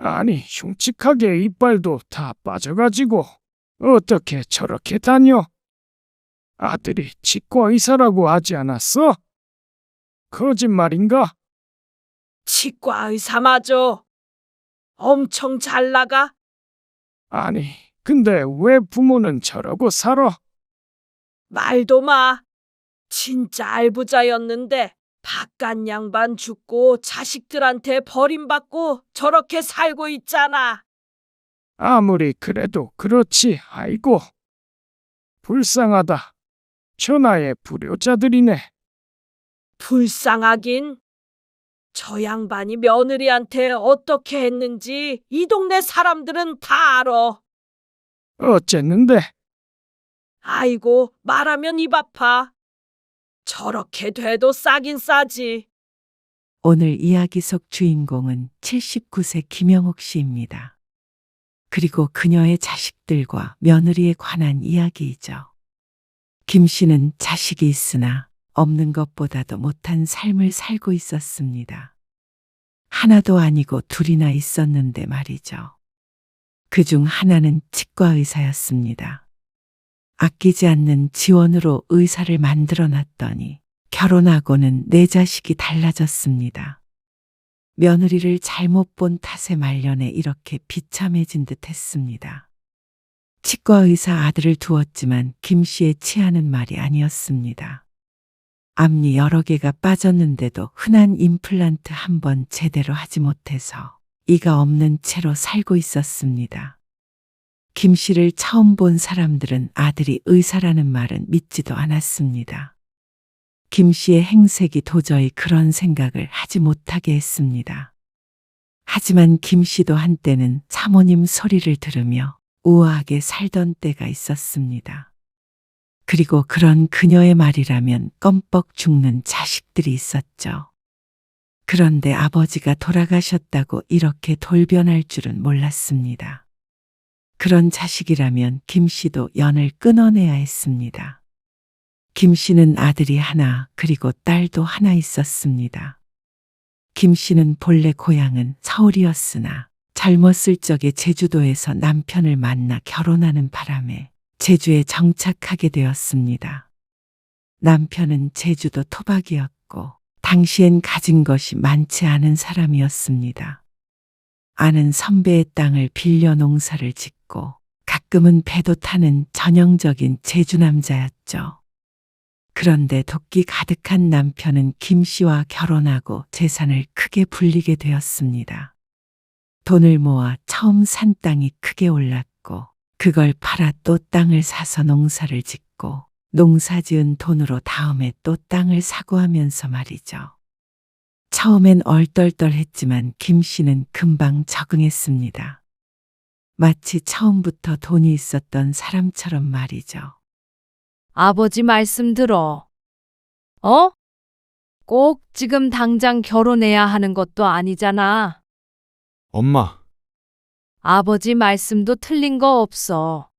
아니, 흉측하게 이빨도 다 빠져가지고 어떻게 저렇게 다녀? 아들이 치과 의사라고 하지 않았어? 거짓말인가? 치과 의사마저 엄청 잘 나가? 아니, 근데 왜 부모는 저러고 살아? 말도 마. 진짜 알부자였는데 바깥 양반 죽고 자식들한테 버림받고 저렇게 살고 있잖아. 아무리 그래도 그렇지, 아이고. 불쌍하다. 천하의 불효자들이네. 불쌍하긴. 저 양반이 며느리한테 어떻게 했는지 이 동네 사람들은 다 알아. 어쨌는데, 아이고, 말하면 입 아파. 저렇게 돼도 싸긴 싸지. 오늘 이야기 속 주인공은 79세 김영옥 씨입니다. 그리고 그녀의 자식들과 며느리에 관한 이야기이죠. 김 씨는 자식이 있으나 없는 것보다도 못한 삶을 살고 있었습니다. 하나도 아니고 둘이나 있었는데 말이죠. 그중 하나는 치과 의사였습니다. 아끼지 않는 지원으로 의사를 만들어 놨더니 결혼하고는 내 자식이 달라졌습니다. 며느리를 잘못 본 탓에 말년에 이렇게 비참해진 듯 했습니다. 치과 의사 아들을 두었지만 김 씨의 치아는 말이 아니었습니다. 앞니 여러 개가 빠졌는데도 흔한 임플란트 한 번 제대로 하지 못해서 이가 없는 채로 살고 있었습니다. 김 씨를 처음 본 사람들은 아들이 의사라는 말은 믿지도 않았습니다. 김 씨의 행색이 도저히 그런 생각을 하지 못하게 했습니다. 하지만 김 씨도 한때는 사모님 소리를 들으며 우아하게 살던 때가 있었습니다. 그리고 그런 그녀의 말이라면 껌뻑 죽는 자식들이 있었죠. 그런데 아버지가 돌아가셨다고 이렇게 돌변할 줄은 몰랐습니다. 그런 자식이라면 김 씨도 연을 끊어내야 했습니다. 김 씨는 아들이 하나 그리고 딸도 하나 있었습니다. 김 씨는 본래 고향은 서울이었으나 젊었을 적에 제주도에서 남편을 만나 결혼하는 바람에 제주에 정착하게 되었습니다. 남편은 제주도 토박이었고 당시엔 가진 것이 많지 않은 사람이었습니다. 아는 선배의 땅을 빌려 농사를 짓고 가끔은 배도 타는 전형적인 제주 남자였죠. 그런데 도끼 가득한 남편은 김 씨와 결혼하고 재산을 크게 불리게 되었습니다. 돈을 모아 처음 산 땅이 크게 올랐고 그걸 팔아 또 땅을 사서 농사를 짓고 농사 지은 돈으로 다음에 또 땅을 사고 하면서 말이죠. 처음엔 얼떨떨했지만 김 씨는 금방 적응했습니다. 마치 처음부터 돈이 있었던 사람처럼 말이죠. 아버지 말씀 들어. 어? 꼭 지금 당장 결혼해야 하는 것도 아니잖아. 엄마, 아버지 말씀도 틀린 거 없어.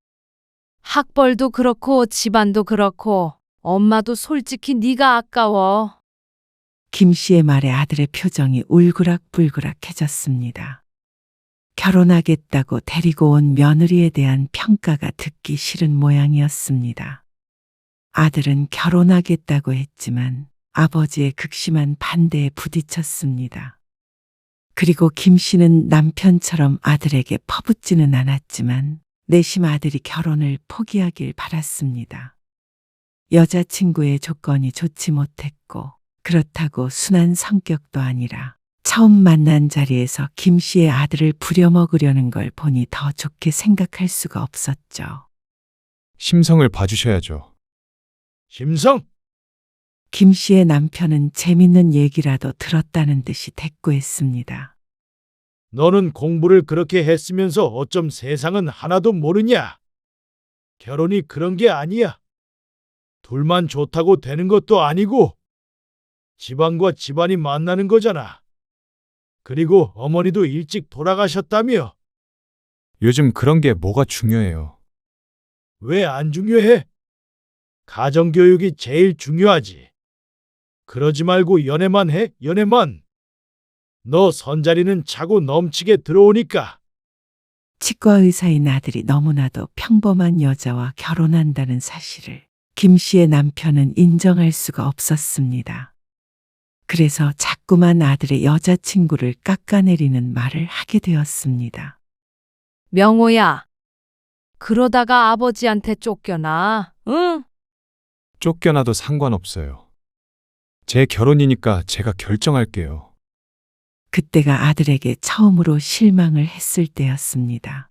학벌도 그렇고 집안도 그렇고 엄마도 솔직히 네가 아까워. 김 씨의 말에 아들의 표정이 울그락불그락해졌습니다. 결혼하겠다고 데리고 온 며느리에 대한 평가가 듣기 싫은 모양이었습니다. 아들은 결혼하겠다고 했지만 아버지의 극심한 반대에 부딪혔습니다. 그리고 김 씨는 남편처럼 아들에게 퍼붓지는 않았지만 내심 아들이 결혼을 포기하길 바랐습니다. 여자친구의 조건이 좋지 못했고 그렇다고 순한 성격도 아니라 처음 만난 자리에서 김 씨의 아들을 부려먹으려는 걸 보니 더 좋게 생각할 수가 없었죠. 심성을 봐주셔야죠. 심성? 김 씨의 남편은 재밌는 얘기라도 들었다는 듯이 대꾸했습니다. 너는 공부를 그렇게 했으면서 어쩜 세상은 하나도 모르냐? 결혼이 그런 게 아니야. 둘만 좋다고 되는 것도 아니고 집안과 집안이 만나는 거잖아. 그리고 어머니도 일찍 돌아가셨다며. 요즘 그런 게 뭐가 중요해요. 왜 안 중요해? 가정교육이 제일 중요하지. 그러지 말고 연애만 해, 연애만. 너 선자리는 차고 넘치게 들어오니까 치과 의사인 아들이 너무나도 평범한 여자와 결혼한다는 사실을 김 씨의 남편은 인정할 수가 없었습니다. 그래서 자꾸만 아들의 여자친구를 깎아내리는 말을 하게 되었습니다. 명호야, 그러다가 아버지한테 쫓겨나, 응? 쫓겨나도 상관없어요. 제 결혼이니까 제가 결정할게요. 그때가 아들에게 처음으로 실망을 했을 때였습니다.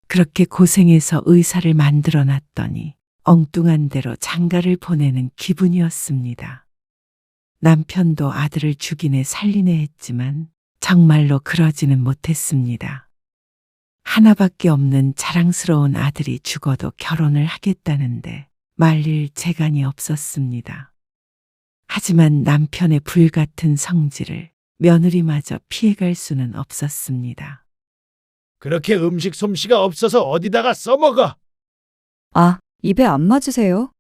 그렇게 고생해서 의사를 만들어 놨더니 엉뚱한 대로 장가를 보내는 기분이었습니다. 남편도 아들을 죽이네 살리네 했지만 정말로 그러지는 못했습니다. 하나밖에 없는 자랑스러운 아들이 죽어도 결혼을 하겠다는데 말릴 재간이 없었습니다. 하지만 남편의 불같은 성질을 며느리마저 피해갈 수는 없었습니다. 그렇게 음식 솜씨가 없어서 어디다가 써먹어. 아, 입에 안 맞으세요?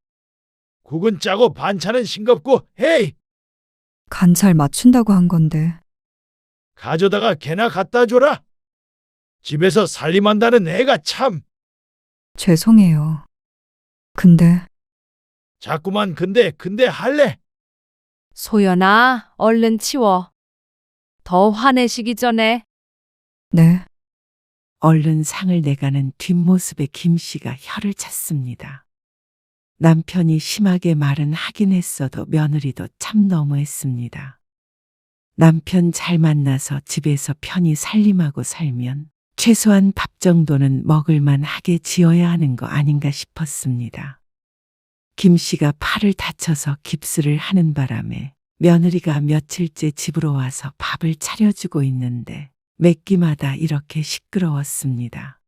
국은 짜고 반찬은 싱겁고 헤이 간 잘 맞춘다고 한 건데. 가져다가 개나 갖다 줘라. 집에서 살림한다는 애가 참 죄송해요. 근데 자꾸만 근데 할래. 소연아, 얼른 치워. 더 화내시기 전에. 네, 얼른 상을 내가는 뒷모습에 김 씨가 혀를 찼습니다. 남편이 심하게 말은 하긴 했어도 며느리도 참 너무했습니다. 남편 잘 만나서 집에서 편히 살림하고 살면 최소한 밥 정도는 먹을만 하게 지어야 하는 거 아닌가 싶었습니다. 김 씨가 팔을 다쳐서 깁스를 하는 바람에 며느리가 며칠째 집으로 와서 밥을 차려주고 있는데 매 끼마다 이렇게 시끄러웠습니다.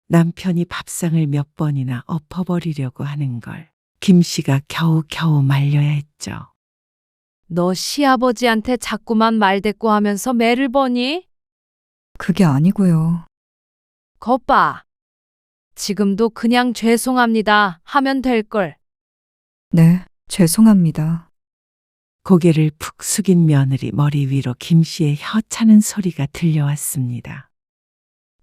남편이 밥상을 몇 번이나 엎어버리려고 하는 걸 김 씨가 겨우겨우 말려야 했죠. 너 시아버지한테 자꾸만 말대꾸 하면서 매를 버니? 그게 아니고요. 겉봐. 지금도 그냥 죄송합니다 하면 될걸. 네, 죄송합니다. 고개를 푹 숙인 며느리 머리 위로 김 씨의 혀 차는 소리가 들려왔습니다.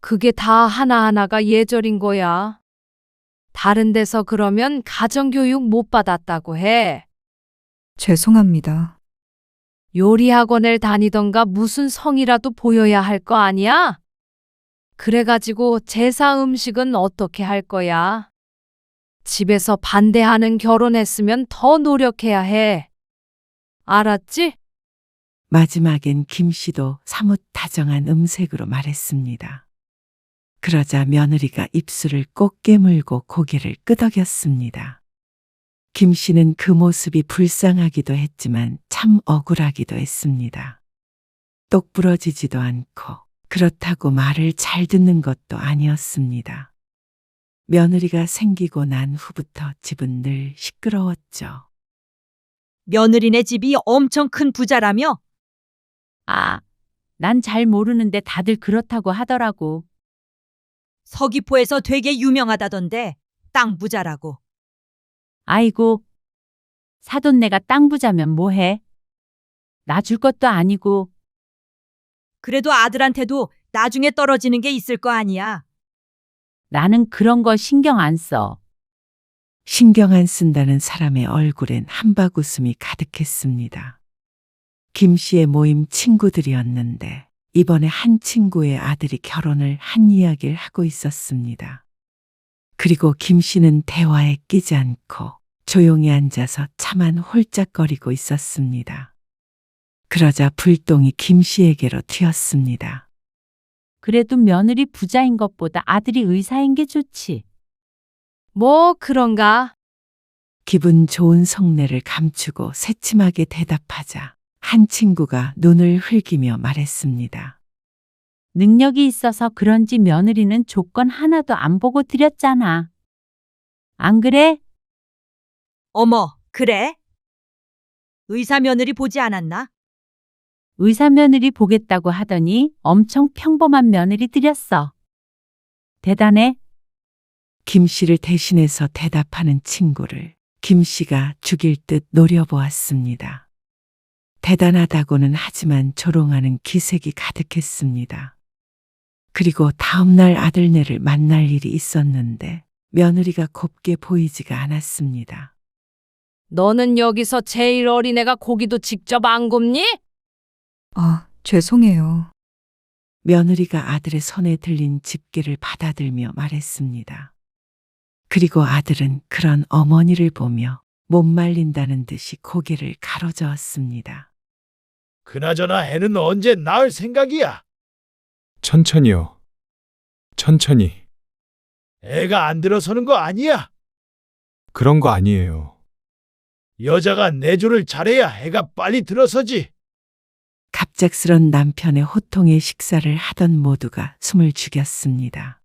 그게 다 하나하나가 예절인 거야. 다른 데서 그러면 가정교육 못 받았다고 해. 죄송합니다. 요리학원을 다니던가 무슨 성이라도 보여야 할 거 아니야? 그래가지고 제사 음식은 어떻게 할 거야? 집에서 반대하는 결혼했으면 더 노력해야 해. 알았지? 마지막엔 김 씨도 사뭇 다정한 음색으로 말했습니다. 그러자 며느리가 입술을 꼭 깨물고 고개를 끄덕였습니다. 김 씨는 그 모습이 불쌍하기도 했지만 참 억울하기도 했습니다. 똑부러지지도 않고 그렇다고 말을 잘 듣는 것도 아니었습니다. 며느리가 생기고 난 후부터 집은 늘 시끄러웠죠. 며느리네 집이 엄청 큰 부자라며? 아, 난 잘 모르는데 다들 그렇다고 하더라고. 서귀포에서 되게 유명하다던데 땅 부자라고. 아이고, 사돈네가 땅 부자면 뭐해? 나 줄 것도 아니고. 그래도 아들한테도 나중에 떨어지는 게 있을 거 아니야. 나는 그런 거 신경 안 써. 신경 안 쓴다는 사람의 얼굴엔 한박웃음이 가득했습니다. 김 씨의 모임 친구들이었는데 이번에 한 친구의 아들이 결혼을 한 이야기를 하고 있었습니다. 그리고 김 씨는 대화에 끼지 않고 조용히 앉아서 차만 홀짝거리고 있었습니다. 그러자 불똥이 김 씨에게로 튀었습니다. 그래도 며느리 부자인 것보다 아들이 의사인 게 좋지. 뭐 그런가? 기분 좋은 속내를 감추고 새침하게 대답하자 한 친구가 눈을 흘기며 말했습니다. 능력이 있어서 그런지 며느리는 조건 하나도 안 보고 드렸잖아. 안 그래? 어머, 그래? 의사 며느리 보지 않았나? 의사 며느리 보겠다고 하더니 엄청 평범한 며느리 드렸어. 대단해. 김 씨를 대신해서 대답하는 친구를 김 씨가 죽일 듯 노려보았습니다. 대단하다고는 하지만 조롱하는 기색이 가득했습니다. 그리고 다음날 아들네를 만날 일이 있었는데 며느리가 곱게 보이지가 않았습니다. 너는 여기서 제일 어린애가 고기도 직접 안 굽니? 아, 죄송해요. 며느리가 아들의 손에 들린 집게를 받아들며 말했습니다. 그리고 아들은 그런 어머니를 보며 못 말린다는 듯이 고개를 가로저었습니다. 그나저나 애는 언제 낳을 생각이야? 천천히요. 천천히. 애가 안 들어서는 거 아니야? 그런 거 아니에요. 여자가 내조를 잘해야 애가 빨리 들어서지. 갑작스런 남편의 호통에 식사를 하던 모두가 숨을 죽였습니다.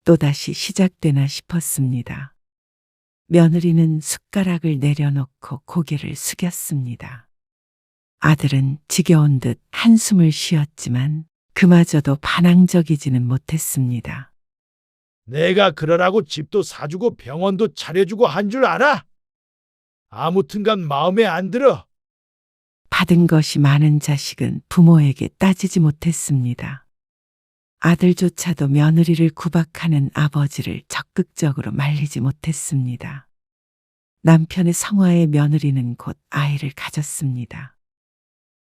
또다시 시작되나 싶었습니다. 며느리는 숟가락을 내려놓고 고개를 숙였습니다. 아들은 지겨운 듯 한숨을 쉬었지만 그마저도 반항적이지는 못했습니다. 내가 그러라고 집도 사주고 병원도 차려주고 한 줄 알아? 아무튼간 마음에 안 들어. 받은 것이 많은 자식은 부모에게 따지지 못했습니다. 아들조차도 며느리를 구박하는 아버지를 적극적으로 말리지 못했습니다. 남편의 성화의 며느리는 곧 아이를 가졌습니다.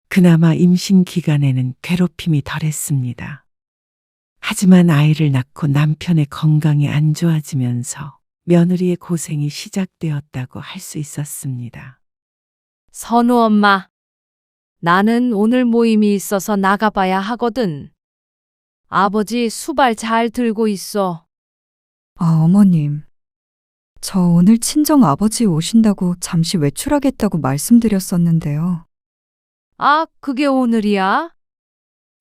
그나마 임신 기간에는 괴롭힘이 덜했습니다. 하지만 아이를 낳고 남편의 건강이 안 좋아지면서 며느리의 고생이 시작되었다고 할 수 있었습니다. 선우 엄마, 나는 오늘 모임이 있어서 나가봐야 하거든. 아버지 수발 잘 들고 있어. 아, 어머님. 저 오늘 친정 아버지 오신다고 잠시 외출하겠다고 말씀드렸었는데요. 아, 그게 오늘이야?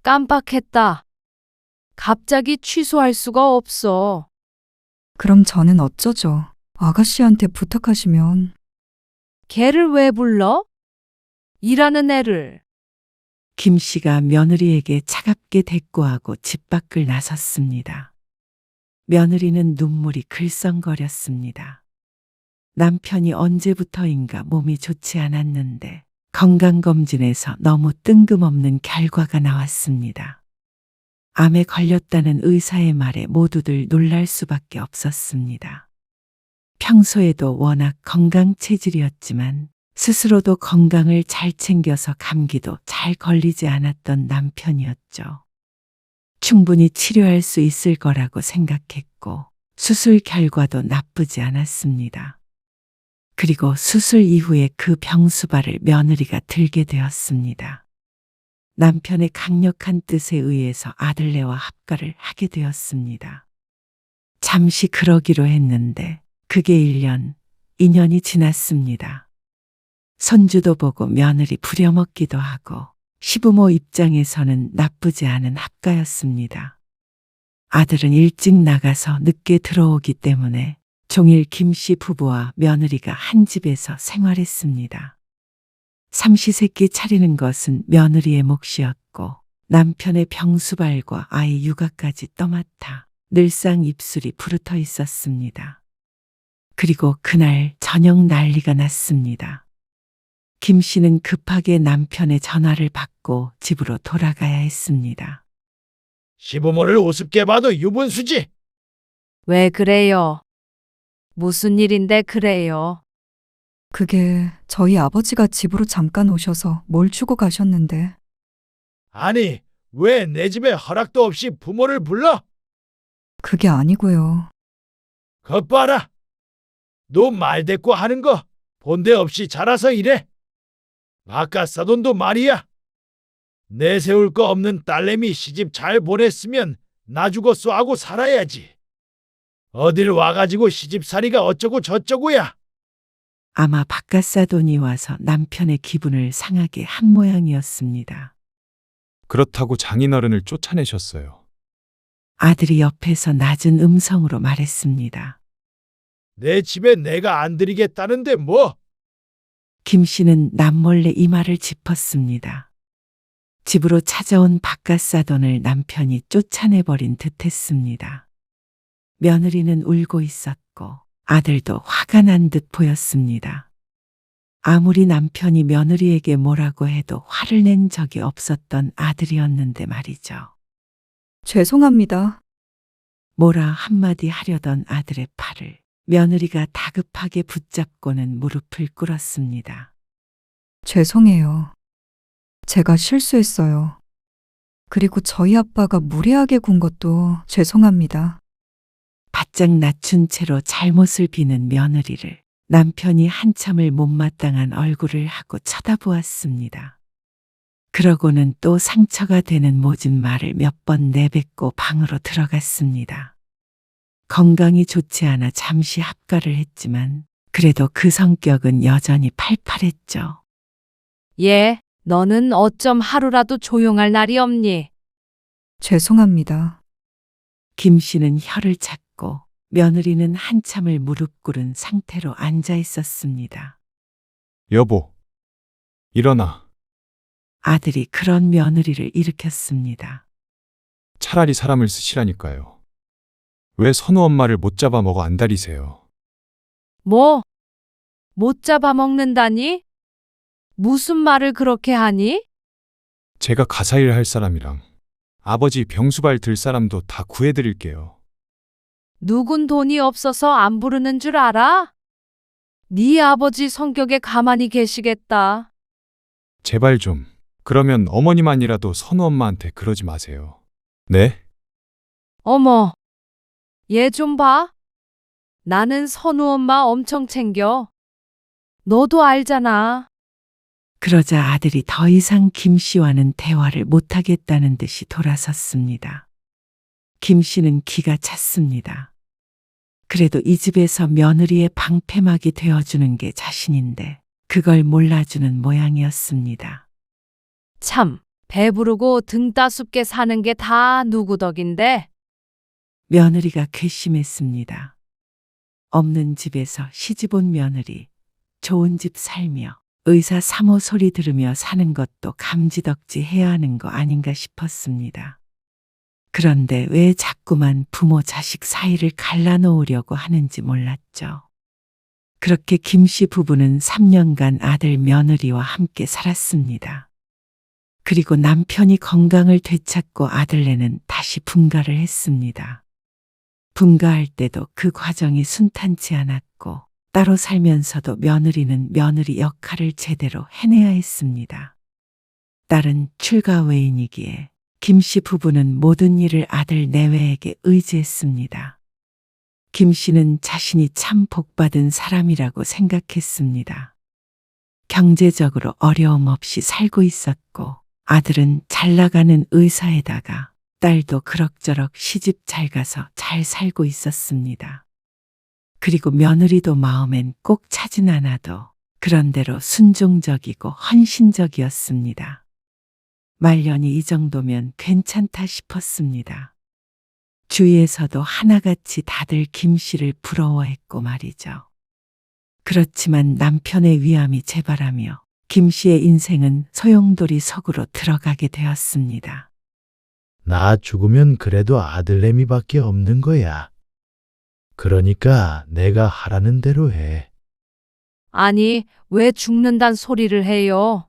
깜빡했다. 갑자기 취소할 수가 없어. 그럼 저는 어쩌죠? 아가씨한테 부탁하시면. 걔를 왜 불러? 일하는 애를. 김 씨가 며느리에게 차갑게 대꾸하고 집 밖을 나섰습니다. 며느리는 눈물이 글썽거렸습니다. 남편이 언제부터인가 몸이 좋지 않았는데 건강검진에서 너무 뜬금없는 결과가 나왔습니다. 암에 걸렸다는 의사의 말에 모두들 놀랄 수밖에 없었습니다. 평소에도 워낙 건강 체질이었지만 스스로도 건강을 잘 챙겨서 감기도 잘 걸리지 않았던 남편이었죠. 충분히 치료할 수 있을 거라고 생각했고 수술 결과도 나쁘지 않았습니다. 그리고 수술 이후에 그 병수발을 며느리가 들게 되었습니다. 남편의 강력한 뜻에 의해서 아들네와 합가를 하게 되었습니다. 잠시 그러기로 했는데 그게 1년, 2년이 지났습니다. 손주도 보고 며느리 부려먹기도 하고 시부모 입장에서는 나쁘지 않은 합가였습니다. 아들은 일찍 나가서 늦게 들어오기 때문에 종일 김 씨 부부와 며느리가 한 집에서 생활했습니다. 삼시세끼 차리는 것은 며느리의 몫이었고 남편의 병수발과 아이 육아까지 떠맡아 늘상 입술이 부르터 있었습니다. 그리고 그날 저녁 난리가 났습니다. 김 씨는 급하게 남편의 전화를 받고 집으로 돌아가야 했습니다. 시부모를 우습게 봐도 유분수지. 왜 그래요? 무슨 일인데 그래요? 그게 저희 아버지가 집으로 잠깐 오셔서 뭘 주고 가셨는데. 아니, 왜 내 집에 허락도 없이 부모를 불러? 그게 아니고요. 것 봐라. 너 말대꾸 하는 거 본데 없이 자라서 이래. 바깥 사돈도 말이야. 내세울 거 없는 딸내미 시집 잘 보냈으면 나주고 쏘하고 살아야지. 어딜 와가지고 시집살이가 어쩌고 저쩌고야. 아마 바깥사돈이 와서 남편의 기분을 상하게 한 모양이었습니다. 그렇다고 장인어른을 쫓아내셨어요. 아들이 옆에서 낮은 음성으로 말했습니다. 내 집에 내가 안 들이겠다는데 뭐? 김 씨는 남몰래 이마를 짚었습니다. 집으로 찾아온 바깥사돈을 남편이 쫓아내버린 듯했습니다. 며느리는 울고 있었고 아들도 화가 난 듯 보였습니다. 아무리 남편이 며느리에게 뭐라고 해도 화를 낸 적이 없었던 아들이었는데 말이죠. 죄송합니다. 뭐라 한마디 하려던 아들의 팔을 며느리가 다급하게 붙잡고는 무릎을 꿇었습니다. 죄송해요. 제가 실수했어요. 그리고 저희 아빠가 무리하게 군 것도 죄송합니다. 바짝 낮춘 채로 잘못을 비는 며느리를 남편이 한참을 못마땅한 얼굴을 하고 쳐다보았습니다. 그러고는 또 상처가 되는 모진 말을 몇 번 내뱉고 방으로 들어갔습니다. 건강이 좋지 않아 잠시 합가를 했지만 그래도 그 성격은 여전히 팔팔했죠. 얘, 너는 어쩜 하루라도 조용할 날이 없니? 죄송합니다. 김 씨는 혀를 찾고 며느리는 한참을 무릎 꿇은 상태로 앉아 있었습니다. 여보, 일어나. 아들이 그런 며느리를 일으켰습니다. 차라리 사람을 쓰시라니까요. 왜 선우 엄마를 못 잡아 먹어 안달이세요? 뭐? 못 잡아먹는다니? 무슨 말을 그렇게 하니? 제가 가사일 할 사람이랑 아버지 병수발 들 사람도 다 구해드릴게요. 누군 돈이 없어서 안 부르는 줄 알아? 네 아버지 성격에 가만히 계시겠다. 제발 좀. 그러면 어머니만이라도 선우 엄마한테 그러지 마세요. 네? 어머, 얘 좀 봐. 나는 선우 엄마 엄청 챙겨. 너도 알잖아. 그러자 아들이 더 이상 김 씨와는 대화를 못하겠다는 듯이 돌아섰습니다. 김 씨는 기가 찼습니다. 그래도 이 집에서 며느리의 방패막이 되어주는 게 자신인데 그걸 몰라주는 모양이었습니다. 참, 배부르고 등 따숩게 사는 게 다 누구 덕인데? 며느리가 괘씸했습니다. 없는 집에서 시집 온 며느리, 좋은 집 살며 의사 3호 소리 들으며 사는 것도 감지덕지 해야 하는 거 아닌가 싶었습니다. 그런데 왜 자꾸만 부모 자식 사이를 갈라놓으려고 하는지 몰랐죠. 그렇게 김 씨 부부는 3년간 아들 며느리와 함께 살았습니다. 그리고 남편이 건강을 되찾고 아들네는 다시 분가를 했습니다. 분가할 때도 그 과정이 순탄치 않았고 따로 살면서도 며느리는 며느리 역할을 제대로 해내야 했습니다. 딸은 출가 외인이기에 김 씨 부부는 모든 일을 아들 내외에게 의지했습니다. 김 씨는 자신이 참 복받은 사람이라고 생각했습니다. 경제적으로 어려움 없이 살고 있었고 아들은 잘 나가는 의사에다가 딸도 그럭저럭 시집 잘 가서 잘 살고 있었습니다. 그리고 며느리도 마음엔 꼭 차진 않아도 그런대로 순종적이고 헌신적이었습니다. 말년이 이 정도면 괜찮다 싶었습니다. 주위에서도 하나같이 다들 김 씨를 부러워했고 말이죠. 그렇지만 남편의 위암이 재발하며 김 씨의 인생은 소용돌이 속으로 들어가게 되었습니다. 나 죽으면 그래도 아들내미밖에 없는 거야. 그러니까 내가 하라는 대로 해. 아니, 왜 죽는단 소리를 해요?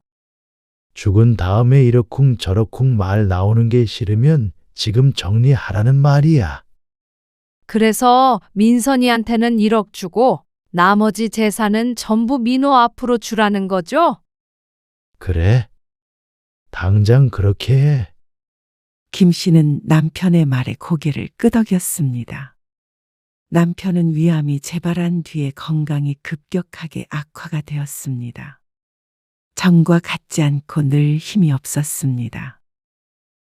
죽은 다음에 이러쿵 저러쿵 말 나오는 게 싫으면 지금 정리하라는 말이야. 그래서 민선이한테는 1억 주고 나머지 재산은 전부 민호 앞으로 주라는 거죠? 그래. 당장 그렇게 해. 김 씨는 남편의 말에 고개를 끄덕였습니다. 남편은 위암이 재발한 뒤에 건강이 급격하게 악화가 되었습니다. 전과 같지 않고 늘 힘이 없었습니다.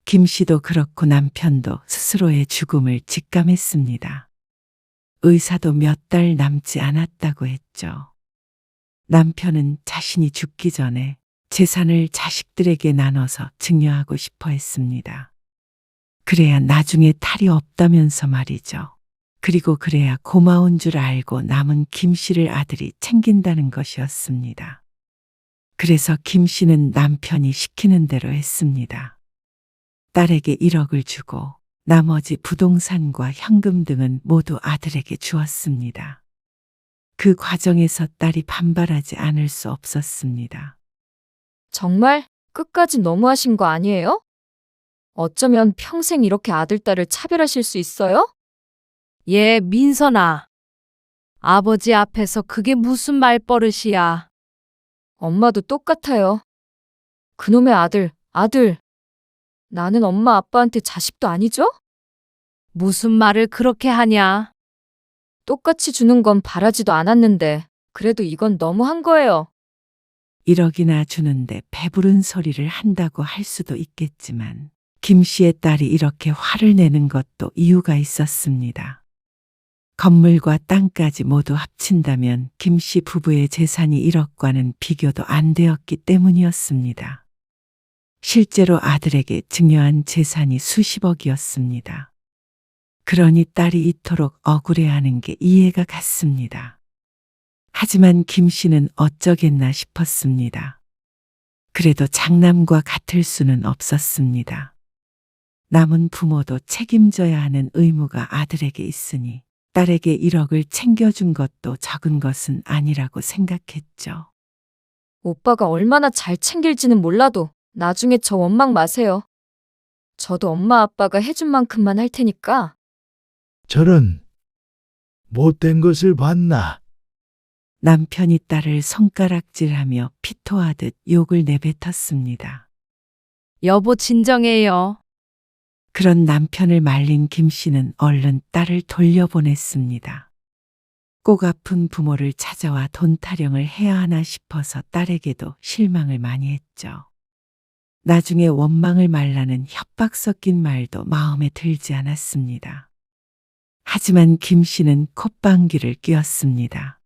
김 씨도 그렇고 남편도 스스로의 죽음을 직감했습니다. 의사도 몇 달 남지 않았다고 했죠. 남편은 자신이 죽기 전에 재산을 자식들에게 나눠서 증여하고 싶어 했습니다. 그래야 나중에 탈이 없다면서 말이죠. 그리고 그래야 고마운 줄 알고 남은 김 씨를 아들이 챙긴다는 것이었습니다. 그래서 김 씨는 남편이 시키는 대로 했습니다. 딸에게 1억을 주고 나머지 부동산과 현금 등은 모두 아들에게 주었습니다. 그 과정에서 딸이 반발하지 않을 수 없었습니다. 정말 끝까지 너무하신 거 아니에요? 어쩌면 평생 이렇게 아들, 딸을 차별하실 수 있어요? 예, 민선아. 아버지 앞에서 그게 무슨 말버릇이야. 엄마도 똑같아요. 그놈의 아들. 나는 엄마 아빠한테 자식도 아니죠? 무슨 말을 그렇게 하냐? 똑같이 주는 건 바라지도 않았는데 그래도 이건 너무한 거예요. 1억이나 주는데 배부른 소리를 한다고 할 수도 있겠지만 김 씨의 딸이 이렇게 화를 내는 것도 이유가 있었습니다. 건물과 땅까지 모두 합친다면 김 씨 부부의 재산이 1억과는 비교도 안 되었기 때문이었습니다. 실제로 아들에게 증여한 재산이 수십억이었습니다. 그러니 딸이 이토록 억울해하는 게 이해가 갔습니다. 하지만 김 씨는 어쩌겠나 싶었습니다. 그래도 장남과 같을 수는 없었습니다. 남은 부모도 책임져야 하는 의무가 아들에게 있으니 딸에게 1억을 챙겨준 것도 적은 것은 아니라고 생각했죠. 오빠가 얼마나 잘 챙길지는 몰라도 나중에 저 원망 마세요. 저도 엄마 아빠가 해준 만큼만 할 테니까. 저런 못된 것을 봤나? 남편이 딸을 손가락질하며 피토하듯 욕을 내뱉었습니다. 여보, 진정해요. 그런 남편을 말린 김 씨는 얼른 딸을 돌려보냈습니다. 꼭 아픈 부모를 찾아와 돈 타령을 해야 하나 싶어서 딸에게도 실망을 많이 했죠. 나중에 원망을 말라는 협박 섞인 말도 마음에 들지 않았습니다. 하지만 김 씨는 콧방귀를 뀌었습니다.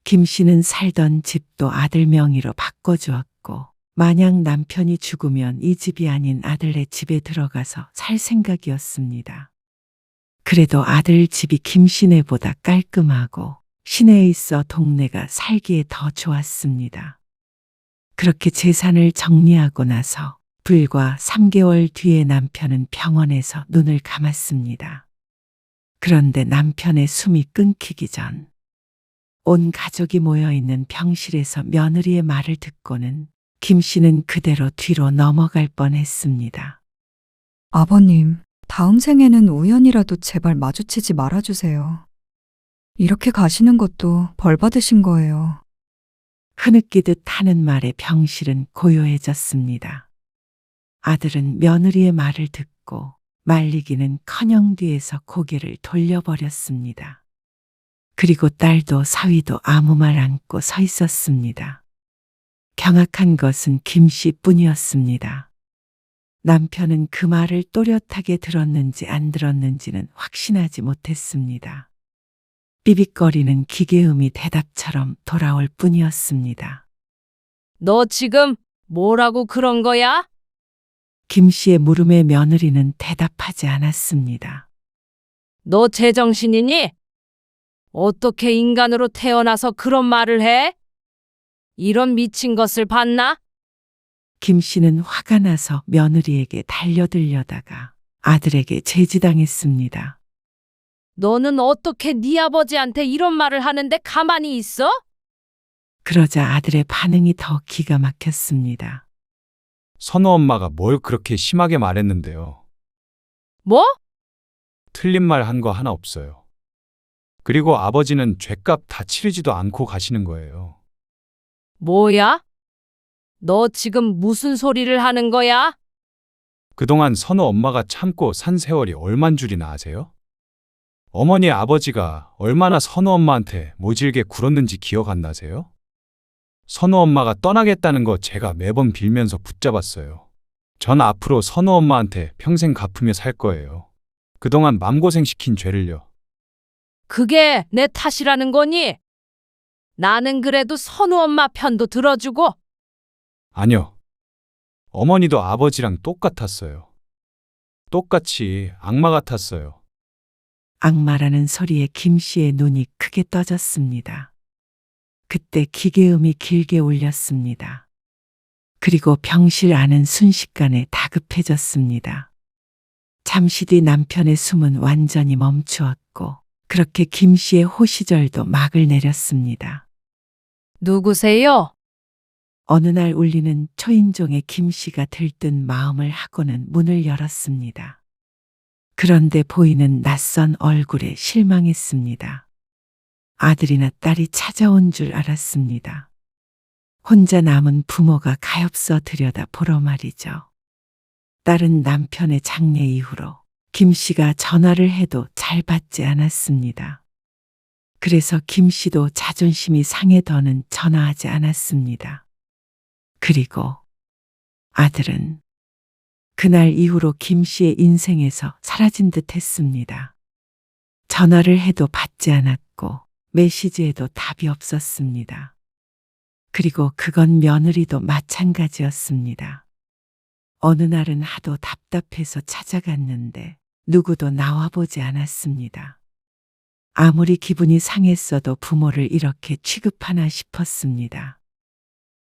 김 씨는 살던 집도 아들 명의로 바꿔주었고 만약 남편이 죽으면 이 집이 아닌 아들네 집에 들어가서 살 생각이었습니다. 그래도 아들 집이 김 씨네보다 깔끔하고 시내에 있어 동네가 살기에 더 좋았습니다. 그렇게 재산을 정리하고 나서 불과 3개월 뒤에 남편은 병원에서 눈을 감았습니다. 그런데 남편의 숨이 끊기기 전 온 가족이 모여있는 병실에서 며느리의 말을 듣고는 김 씨는 그대로 뒤로 넘어갈 뻔했습니다. 아버님, 다음 생에는 우연이라도 제발 마주치지 말아주세요. 이렇게 가시는 것도 벌 받으신 거예요. 흐느끼듯 하는 말에 병실은 고요해졌습니다. 아들은 며느리의 말을 듣고 말리기는커녕 뒤에서 고개를 돌려버렸습니다. 그리고 딸도 사위도 아무 말 않고 서 있었습니다. 경악한 것은 김 씨뿐이었습니다. 남편은 그 말을 또렷하게 들었는지 안 들었는지는 확신하지 못했습니다. 삐빅거리는 기계음이 대답처럼 돌아올 뿐이었습니다. 너 지금 뭐라고 그런 거야? 김 씨의 물음에 며느리는 대답하지 않았습니다. 너 제정신이니? 어떻게 인간으로 태어나서 그런 말을 해? 이런 미친 것을 봤나? 김 씨는 화가 나서 며느리에게 달려들려다가 아들에게 제지당했습니다. 너는 어떻게 네 아버지한테 이런 말을 하는데 가만히 있어? 그러자 아들의 반응이 더 기가 막혔습니다. 선우 엄마가 뭘 그렇게 심하게 말했는데요. 뭐? 틀린 말 한 거 하나 없어요. 그리고 아버지는 죗값 다 치르지도 않고 가시는 거예요. 뭐야? 너 지금 무슨 소리를 하는 거야? 그동안 선우 엄마가 참고 산 세월이 얼만 줄이나 아세요? 어머니 아버지가 얼마나 선우 엄마한테 모질게 굴었는지 기억 안 나세요? 선우 엄마가 떠나겠다는 거 제가 매번 빌면서 붙잡았어요. 전 앞으로 선우 엄마한테 평생 갚으며 살 거예요. 그동안 맘고생시킨 죄를요. 그게 내 탓이라는 거니? 나는 그래도 선우 엄마 편도 들어주고. 아니요. 어머니도 아버지랑 똑같았어요. 똑같이 악마 같았어요. 악마라는 소리에 김 씨의 눈이 크게 떠졌습니다. 그때 기계음이 길게 울렸습니다. 그리고 병실 안은 순식간에 다급해졌습니다. 잠시 뒤 남편의 숨은 완전히 멈추었고 그렇게 김 씨의 호시절도 막을 내렸습니다. 누구세요? 어느 날 울리는 초인종에 김 씨가 들뜬 마음을 하고는 문을 열었습니다. 그런데 보이는 낯선 얼굴에 실망했습니다. 아들이나 딸이 찾아온 줄 알았습니다. 혼자 남은 부모가 가엾어 들여다 보러 말이죠. 딸은 남편의 장례 이후로 김 씨가 전화를 해도 잘 받지 않았습니다. 그래서 김 씨도 자존심이 상해 더는 전화하지 않았습니다. 그리고 아들은 그날 이후로 김 씨의 인생에서 사라진 듯 했습니다. 전화를 해도 받지 않았고 메시지에도 답이 없었습니다. 그리고 그건 며느리도 마찬가지였습니다. 어느 날은 하도 답답해서 찾아갔는데 누구도 나와보지 않았습니다. 아무리 기분이 상했어도 부모를 이렇게 취급하나 싶었습니다.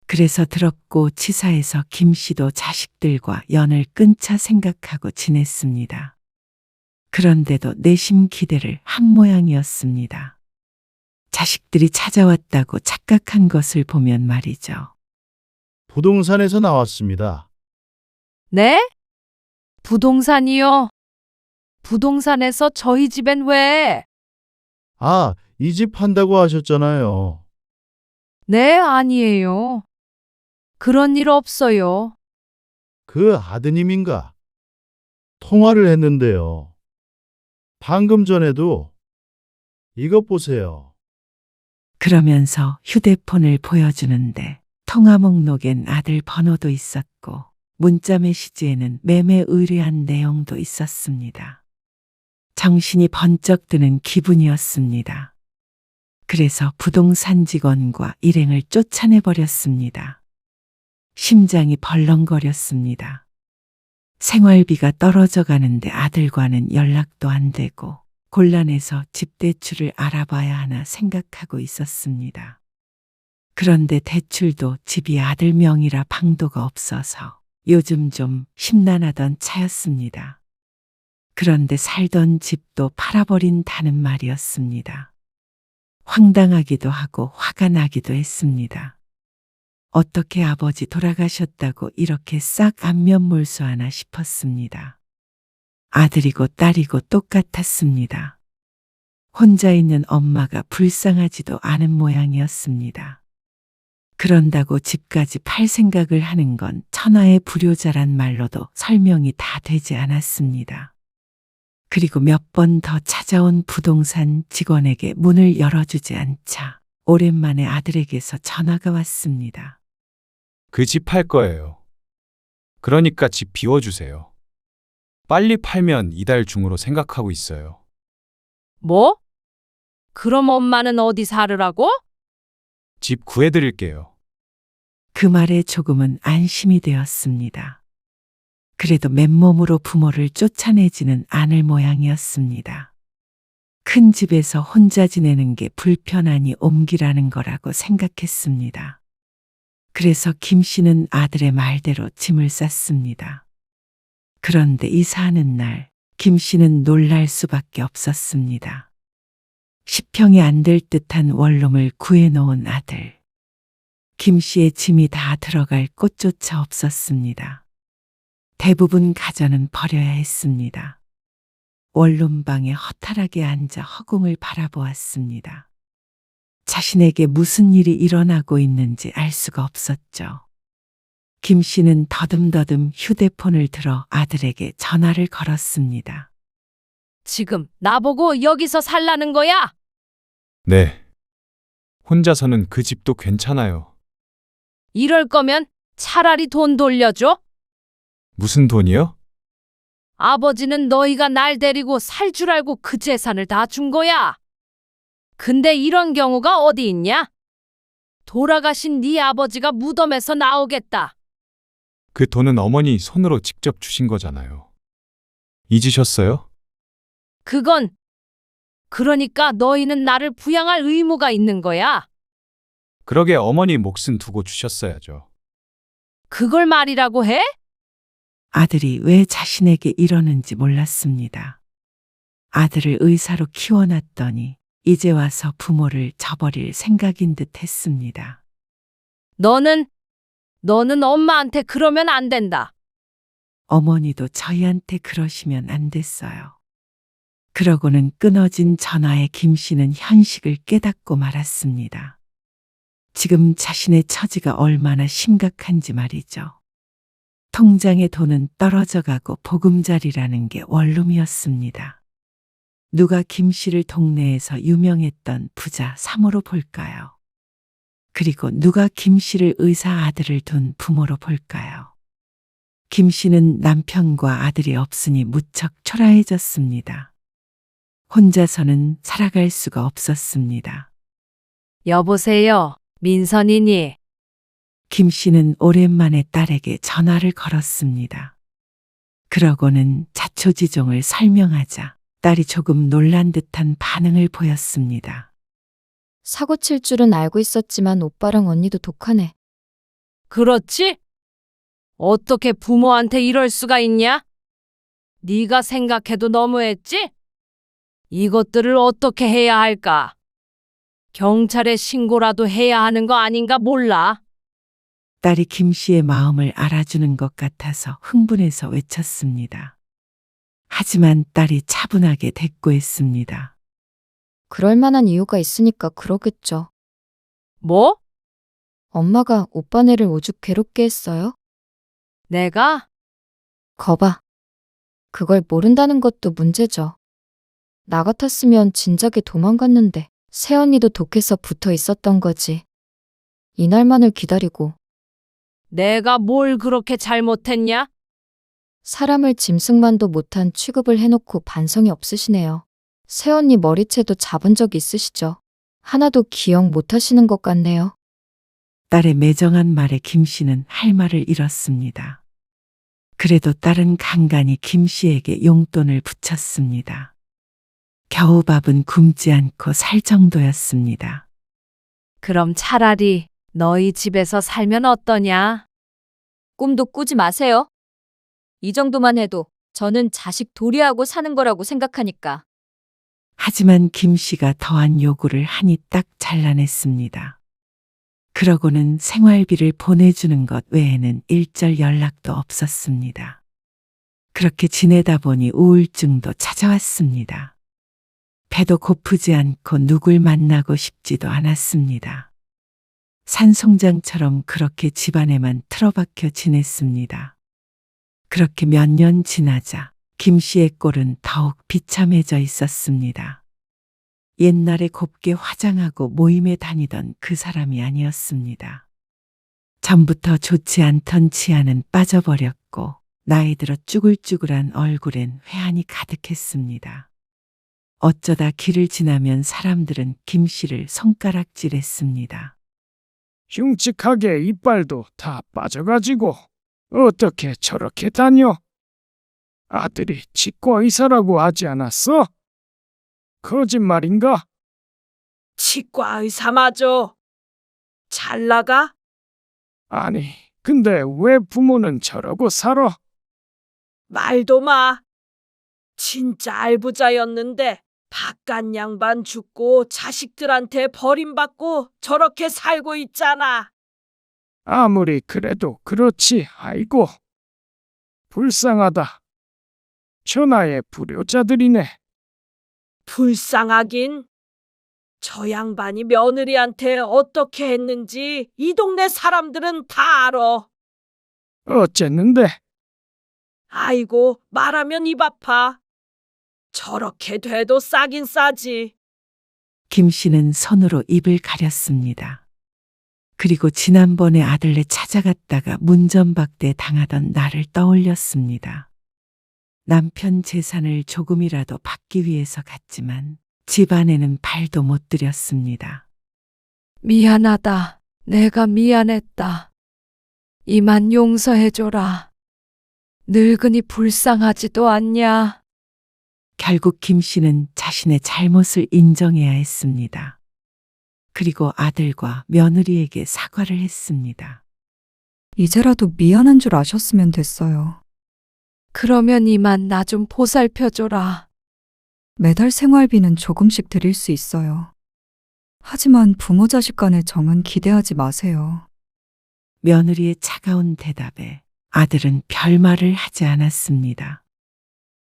그래서 더럽고 치사해서 김 씨도 자식들과 연을 끊자 생각하고 지냈습니다. 그런데도 내심 기대를 한 모양이었습니다. 자식들이 찾아왔다고 착각한 것을 보면 말이죠. 부동산에서 나왔습니다. 네? 부동산이요? 부동산에서 저희 집엔 왜? 아, 이 집 판다고 하셨잖아요. 네, 아니에요. 그런 일 없어요. 그 아드님인가? 통화를 했는데요. 방금 전에도 이것 보세요. 그러면서 휴대폰을 보여주는데 통화 목록엔 아들 번호도 있었고 문자 메시지에는 매매 의뢰한 내용도 있었습니다. 정신이 번쩍 드는 기분이었습니다. 그래서 부동산 직원과 일행을 쫓아내버렸습니다. 심장이 벌렁거렸습니다. 생활비가 떨어져 가는데 아들과는 연락도 안 되고 곤란해서 집 대출을 알아봐야 하나 생각하고 있었습니다. 그런데 대출도 집이 아들 명의라 방도가 없어서 요즘 좀 심란하던 차였습니다. 그런데 살던 집도 팔아버린다는 말이었습니다. 황당하기도 하고 화가 나기도 했습니다. 어떻게 아버지 돌아가셨다고 이렇게 싹 안면몰수하나 싶었습니다. 아들이고 딸이고 똑같았습니다. 혼자 있는 엄마가 불쌍하지도 않은 모양이었습니다. 그런다고 집까지 팔 생각을 하는 건 천하의 불효자란 말로도 설명이 다 되지 않았습니다. 그리고 몇 번 더 찾아온 부동산 직원에게 문을 열어주지 않자 오랜만에 아들에게서 전화가 왔습니다. 그 집 팔 거예요. 그러니까 집 비워주세요. 빨리 팔면 이달 중으로 생각하고 있어요. 뭐? 그럼 엄마는 어디 살으라고? 집 구해드릴게요. 그 말에 조금은 안심이 되었습니다. 그래도 맨몸으로 부모를 쫓아내지는 않을 모양이었습니다. 큰 집에서 혼자 지내는 게 불편하니 옮기라는 거라고 생각했습니다. 그래서 김 씨는 아들의 말대로 짐을 쌌습니다. 그런데 이사하는 날 김 씨는 놀랄 수밖에 없었습니다. 10평이 안 될 듯한 원룸을 구해놓은 아들. 김 씨의 짐이 다 들어갈 곳조차 없었습니다. 대부분 가전은 버려야 했습니다. 원룸방에 허탈하게 앉아 허공을 바라보았습니다. 자신에게 무슨 일이 일어나고 있는지 알 수가 없었죠. 김 씨는 더듬더듬 휴대폰을 들어 아들에게 전화를 걸었습니다. 지금 나보고 여기서 살라는 거야? 네. 혼자서는 그 집도 괜찮아요. 이럴 거면 차라리 돈 돌려줘? 무슨 돈이요? 아버지는 너희가 날 데리고 살 줄 알고 그 재산을 다 준 거야. 근데 이런 경우가 어디 있냐? 돌아가신 네 아버지가 무덤에서 나오겠다. 그 돈은 어머니 손으로 직접 주신 거잖아요. 잊으셨어요? 그건 그러니까 너희는 나를 부양할 의무가 있는 거야. 그러게 어머니 몫은 두고 주셨어야죠. 그걸 말이라고 해? 아들이 왜 자신에게 이러는지 몰랐습니다. 아들을 의사로 키워놨더니 이제 와서 부모를 저버릴 생각인 듯 했습니다. 너는 엄마한테 그러면 안 된다. 어머니도 저희한테 그러시면 안 됐어요. 그러고는 끊어진 전화에 김 씨는 현실을 깨닫고 말았습니다. 지금 자신의 처지가 얼마나 심각한지 말이죠. 통장에 돈은 떨어져 가고 보금자리라는 게 원룸이었습니다. 누가 김 씨를 동네에서 유명했던 부자 3호로 볼까요? 그리고 누가 김 씨를 의사 아들을 둔 부모로 볼까요? 김 씨는 남편과 아들이 없으니 무척 초라해졌습니다. 혼자서는 살아갈 수가 없었습니다. 여보세요, 민선이니? 김 씨는 오랜만에 딸에게 전화를 걸었습니다. 그러고는 자초지종을 설명하자 딸이 조금 놀란 듯한 반응을 보였습니다. 사고 칠 줄은 알고 있었지만 오빠랑 언니도 독하네. 그렇지? 어떻게 부모한테 이럴 수가 있냐? 네가 생각해도 너무했지? 이것들을 어떻게 해야 할까? 경찰에 신고라도 해야 하는 거 아닌가 몰라. 딸이 김 씨의 마음을 알아주는 것 같아서 흥분해서 외쳤습니다. 하지만 딸이 차분하게 대꾸했습니다. 그럴 만한 이유가 있으니까 그러겠죠. 뭐? 엄마가 오빠네를 오죽 괴롭게 했어요? 내가? 거봐. 그걸 모른다는 것도 문제죠. 나 같았으면 진작에 도망갔는데 새언니도 독해서 붙어 있었던 거지. 이날만을 기다리고. 내가 뭘 그렇게 잘못했냐? 사람을 짐승만도 못한 취급을 해놓고 반성이 없으시네요. 새언니 머리채도 잡은 적 있으시죠? 하나도 기억 못하시는 것 같네요. 딸의 매정한 말에 김 씨는 할 말을 잃었습니다. 그래도 딸은 간간히 김 씨에게 용돈을 붙였습니다. 겨우 밥은 굶지 않고 살 정도였습니다. 그럼 차라리 너희 집에서 살면 어떠냐? 꿈도 꾸지 마세요. 이 정도만 해도 저는 자식 도리하고 사는 거라고 생각하니까. 하지만 김 씨가 더한 요구를 하니 딱 잘라냈습니다. 그러고는 생활비를 보내주는 것 외에는 일절 연락도 없었습니다. 그렇게 지내다 보니 우울증도 찾아왔습니다. 배도 고프지 않고 누굴 만나고 싶지도 않았습니다. 산송장처럼 그렇게 집안에만 틀어박혀 지냈습니다. 그렇게 몇 년 지나자 김 씨의 꼴은 더욱 비참해져 있었습니다. 옛날에 곱게 화장하고 모임에 다니던 그 사람이 아니었습니다. 전부터 좋지 않던 치아는 빠져버렸고 나이 들어 쭈글쭈글한 얼굴엔 회한이 가득했습니다. 어쩌다 길을 지나면 사람들은 김 씨를 손가락질했습니다. 흉측하게 이빨도 다 빠져가지고 어떻게 저렇게 다녀? 아들이 치과 의사라고 하지 않았어? 거짓말인가? 치과 의사마저 잘 나가? 아니, 근데 왜 부모는 저러고 살아? 말도 마. 진짜 알부자였는데 바깥 양반 죽고 자식들한테 버림받고 저렇게 살고 있잖아. 아무리 그래도 그렇지. 아이고, 불쌍하다. 천하의 불효자들이네. 불쌍하긴. 저 양반이 며느리한테 어떻게 했는지 이 동네 사람들은 다 알아. 어쨌는데? 아이고, 말하면 입 아파. 저렇게 돼도 싸긴 싸지. 김 씨는 손으로 입을 가렸습니다. 그리고 지난번에 아들네 찾아갔다가 문전박대 당하던 날을 떠올렸습니다. 남편 재산을 조금이라도 받기 위해서 갔지만 집안에는 발도 못 들였습니다. 미안하다. 내가 미안했다. 이만 용서해줘라. 늙으니 불쌍하지도 않냐? 결국 김 씨는 자신의 잘못을 인정해야 했습니다. 그리고 아들과 며느리에게 사과를 했습니다. 이제라도 미안한 줄 아셨으면 됐어요. 그러면 이만 나 좀 보살펴줘라. 매달 생활비는 조금씩 드릴 수 있어요. 하지만 부모 자식 간의 정은 기대하지 마세요. 며느리의 차가운 대답에 아들은 별말을 하지 않았습니다.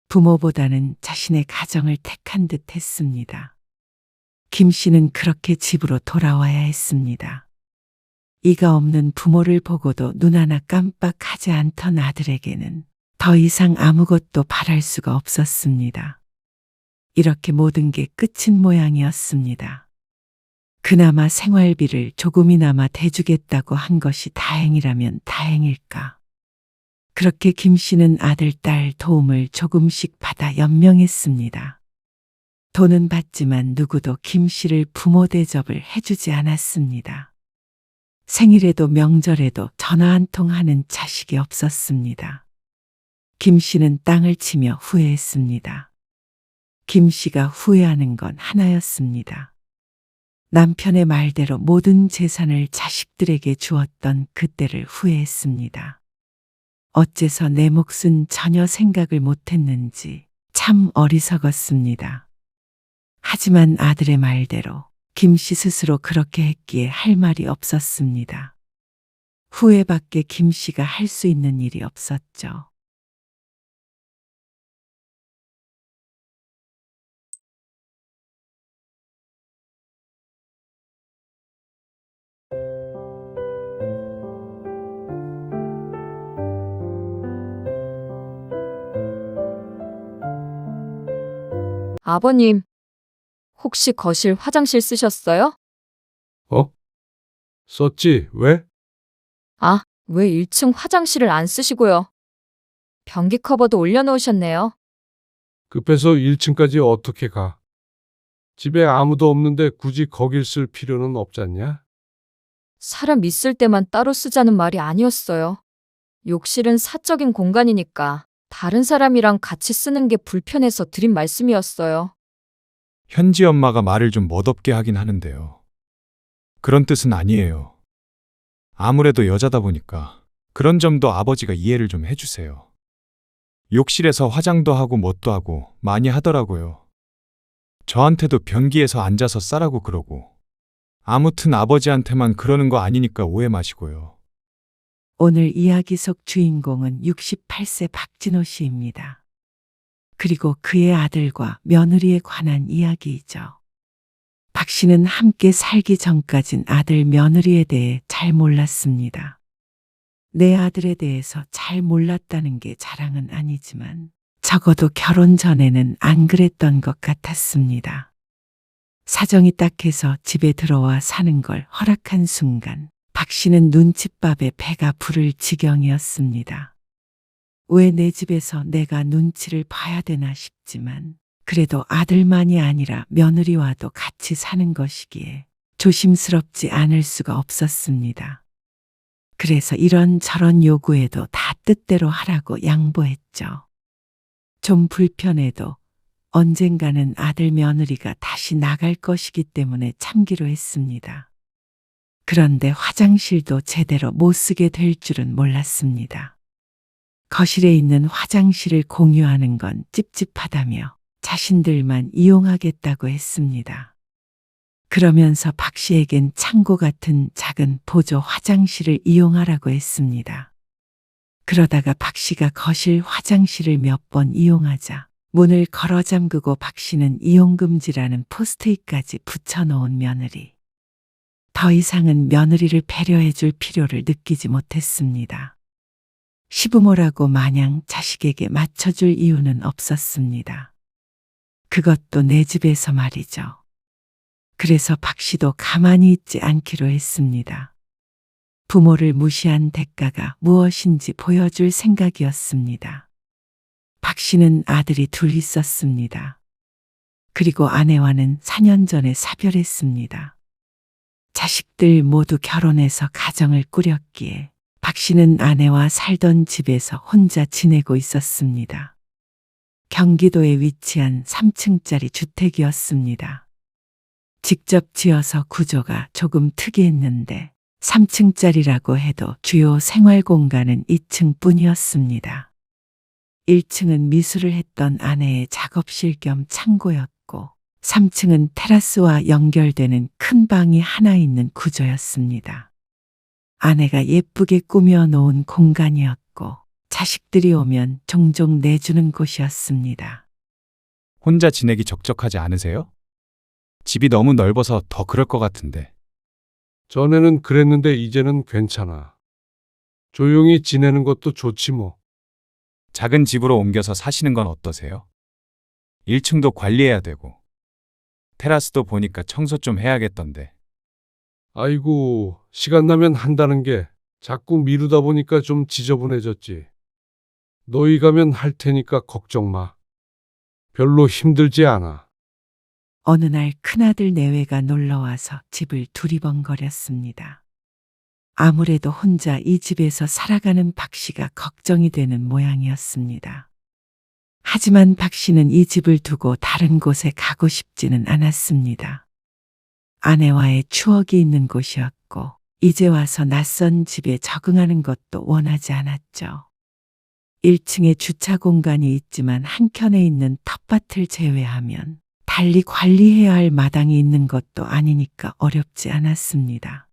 부모보다는 자신의 가정을 택한 듯 했습니다. 김 씨는 그렇게 집으로 돌아와야 했습니다. 이가 없는 부모를 보고도 눈 하나 깜빡하지 않던 아들에게는 더 이상 아무것도 바랄 수가 없었습니다. 이렇게 모든 게 끝인 모양이었습니다. 그나마 생활비를 조금이나마 대주겠다고 한 것이 다행이라면 다행일까. 그렇게 김 씨는 아들, 딸 도움을 조금씩 받아 연명했습니다. 돈은 받지만 누구도 김 씨를 부모 대접을 해주지 않았습니다. 생일에도 명절에도 전화 한 통 하는 자식이 없었습니다. 김 씨는 땅을 치며 후회했습니다. 김 씨가 후회하는 건 하나였습니다. 남편의 말대로 모든 재산을 자식들에게 주었던 그때를 후회했습니다. 어째서 내 몫은 전혀 생각을 못했는지 참 어리석었습니다. 하지만 아들의 말대로 김 씨 스스로 그렇게 했기에 할 말이 없었습니다. 후회밖에 김 씨가 할 수 있는 일이 없었죠. 아버님, 혹시 거실 화장실 쓰셨어요? 썼지, 왜? 아, 왜 1층 화장실을 안 쓰시고요? 변기 커버도 올려놓으셨네요. 급해서 1층까지 어떻게 가? 집에 아무도 없는데 굳이 거길 쓸 필요는 없잖냐? 사람 있을 때만 따로 쓰자는 말이 아니었어요. 욕실은 사적인 공간이니까 다른 사람이랑 같이 쓰는 게 불편해서 드린 말씀이었어요. 현지 엄마가 말을 좀 멋없게 하긴 하는데요. 그런 뜻은 아니에요. 아무래도 여자다 보니까 그런 점도 아버지가 이해를 좀 해주세요. 욕실에서 화장도 하고 뭣도 하고 많이 하더라고요. 저한테도 변기에서 앉아서 싸라고 그러고. 아무튼 아버지한테만 그러는 거 아니니까 오해 마시고요. 오늘 이야기 속 주인공은 68세 박진호 씨입니다. 그리고 그의 아들과 며느리에 관한 이야기이죠. 박 씨는 함께 살기 전까진 아들 며느리에 대해 잘 몰랐습니다. 내 아들에 대해서 잘 몰랐다는 게 자랑은 아니지만 적어도 결혼 전에는 안 그랬던 것 같았습니다. 사정이 딱해서 집에 들어와 사는 걸 허락한 순간 박 씨는 눈칫밥에 배가 부를 지경이었습니다. 왜 내 집에서 내가 눈치를 봐야 되나 싶지만 그래도 아들만이 아니라 며느리와도 같이 사는 것이기에 조심스럽지 않을 수가 없었습니다. 그래서 이런저런 요구에도 다 뜻대로 하라고 양보했죠. 좀 불편해도 언젠가는 아들 며느리가 다시 나갈 것이기 때문에 참기로 했습니다. 그런데 화장실도 제대로 못 쓰게 될 줄은 몰랐습니다. 거실에 있는 화장실을 공유하는 건 찝찝하다며 자신들만 이용하겠다고 했습니다. 그러면서 박 씨에겐 창고 같은 작은 보조 화장실을 이용하라고 했습니다. 그러다가 박 씨가 거실 화장실을 몇 번 이용하자 문을 걸어 잠그고 박 씨는 이용금지라는 포스트잇까지 붙여놓은 며느리. 더 이상은 며느리를 배려해 줄 필요를 느끼지 못했습니다. 시부모라고 마냥 자식에게 맞춰줄 이유는 없었습니다. 그것도 내 집에서 말이죠. 그래서 박 씨도 가만히 있지 않기로 했습니다. 부모를 무시한 대가가 무엇인지 보여줄 생각이었습니다. 박 씨는 아들이 둘 있었습니다. 그리고 아내와는 4년 전에 사별했습니다. 자식들 모두 결혼해서 가정을 꾸렸기에 박 씨는 아내와 살던 집에서 혼자 지내고 있었습니다. 경기도에 위치한 3층짜리 주택이었습니다. 직접 지어서 구조가 조금 특이했는데 3층짜리라고 해도 주요 생활 공간은 2층뿐이었습니다. 1층은 미술을 했던 아내의 작업실 겸 창고였고 3층은 테라스와 연결되는 큰 방이 하나 있는 구조였습니다. 아내가 예쁘게 꾸며 놓은 공간이었고 자식들이 오면 종종 내주는 곳이었습니다. 혼자 지내기 적적하지 않으세요? 집이 너무 넓어서 더 그럴 것 같은데. 전에는 그랬는데 이제는 괜찮아. 조용히 지내는 것도 좋지 뭐. 작은 집으로 옮겨서 사시는 건 어떠세요? 1층도 관리해야 되고. 테라스도 보니까 청소 좀 해야겠던데. 아이고, 시간 나면 한다는 게 자꾸 미루다 보니까 좀 지저분해졌지. 너희 가면 할 테니까 걱정 마. 별로 힘들지 않아. 어느 날 큰아들 내외가 놀러와서 집을 두리번거렸습니다. 아무래도 혼자 이 집에서 살아가는 박 씨가 걱정이 되는 모양이었습니다. 하지만 박 씨는 이 집을 두고 다른 곳에 가고 싶지는 않았습니다. 아내와의 추억이 있는 곳이었고 이제 와서 낯선 집에 적응하는 것도 원하지 않았죠. 1층에 주차 공간이 있지만 한켠에 있는 텃밭을 제외하면 달리 관리해야 할 마당이 있는 것도 아니니까 어렵지 않았습니다.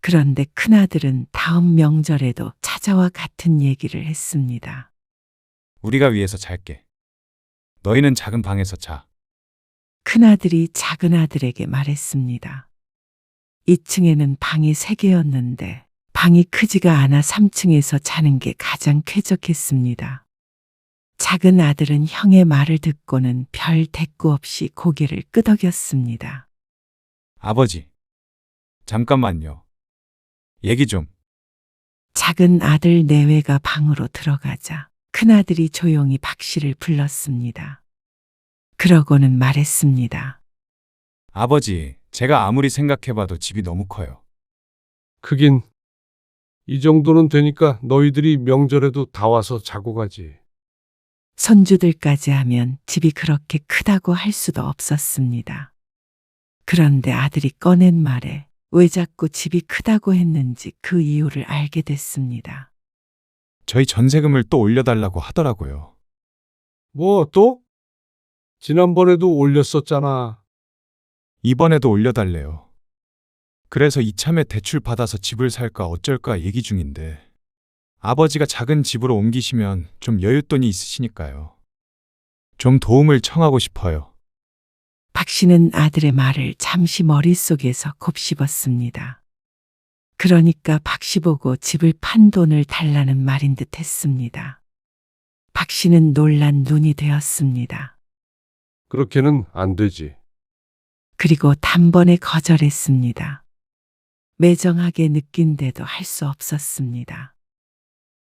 그런데 큰아들은 다음 명절에도 찾아와 같은 얘기를 했습니다. 우리가 위에서 잘게. 너희는 작은 방에서 자. 큰아들이 작은아들에게 말했습니다. 2층에는 방이 3개였는데 방이 크지가 않아 3층에서 자는 게 가장 쾌적했습니다. 작은 아들은 형의 말을 듣고는 별 대꾸 없이 고개를 끄덕였습니다. 아버지. 잠깐만요. 얘기 좀. 작은 아들 내외가 방으로 들어가자 큰아들이 조용히 박 씨를 불렀습니다. 그러고는 말했습니다. 아버지, 제가 아무리 생각해봐도 집이 너무 커요. 크긴 이 정도는 되니까 너희들이 명절에도 다 와서 자고 가지. 손주들까지 하면 집이 그렇게 크다고 할 수도 없었습니다. 그런데 아들이 꺼낸 말에 왜 자꾸 집이 크다고 했는지 그 이유를 알게 됐습니다. 저희 전세금을 또 올려달라고 하더라고요. 뭐 또? 지난번에도 올렸었잖아. 이번에도 올려달래요. 그래서 이참에 대출 받아서 집을 살까 어쩔까 얘기 중인데 아버지가 작은 집으로 옮기시면 좀 여윳돈이 있으시니까요. 좀 도움을 청하고 싶어요. 박 씨는 아들의 말을 잠시 머릿속에서 곱씹었습니다. 그러니까 박 씨 보고 집을 판 돈을 달라는 말인 듯 했습니다. 박 씨는 놀란 눈이 되었습니다. 그렇게는 안 되지. 그리고 단번에 거절했습니다. 매정하게 느낀데도 할 수 없었습니다.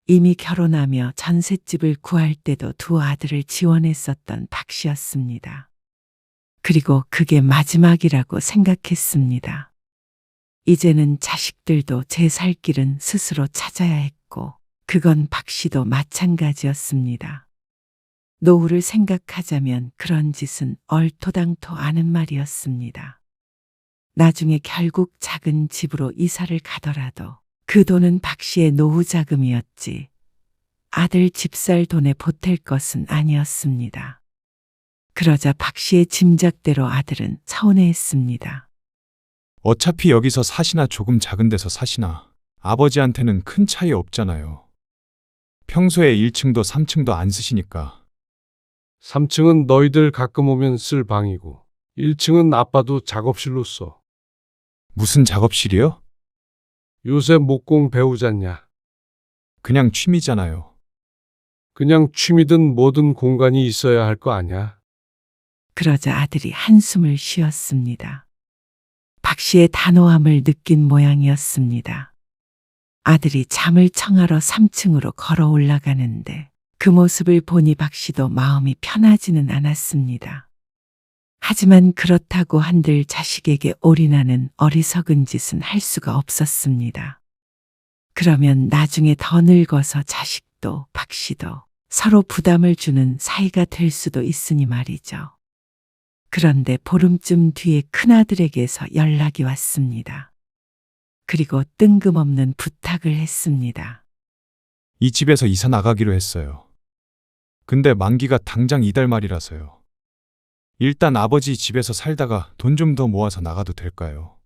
이미 결혼하며 전셋집을 구할 때도 두 아들을 지원했었던 박 씨였습니다. 그리고 그게 마지막이라고 생각했습니다. 이제는 자식들도 제 살 길은 스스로 찾아야 했고 그건 박 씨도 마찬가지였습니다. 노후를 생각하자면 그런 짓은 얼토당토 않은 말이었습니다. 나중에 결국 작은 집으로 이사를 가더라도 그 돈은 박 씨의 노후 자금이었지 아들 집 살 돈에 보탤 것은 아니었습니다. 그러자 박 씨의 짐작대로 아들은 서운해했습니다. 어차피 여기서 사시나 조금 작은 데서 사시나 아버지한테는 큰 차이 없잖아요. 평소에 1층도 3층도 안 쓰시니까. 3층은 너희들 가끔 오면 쓸 방이고 1층은 아빠도 작업실로 써. 무슨 작업실이요? 요새 목공 배우잖냐. 그냥 취미잖아요. 그냥 취미든 뭐든 공간이 있어야 할 거 아냐. 그러자 아들이 한숨을 쉬었습니다. 박 씨의 단호함을 느낀 모양이었습니다. 아들이 잠을 청하러 3층으로 걸어 올라가는데 그 모습을 보니 박 씨도 마음이 편하지는 않았습니다. 하지만 그렇다고 한들 자식에게 올인하는 어리석은 짓은 할 수가 없었습니다. 그러면 나중에 더 늙어서 자식도 박 씨도 서로 부담을 주는 사이가 될 수도 있으니 말이죠. 그런데 보름쯤 뒤에 큰아들에게서 연락이 왔습니다. 그리고 뜬금없는 부탁을 했습니다. 이 집에서 이사 나가기로 했어요. 근데 만기가 당장 이달 말이라서요. 일단 아버지 집에서 살다가 돈 좀 더 모아서 나가도 될까요?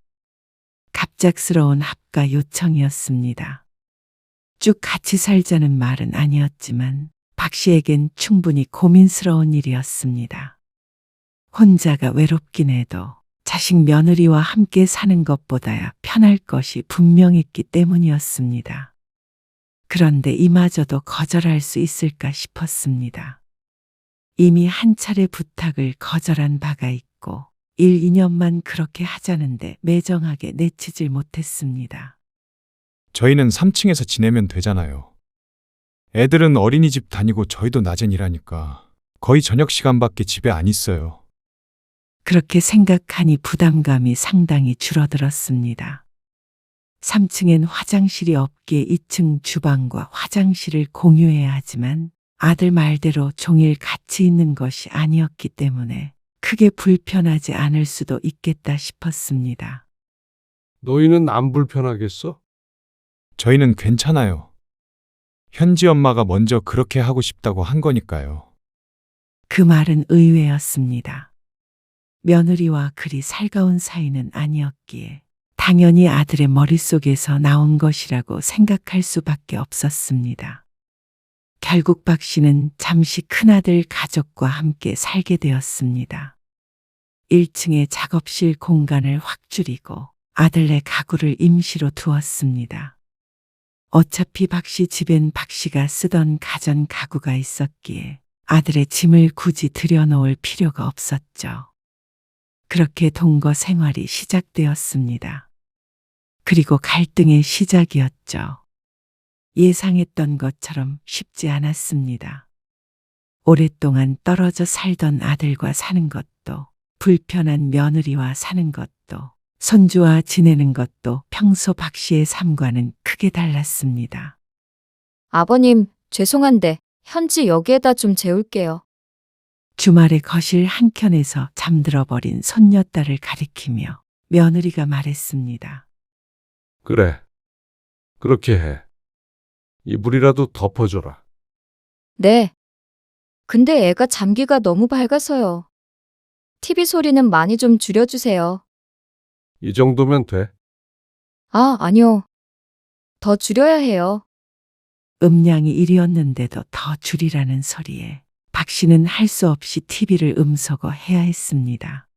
갑작스러운 합가 요청이었습니다. 쭉 같이 살자는 말은 아니었지만 박 씨에겐 충분히 고민스러운 일이었습니다. 혼자가 외롭긴 해도 자식 며느리와 함께 사는 것보다야 편할 것이 분명했기 때문이었습니다. 그런데 이마저도 거절할 수 있을까 싶었습니다. 이미 한 차례 부탁을 거절한 바가 있고 1, 2년만 그렇게 하자는데 매정하게 내치질 못했습니다. 저희는 3층에서 지내면 되잖아요. 애들은 어린이집 다니고 저희도 낮엔 일하니까 거의 저녁 시간밖에 집에 안 있어요. 그렇게 생각하니 부담감이 상당히 줄어들었습니다. 3층엔 화장실이 없기에 2층 주방과 화장실을 공유해야 하지만 아들 말대로 종일 같이 있는 것이 아니었기 때문에 크게 불편하지 않을 수도 있겠다 싶었습니다. 너희는 안 불편하겠어? 저희는 괜찮아요. 현지 엄마가 먼저 그렇게 하고 싶다고 한 거니까요. 그 말은 의외였습니다. 며느리와 그리 살가운 사이는 아니었기에 당연히 아들의 머릿속에서 나온 것이라고 생각할 수밖에 없었습니다. 결국 박 씨는 잠시 큰아들 가족과 함께 살게 되었습니다. 1층에 작업실 공간을 확 줄이고 아들네 가구를 임시로 두었습니다. 어차피 박 씨 집엔 박 씨가 쓰던 가전 가구가 있었기에 아들의 짐을 굳이 들여놓을 필요가 없었죠. 그렇게 동거 생활이 시작되었습니다. 그리고 갈등의 시작이었죠. 예상했던 것처럼 쉽지 않았습니다. 오랫동안 떨어져 살던 아들과 사는 것도, 불편한 며느리와 사는 것도, 손주와 지내는 것도 평소 박 씨의 삶과는 크게 달랐습니다. 아버님, 죄송한데 현지 여기에다 좀 재울게요. 주말에 거실 한켠에서 잠들어 버린 손녀딸을 가리키며 며느리가 말했습니다. 그래. 그렇게 해. 이불이라도 덮어줘라. 네. 근데 애가 잠기가 너무 밝아서요. TV 소리는 많이 좀 줄여주세요. 이 정도면 돼. 아, 아니요. 더 줄여야 해요. 음량이 1이었는데도 더 줄이라는 소리에 박 씨는 할 수 없이 TV를 음소거 해야 했습니다.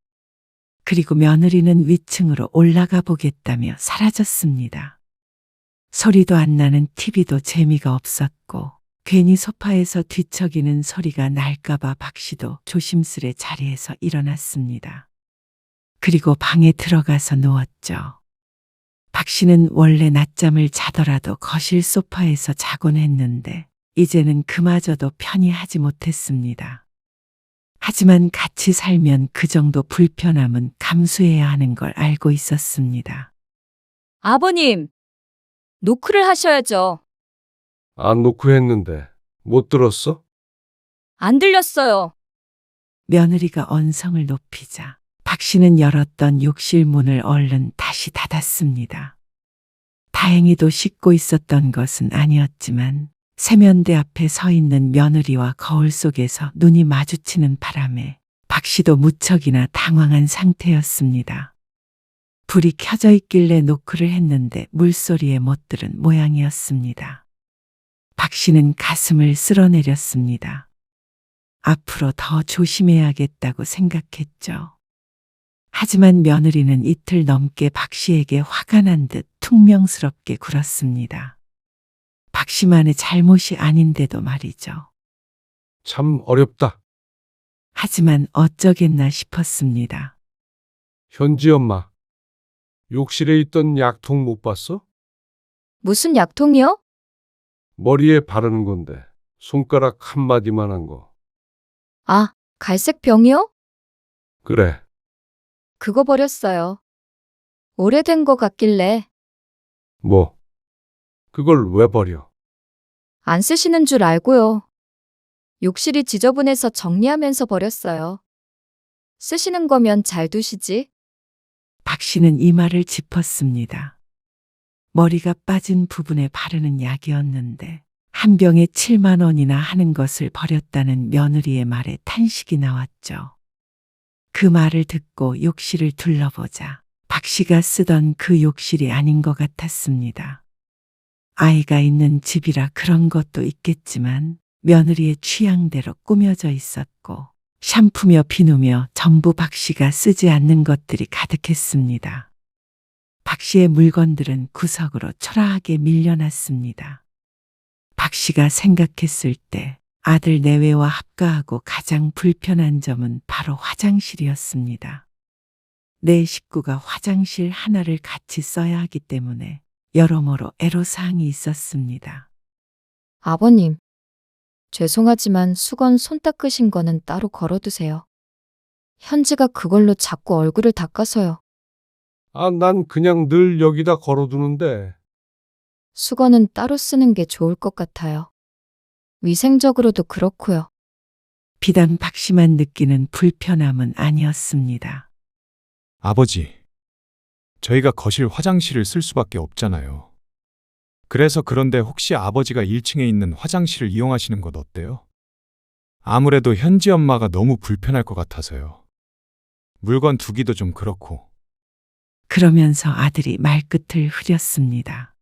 그리고 며느리는 위층으로 올라가 보겠다며 사라졌습니다. 소리도 안 나는 TV도 재미가 없었고 괜히 소파에서 뒤척이는 소리가 날까봐 박 씨도 조심스레 자리에서 일어났습니다. 그리고 방에 들어가서 누웠죠. 박 씨는 원래 낮잠을 자더라도 거실 소파에서 자곤 했는데 이제는 그마저도 편히 하지 못했습니다. 하지만 같이 살면 그 정도 불편함은 감수해야 하는 걸 알고 있었습니다. 아버님, 노크를 하셔야죠. 안 놓고 했는데 못 들었어? 안 들렸어요. 며느리가 언성을 높이자 박 씨는 열었던 욕실 문을 얼른 다시 닫았습니다. 다행히도 씻고 있었던 것은 아니었지만 세면대 앞에 서 있는 며느리와 거울 속에서 눈이 마주치는 바람에 박 씨도 무척이나 당황한 상태였습니다. 불이 켜져 있길래 노크를 했는데 물소리에 못 들은 모양이었습니다. 박 씨는 가슴을 쓸어내렸습니다. 앞으로 더 조심해야겠다고 생각했죠. 하지만 며느리는 이틀 넘게 박 씨에게 화가 난 듯 퉁명스럽게 굴었습니다. 박 씨만의 잘못이 아닌데도 말이죠. 참 어렵다. 하지만 어쩌겠나 싶었습니다. 현지 엄마. 욕실에 있던 약통 못 봤어? 무슨 약통이요? 머리에 바르는 건데 손가락 한 마디만한 거. 아, 갈색 병이요? 그래. 그거 버렸어요. 오래된 거 같길래 뭐? 그걸 왜 버려? 안 쓰시는 줄 알고요. 욕실이 지저분해서 정리하면서 버렸어요. 쓰시는 거면 잘 두시지. 박 씨는 이마를 짚었습니다. 머리가 빠진 부분에 바르는 약이었는데 한 병에 7만 원이나 하는 것을 버렸다는 며느리의 말에 탄식이 나왔죠. 그 말을 듣고 욕실을 둘러보자 박 씨가 쓰던 그 욕실이 아닌 것 같았습니다. 아이가 있는 집이라 그런 것도 있겠지만 며느리의 취향대로 꾸며져 있었고 샴푸며 비누며 전부 박 씨가 쓰지 않는 것들이 가득했습니다. 박 씨의 물건들은 구석으로 초라하게 밀려났습니다. 박 씨가 생각했을 때 아들 내외와 합가하고 가장 불편한 점은 바로 화장실이었습니다. 내 식구가 화장실 하나를 같이 써야 하기 때문에 여러모로 애로사항이 있었습니다. 아버님, 죄송하지만 수건 손 닦으신 거는 따로 걸어두세요. 현지가 그걸로 자꾸 얼굴을 닦아서요. 아, 난 그냥 늘 여기다 걸어두는데. 수건은 따로 쓰는 게 좋을 것 같아요. 위생적으로도 그렇고요. 비단 박 씨만 느끼는 불편함은 아니었습니다. 아버지, 저희가 거실 화장실을 쓸 수밖에 없잖아요. 그래서 그런데 혹시 아버지가 1층에 있는 화장실을 이용하시는 것 어때요? 아무래도 현지 엄마가 너무 불편할 것 같아서요. 물건 두기도 좀 그렇고. 그러면서 아들이 말끝을 흐렸습니다.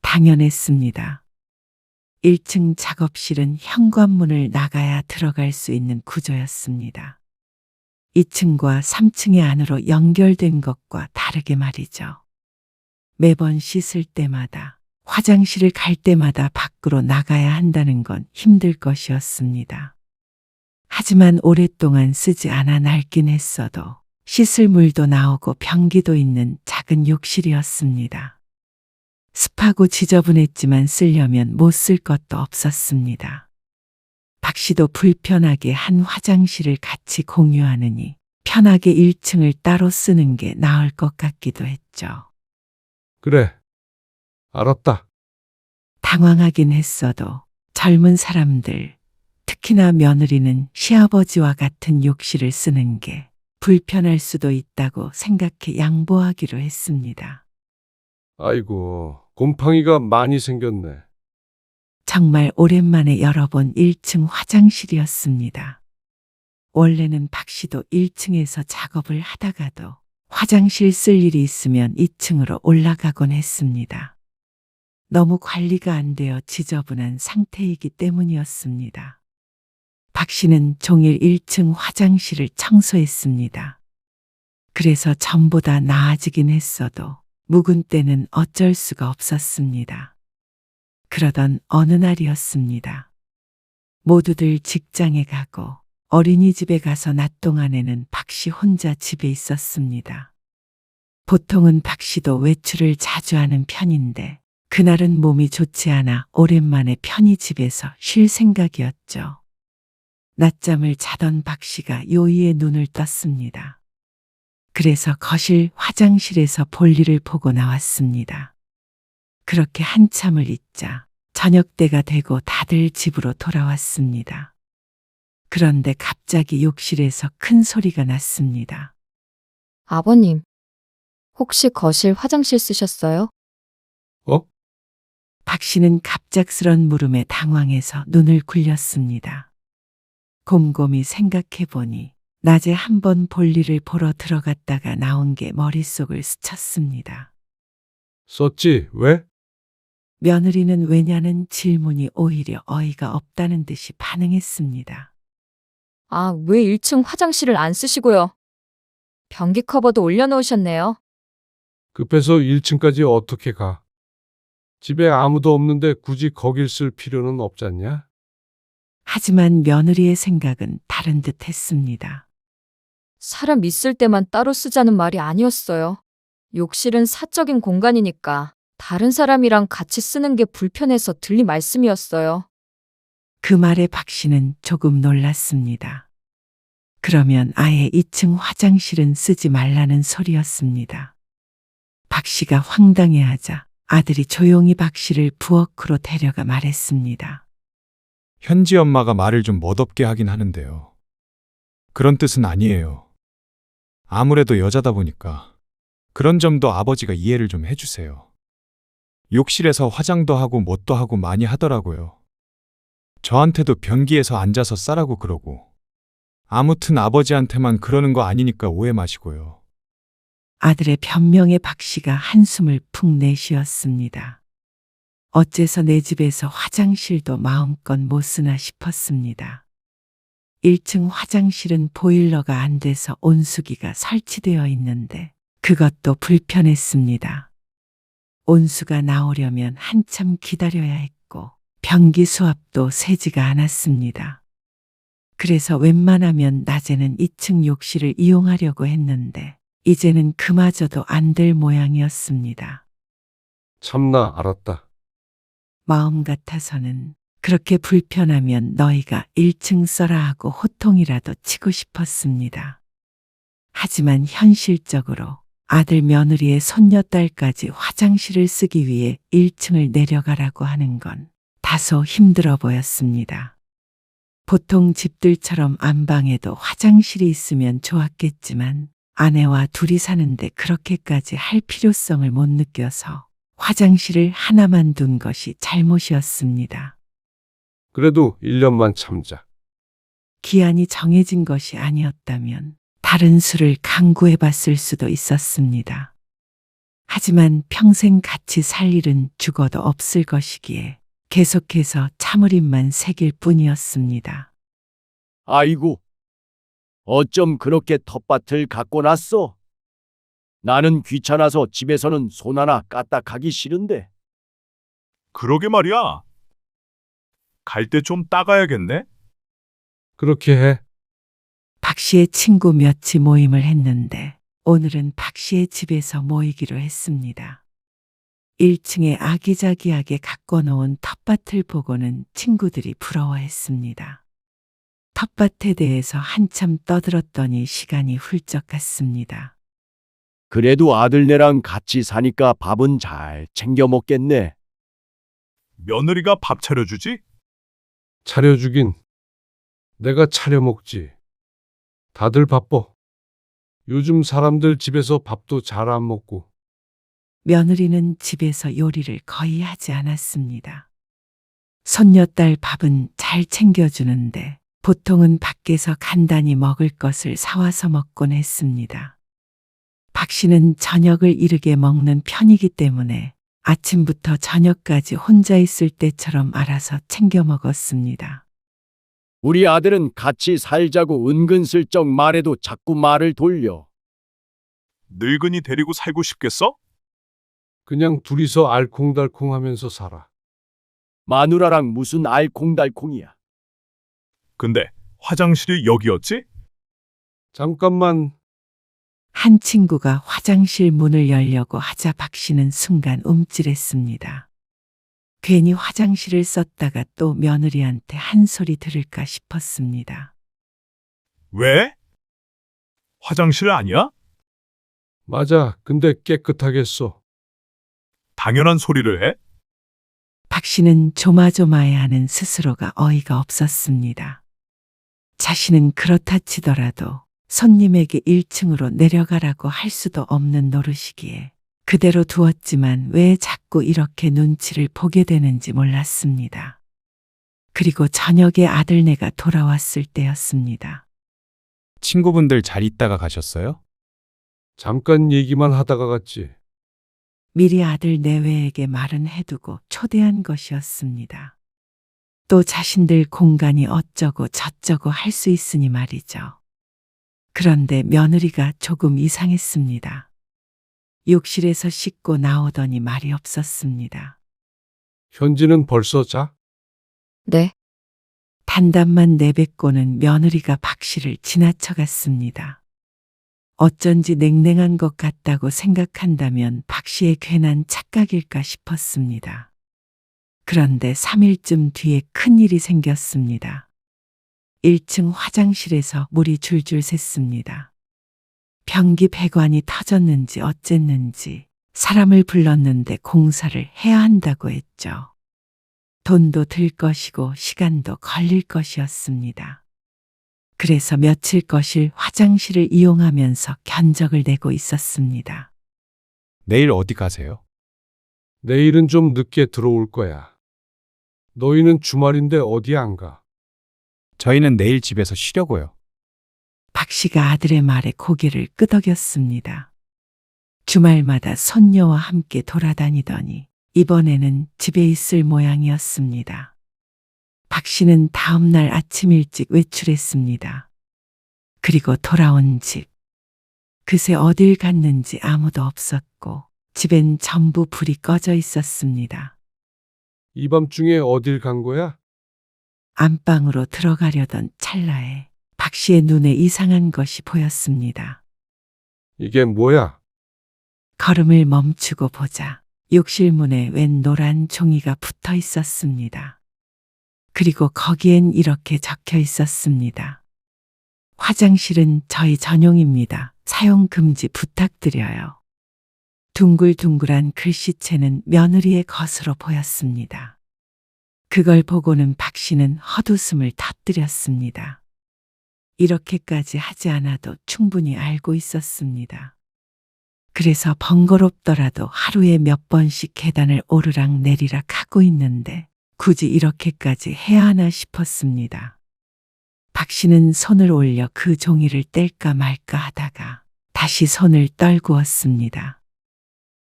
당연했습니다. 1층 작업실은 현관문을 나가야 들어갈 수 있는 구조였습니다. 2층과 3층의 안으로 연결된 것과 다르게 말이죠. 매번 씻을 때마다 화장실을 갈 때마다 밖으로 나가야 한다는 건 힘들 것이었습니다. 하지만 오랫동안 쓰지 않아 낡긴 했어도 씻을 물도 나오고 변기도 있는 작은 욕실이었습니다. 습하고 지저분했지만 쓰려면 못 쓸 것도 없었습니다. 박 씨도 불편하게 한 화장실을 같이 공유하느니 편하게 1층을 따로 쓰는 게 나을 것 같기도 했죠. 그래. 알았다. 당황하긴 했어도 젊은 사람들, 특히나 며느리는 시아버지와 같은 욕실을 쓰는 게 불편할 수도 있다고 생각해 양보하기로 했습니다. 아이고, 곰팡이가 많이 생겼네. 정말 오랜만에 열어본 1층 화장실이었습니다. 원래는 박 씨도 1층에서 작업을 하다가도 화장실 쓸 일이 있으면 2층으로 올라가곤 했습니다. 너무 관리가 안 되어 지저분한 상태이기 때문이었습니다. 박 씨는 종일 1층 화장실을 청소했습니다. 그래서 전보다 나아지긴 했어도 묵은 때는 어쩔 수가 없었습니다. 그러던 어느 날이었습니다. 모두들 직장에 가고 어린이집에 가서 낮 동안에는 박 씨 혼자 집에 있었습니다. 보통은 박 씨도 외출을 자주 하는 편인데 그날은 몸이 좋지 않아 오랜만에 편히 집에서 쉴 생각이었죠. 낮잠을 자던 박 씨가 요의에 눈을 떴습니다. 그래서 거실 화장실에서 볼일을 보고 나왔습니다. 그렇게 한참을 있자 저녁 때가 되고 다들 집으로 돌아왔습니다. 그런데 갑자기 욕실에서 큰 소리가 났습니다. 아버님, 혹시 거실 화장실 쓰셨어요? 어? 박 씨는 갑작스런 물음에 당황해서 눈을 굴렸습니다. 곰곰이 생각해 보니 낮에 한번 볼일을 보러 들어갔다가 나온 게 머릿속을 스쳤습니다. 썼지, 왜? 며느리는 왜냐는 질문이 오히려 어이가 없다는 듯이 반응했습니다. 아, 왜 1층 화장실을 안 쓰시고요? 변기 커버도 올려놓으셨네요. 급해서 1층까지 어떻게 가? 집에 아무도 없는데 굳이 거길 쓸 필요는 없잖냐? 하지만 며느리의 생각은 다른 듯 했습니다. 사람 있을 때만 따로 쓰자는 말이 아니었어요. 욕실은 사적인 공간이니까 다른 사람이랑 같이 쓰는 게 불편해서 들린 말씀이었어요. 그 말에 박 씨는 조금 놀랐습니다. 그러면 아예 2층 화장실은 쓰지 말라는 소리였습니다. 박 씨가 황당해하자 아들이 조용히 박 씨를 부엌으로 데려가 말했습니다. 현지 엄마가 말을 좀 멋없게 하긴 하는데요. 그런 뜻은 아니에요. 아무래도 여자다 보니까 그런 점도 아버지가 이해를 좀 해주세요. 욕실에서 화장도 하고 뭣도 하고 많이 하더라고요. 저한테도 변기에서 앉아서 싸라고 그러고. 아무튼 아버지한테만 그러는 거 아니니까 오해 마시고요. 아들의 변명에 박 씨가 한숨을 푹 내쉬었습니다. 어째서 내 집에서 화장실도 마음껏 못 쓰나 싶었습니다. 1층 화장실은 보일러가 안 돼서 온수기가 설치되어 있는데 그것도 불편했습니다. 온수가 나오려면 한참 기다려야 했고 변기 수압도 세지가 않았습니다. 그래서 웬만하면 낮에는 2층 욕실을 이용하려고 했는데 이제는 그마저도 안 될 모양이었습니다. 참나 알았다. 마음 같아서는 그렇게 불편하면 너희가 1층 써라 하고 호통이라도 치고 싶었습니다. 하지만 현실적으로 아들 며느리의 손녀딸까지 화장실을 쓰기 위해 1층을 내려가라고 하는 건 다소 힘들어 보였습니다. 보통 집들처럼 안방에도 화장실이 있으면 좋았겠지만 아내와 둘이 사는데 그렇게까지 할 필요성을 못 느껴서 화장실을 하나만 둔 것이 잘못이었습니다. 그래도 1년만 참자. 기한이 정해진 것이 아니었다면 다른 수를 강구해 봤을 수도 있었습니다. 하지만 평생 같이 살 일은 죽어도 없을 것이기에 계속해서 참으림만 새길 뿐이었습니다. 아이고, 어쩜 그렇게 텃밭을 갖고 났어? 나는 귀찮아서 집에서는 손 하나 까딱하기 싫은데. 그러게 말이야. 갈 때 좀 따가야겠네? 그렇게 해. 박 씨의 친구 몇이 모임을 했는데 오늘은 박 씨의 집에서 모이기로 했습니다. 1층에 아기자기하게 가꿔놓은 텃밭을 보고는 친구들이 부러워했습니다. 텃밭에 대해서 한참 떠들었더니 시간이 훌쩍 갔습니다. 그래도 아들네랑 같이 사니까 밥은 잘 챙겨 먹겠네. 며느리가 밥 차려주지? 차려주긴. 내가 차려 먹지. 다들 바빠. 요즘 사람들 집에서 밥도 잘 안 먹고. 며느리는 집에서 요리를 거의 하지 않았습니다. 손녀딸 밥은 잘 챙겨주는데 보통은 밖에서 간단히 먹을 것을 사와서 먹곤 했습니다. 박 씨는 저녁을 이르게 먹는 편이기 때문에 아침부터 저녁까지 혼자 있을 때처럼 알아서 챙겨 먹었습니다. 우리 아들은 같이 살자고 은근슬쩍 말해도 자꾸 말을 돌려. 늙은이 데리고 살고 싶겠어? 그냥 둘이서 알콩달콩 하면서 살아. 마누라랑 무슨 알콩달콩이야. 근데 화장실이 여기였지? 잠깐만. 한 친구가 화장실 문을 열려고 하자 박 씨는 순간 움찔했습니다. 괜히 화장실을 썼다가 또 며느리한테 한 소리 들을까 싶었습니다. 왜? 화장실 아니야? 맞아. 근데 깨끗하겠어. 당연한 소리를 해? 박 씨는 조마조마해하는 스스로가 어이가 없었습니다. 자신은 그렇다 치더라도 손님에게 1층으로 내려가라고 할 수도 없는 노릇이기에 그대로 두었지만 왜 자꾸 이렇게 눈치를 보게 되는지 몰랐습니다. 그리고 저녁에 아들네가 돌아왔을 때였습니다. 친구분들 잘 있다가 가셨어요? 잠깐 얘기만 하다가 갔지. 미리 아들 내외에게 말은 해두고 초대한 것이었습니다. 또 자신들 공간이 어쩌고 저쩌고 할 수 있으니 말이죠. 그런데 며느리가 조금 이상했습니다. 욕실에서 씻고 나오더니 말이 없었습니다. 현지는 벌써 자? 네, 단단만 내뱉고는 며느리가 박 씨를 지나쳐갔습니다. 어쩐지 냉랭한 것 같다고 생각한다면 박 씨의 괜한 착각일까 싶었습니다. 그런데 3일쯤 뒤에 큰일이 생겼습니다. 1층 화장실에서 물이 줄줄 샜습니다. 변기 배관이 터졌는지 어쨌는지 사람을 불렀는데 공사를 해야 한다고 했죠. 돈도 들 것이고 시간도 걸릴 것이었습니다. 그래서 며칠 거실 화장실을 이용하면서 견적을 내고 있었습니다. 내일 어디 가세요? 내일은 좀 늦게 들어올 거야. 너희는 주말인데 어디 안 가? 저희는 내일 집에서 쉬려고요. 박 씨가 아들의 말에 고개를 끄덕였습니다. 주말마다 손녀와 함께 돌아다니더니 이번에는 집에 있을 모양이었습니다. 박 씨는 다음 날 아침 일찍 외출했습니다. 그리고 돌아온 집. 그새 어딜 갔는지 아무도 없었고 집엔 전부 불이 꺼져 있었습니다. 이 밤중에 어딜 간 거야? 안방으로 들어가려던 찰나에 박 씨의 눈에 이상한 것이 보였습니다. 이게 뭐야? 걸음을 멈추고 보자 욕실 문에 웬 노란 종이가 붙어 있었습니다. 그리고 거기엔 이렇게 적혀 있었습니다. 화장실은 저희 전용입니다. 사용 금지 부탁드려요. 둥글둥글한 글씨체는 며느리의 것으로 보였습니다. 그걸 보고는 박 씨는 헛웃음을 터뜨렸습니다. 이렇게까지 하지 않아도 충분히 알고 있었습니다. 그래서 번거롭더라도 하루에 몇 번씩 계단을 오르락 내리락 하고 있는데 굳이 이렇게까지 해야 하나 싶었습니다. 박 씨는 손을 올려 그 종이를 뗄까 말까 하다가 다시 손을 떨구었습니다.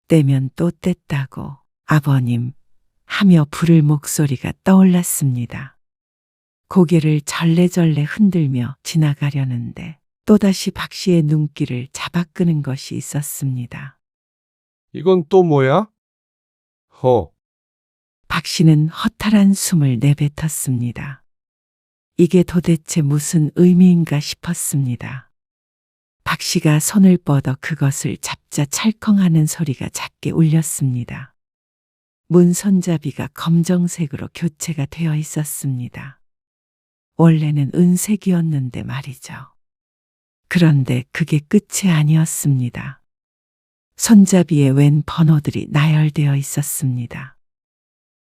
떼면 또 뗐다고 아버님 하며 부를 목소리가 떠올랐습니다. 고개를 절레절레 흔들며 지나가려는데 또다시 박 씨의 눈길을 잡아끄는 것이 있었습니다. 이건 또 뭐야? 박 씨는 허탈한 숨을 내뱉었습니다. 이게 도대체 무슨 의미인가 싶었습니다. 박 씨가 손을 뻗어 그것을 잡자 찰컹하는 소리가 작게 울렸습니다. 문 손잡이가 검정색으로 교체가 되어 있었습니다. 원래는 은색이었는데 말이죠. 그런데 그게 끝이 아니었습니다. 손잡이에 웬 번호들이 나열되어 있었습니다.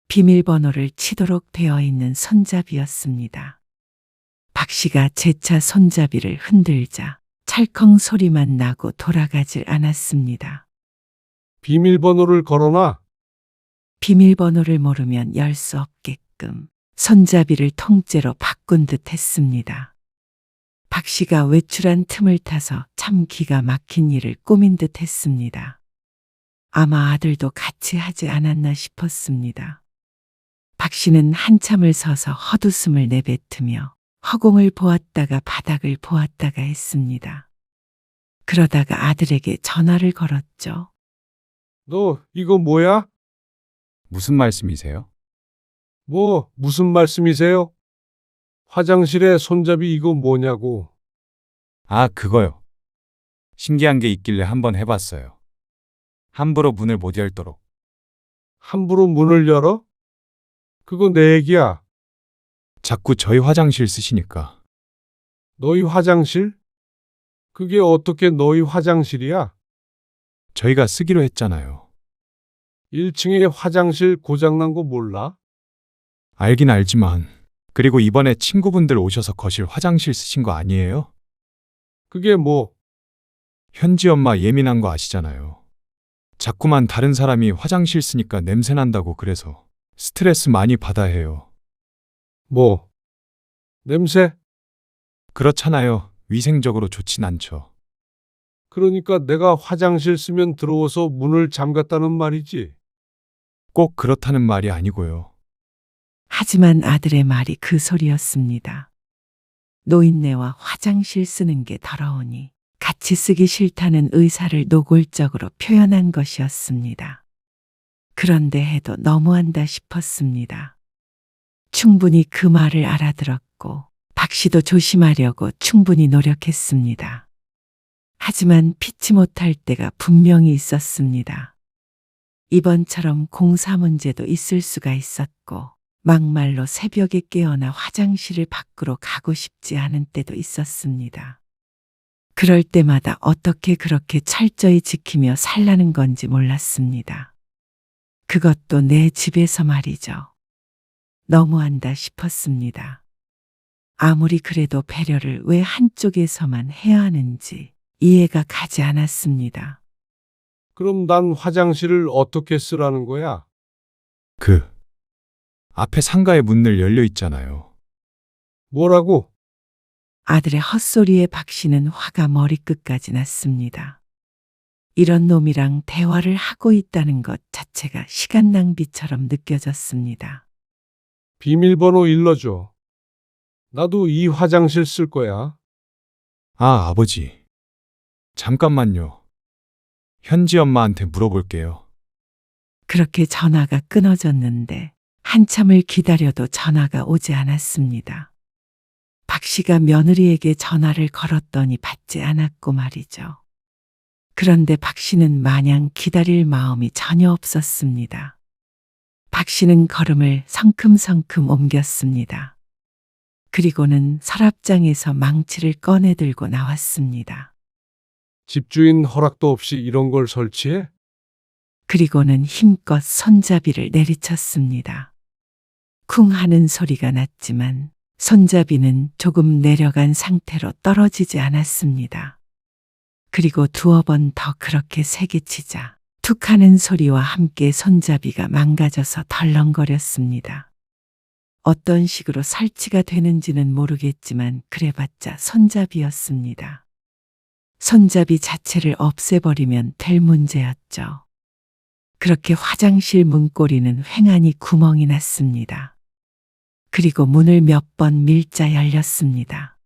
비밀번호를 치도록 되어 있는 손잡이였습니다. 박 씨가 재차 손잡이를 흔들자 찰컹 소리만 나고 돌아가질 않았습니다. 비밀번호를 걸어놔. 비밀번호를 모르면 열 수 없게끔 손잡이를 통째로 바꾼 듯 했습니다. 박 씨가 외출한 틈을 타서 참 기가 막힌 일을 꾸민 듯 했습니다. 아마 아들도 같이 하지 않았나 싶었습니다. 박 씨는 한참을 서서 헛웃음을 내뱉으며 허공을 보았다가 바닥을 보았다가 했습니다. 그러다가 아들에게 전화를 걸었죠. 너 이거 뭐야? 무슨 말씀이세요? 무슨 말씀이세요? 화장실에 손잡이 이거 뭐냐고. 아, 그거요. 신기한 게 있길래 한번 해봤어요. 함부로 문을 못 열도록. 함부로 문을 열어? 그거 내 얘기야. 자꾸 저희 화장실 쓰시니까. 너희 화장실? 그게 어떻게 너희 화장실이야? 저희가 쓰기로 했잖아요. 1층에 화장실 고장난 거 몰라? 알긴 알지만. 그리고 이번에 친구분들 오셔서 거실 화장실 쓰신 거 아니에요? 그게 뭐? 현지 엄마 예민한 거 아시잖아요. 자꾸만 다른 사람이 화장실 쓰니까 냄새 난다고 그래서 스트레스 많이 받아 해요. 뭐? 냄새? 그렇잖아요. 위생적으로 좋진 않죠. 그러니까 내가 화장실 쓰면 들어와서 문을 잠갔다는 말이지. 꼭 그렇다는 말이 아니고요. 하지만 아들의 말이 그 소리였습니다. 노인네와 화장실 쓰는 게 더러우니 같이 쓰기 싫다는 의사를 노골적으로 표현한 것이었습니다. 그런데 해도 너무한다 싶었습니다. 충분히 그 말을 알아들었고 박 씨도 조심하려고 충분히 노력했습니다. 하지만 피치 못할 때가 분명히 있었습니다. 이번처럼 공사 문제도 있을 수가 있었고 막말로 새벽에 깨어나 화장실을 밖으로 가고 싶지 않은 때도 있었습니다. 그럴 때마다 어떻게 그렇게 철저히 지키며 살라는 건지 몰랐습니다. 그것도 내 집에서 말이죠. 너무한다 싶었습니다. 아무리 그래도 배려를 왜 한쪽에서만 해야 하는지 이해가 가지 않았습니다. 그럼 난 화장실을 어떻게 쓰라는 거야? 그 앞에 상가의 문을 열려 있잖아요. 뭐라고? 아들의 헛소리에 박 씨는 화가 머리끝까지 났습니다. 이런 놈이랑 대화를 하고 있다는 것 자체가 시간 낭비처럼 느껴졌습니다. 비밀번호 일러줘. 나도 이 화장실 쓸 거야. 아, 아버지. 잠깐만요. 현지 엄마한테 물어볼게요. 그렇게 전화가 끊어졌는데 한참을 기다려도 전화가 오지 않았습니다. 박 씨가 며느리에게 전화를 걸었더니 받지 않았고 말이죠. 그런데 박 씨는 마냥 기다릴 마음이 전혀 없었습니다. 박 씨는 걸음을 성큼성큼 옮겼습니다. 그리고는 서랍장에서 망치를 꺼내 들고 나왔습니다. 집주인 허락도 없이 이런 걸 설치해? 그리고는 힘껏 손잡이를 내리쳤습니다. 쿵 하는 소리가 났지만 손잡이는 조금 내려간 상태로 떨어지지 않았습니다. 그리고 두어 번 더 그렇게 세게 치자 툭 하는 소리와 함께 손잡이가 망가져서 덜렁거렸습니다. 어떤 식으로 설치가 되는지는 모르겠지만 그래봤자 손잡이였습니다. 손잡이 자체를 없애버리면 될 문제였죠. 그렇게 화장실 문고리는 횡하니 구멍이 났습니다. 그리고 문을 몇 번 밀자 열렸습니다.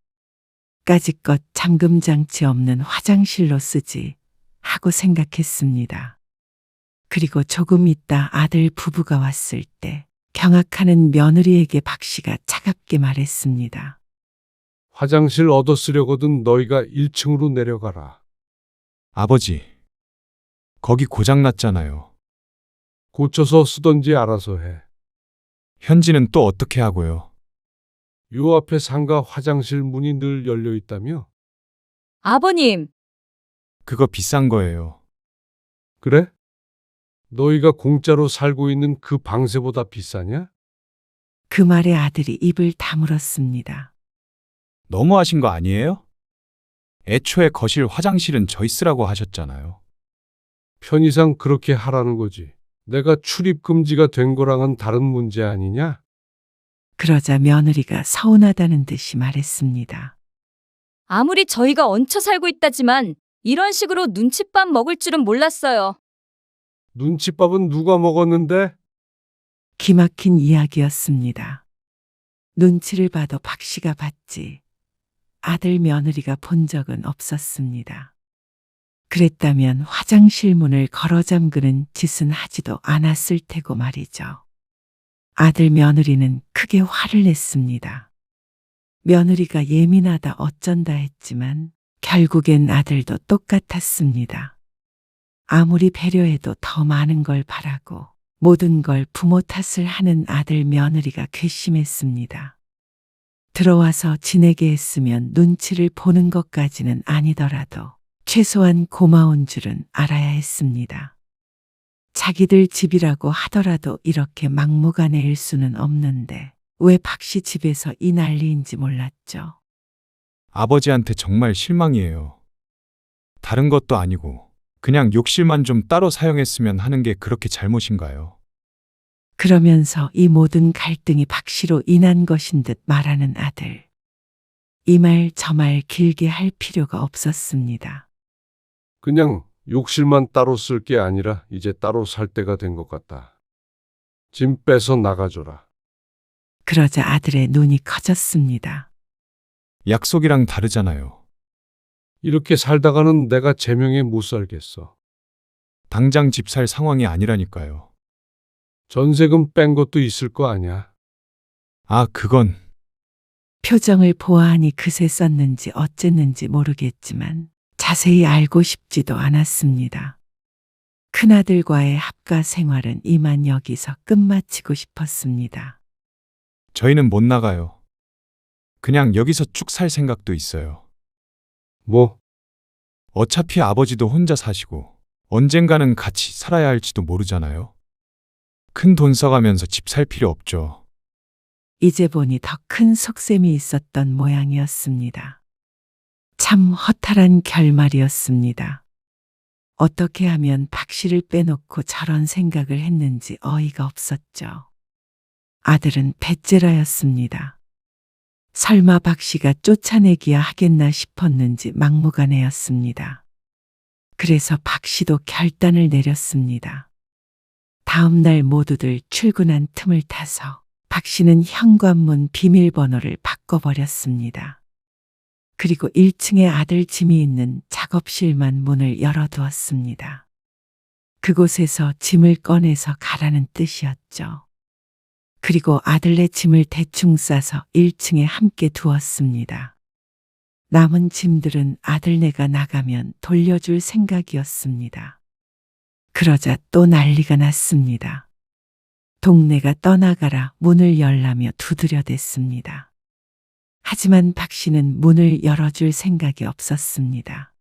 까짓것 잠금장치 없는 화장실로 쓰지 하고 생각했습니다. 그리고 조금 있다 아들 부부가 왔을 때 경악하는 며느리에게 박 씨가 차갑게 말했습니다. 화장실 얻어 쓰려거든 너희가 1층으로 내려가라. 아버지. 거기 고장났잖아요. 고쳐서 쓰던지 알아서 해. 현지는 또 어떻게 하고요? 요 앞에 상가 화장실 문이 늘 열려 있다며? 아버님, 그거 비싼 거예요. 그래? 너희가 공짜로 살고 있는 그 방세보다 비싸냐? 그 말에 아들이 입을 다물었습니다. 너무하신 거 아니에요? 애초에 거실 화장실은 저희 쓰라고 하셨잖아요. 편의상 그렇게 하라는 거지. 내가 출입 금지가 된 거랑은 다른 문제 아니냐? 그러자 며느리가 서운하다는 듯이 말했습니다. 아무리 저희가 얹혀 살고 있다지만 이런 식으로 눈칫밥 먹을 줄은 몰랐어요. 눈칫밥은 누가 먹었는데? 기막힌 이야기였습니다. 눈치를 봐도 박 씨가 봤지 아들 며느리가 본 적은 없었습니다. 그랬다면 화장실 문을 걸어 잠그는 짓은 하지도 않았을 테고 말이죠. 아들 며느리는 크게 화를 냈습니다. 며느리가 예민하다 어쩐다 했지만 결국엔 아들도 똑같았습니다. 아무리 배려해도 더 많은 걸 바라고 모든 걸 부모 탓을 하는 아들 며느리가 괘씸했습니다. 들어와서 지내게 했으면 눈치를 보는 것까지는 아니더라도 최소한 고마운 줄은 알아야 했습니다. 자기들 집이라고 하더라도 이렇게 막무가내일 수는 없는데 왜 박 씨 집에서 이 난리인지 몰랐죠. 아버지한테 정말 실망이에요. 다른 것도 아니고 그냥 욕실만 좀 따로 사용했으면 하는 게 그렇게 잘못인가요? 그러면서 이 모든 갈등이 박 씨로 인한 것인 듯 말하는 아들. 이 말 저 말 길게 할 필요가 없었습니다. 그냥 욕실만 따로 쓸 게 아니라 이제 따로 살 때가 된 것 같다. 짐 빼서 나가줘라. 그러자 아들의 눈이 커졌습니다. 약속이랑 다르잖아요. 이렇게 살다가는 내가 제명에 못 살겠어. 당장 집 살 상황이 아니라니까요. 전세금 뺀 것도 있을 거 아냐. 아, 그건 표정을 보아하니 그새 썼는지 어쨌는지 모르겠지만 자세히 알고 싶지도 않았습니다. 큰아들과의 합가 생활은 이만 여기서 끝마치고 싶었습니다. 저희는 못 나가요. 그냥 여기서 쭉 살 생각도 있어요. 뭐? 어차피 아버지도 혼자 사시고 언젠가는 같이 살아야 할지도 모르잖아요. 큰 돈 써가면서 집 살 필요 없죠. 이제 보니 더 큰 속셈이 있었던 모양이었습니다. 참 허탈한 결말이었습니다. 어떻게 하면 박 씨를 빼놓고 저런 생각을 했는지 어이가 없었죠. 아들은 배째라였습니다. 설마 박 씨가 쫓아내기야 하겠나 싶었는지 막무가내였습니다. 그래서 박 씨도 결단을 내렸습니다. 다음 날 모두들 출근한 틈을 타서 박 씨는 현관문 비밀번호를 바꿔버렸습니다. 그리고 1층에 아들 짐이 있는 작업실만 문을 열어두었습니다. 그곳에서 짐을 꺼내서 가라는 뜻이었죠. 그리고 아들네 짐을 대충 싸서 1층에 함께 두었습니다. 남은 짐들은 아들네가 나가면 돌려줄 생각이었습니다. 그러자 또 난리가 났습니다. 동네가 떠나가라 문을 열라며 두드려댔습니다. 하지만 박 씨는 문을 열어줄 생각이 없었습니다.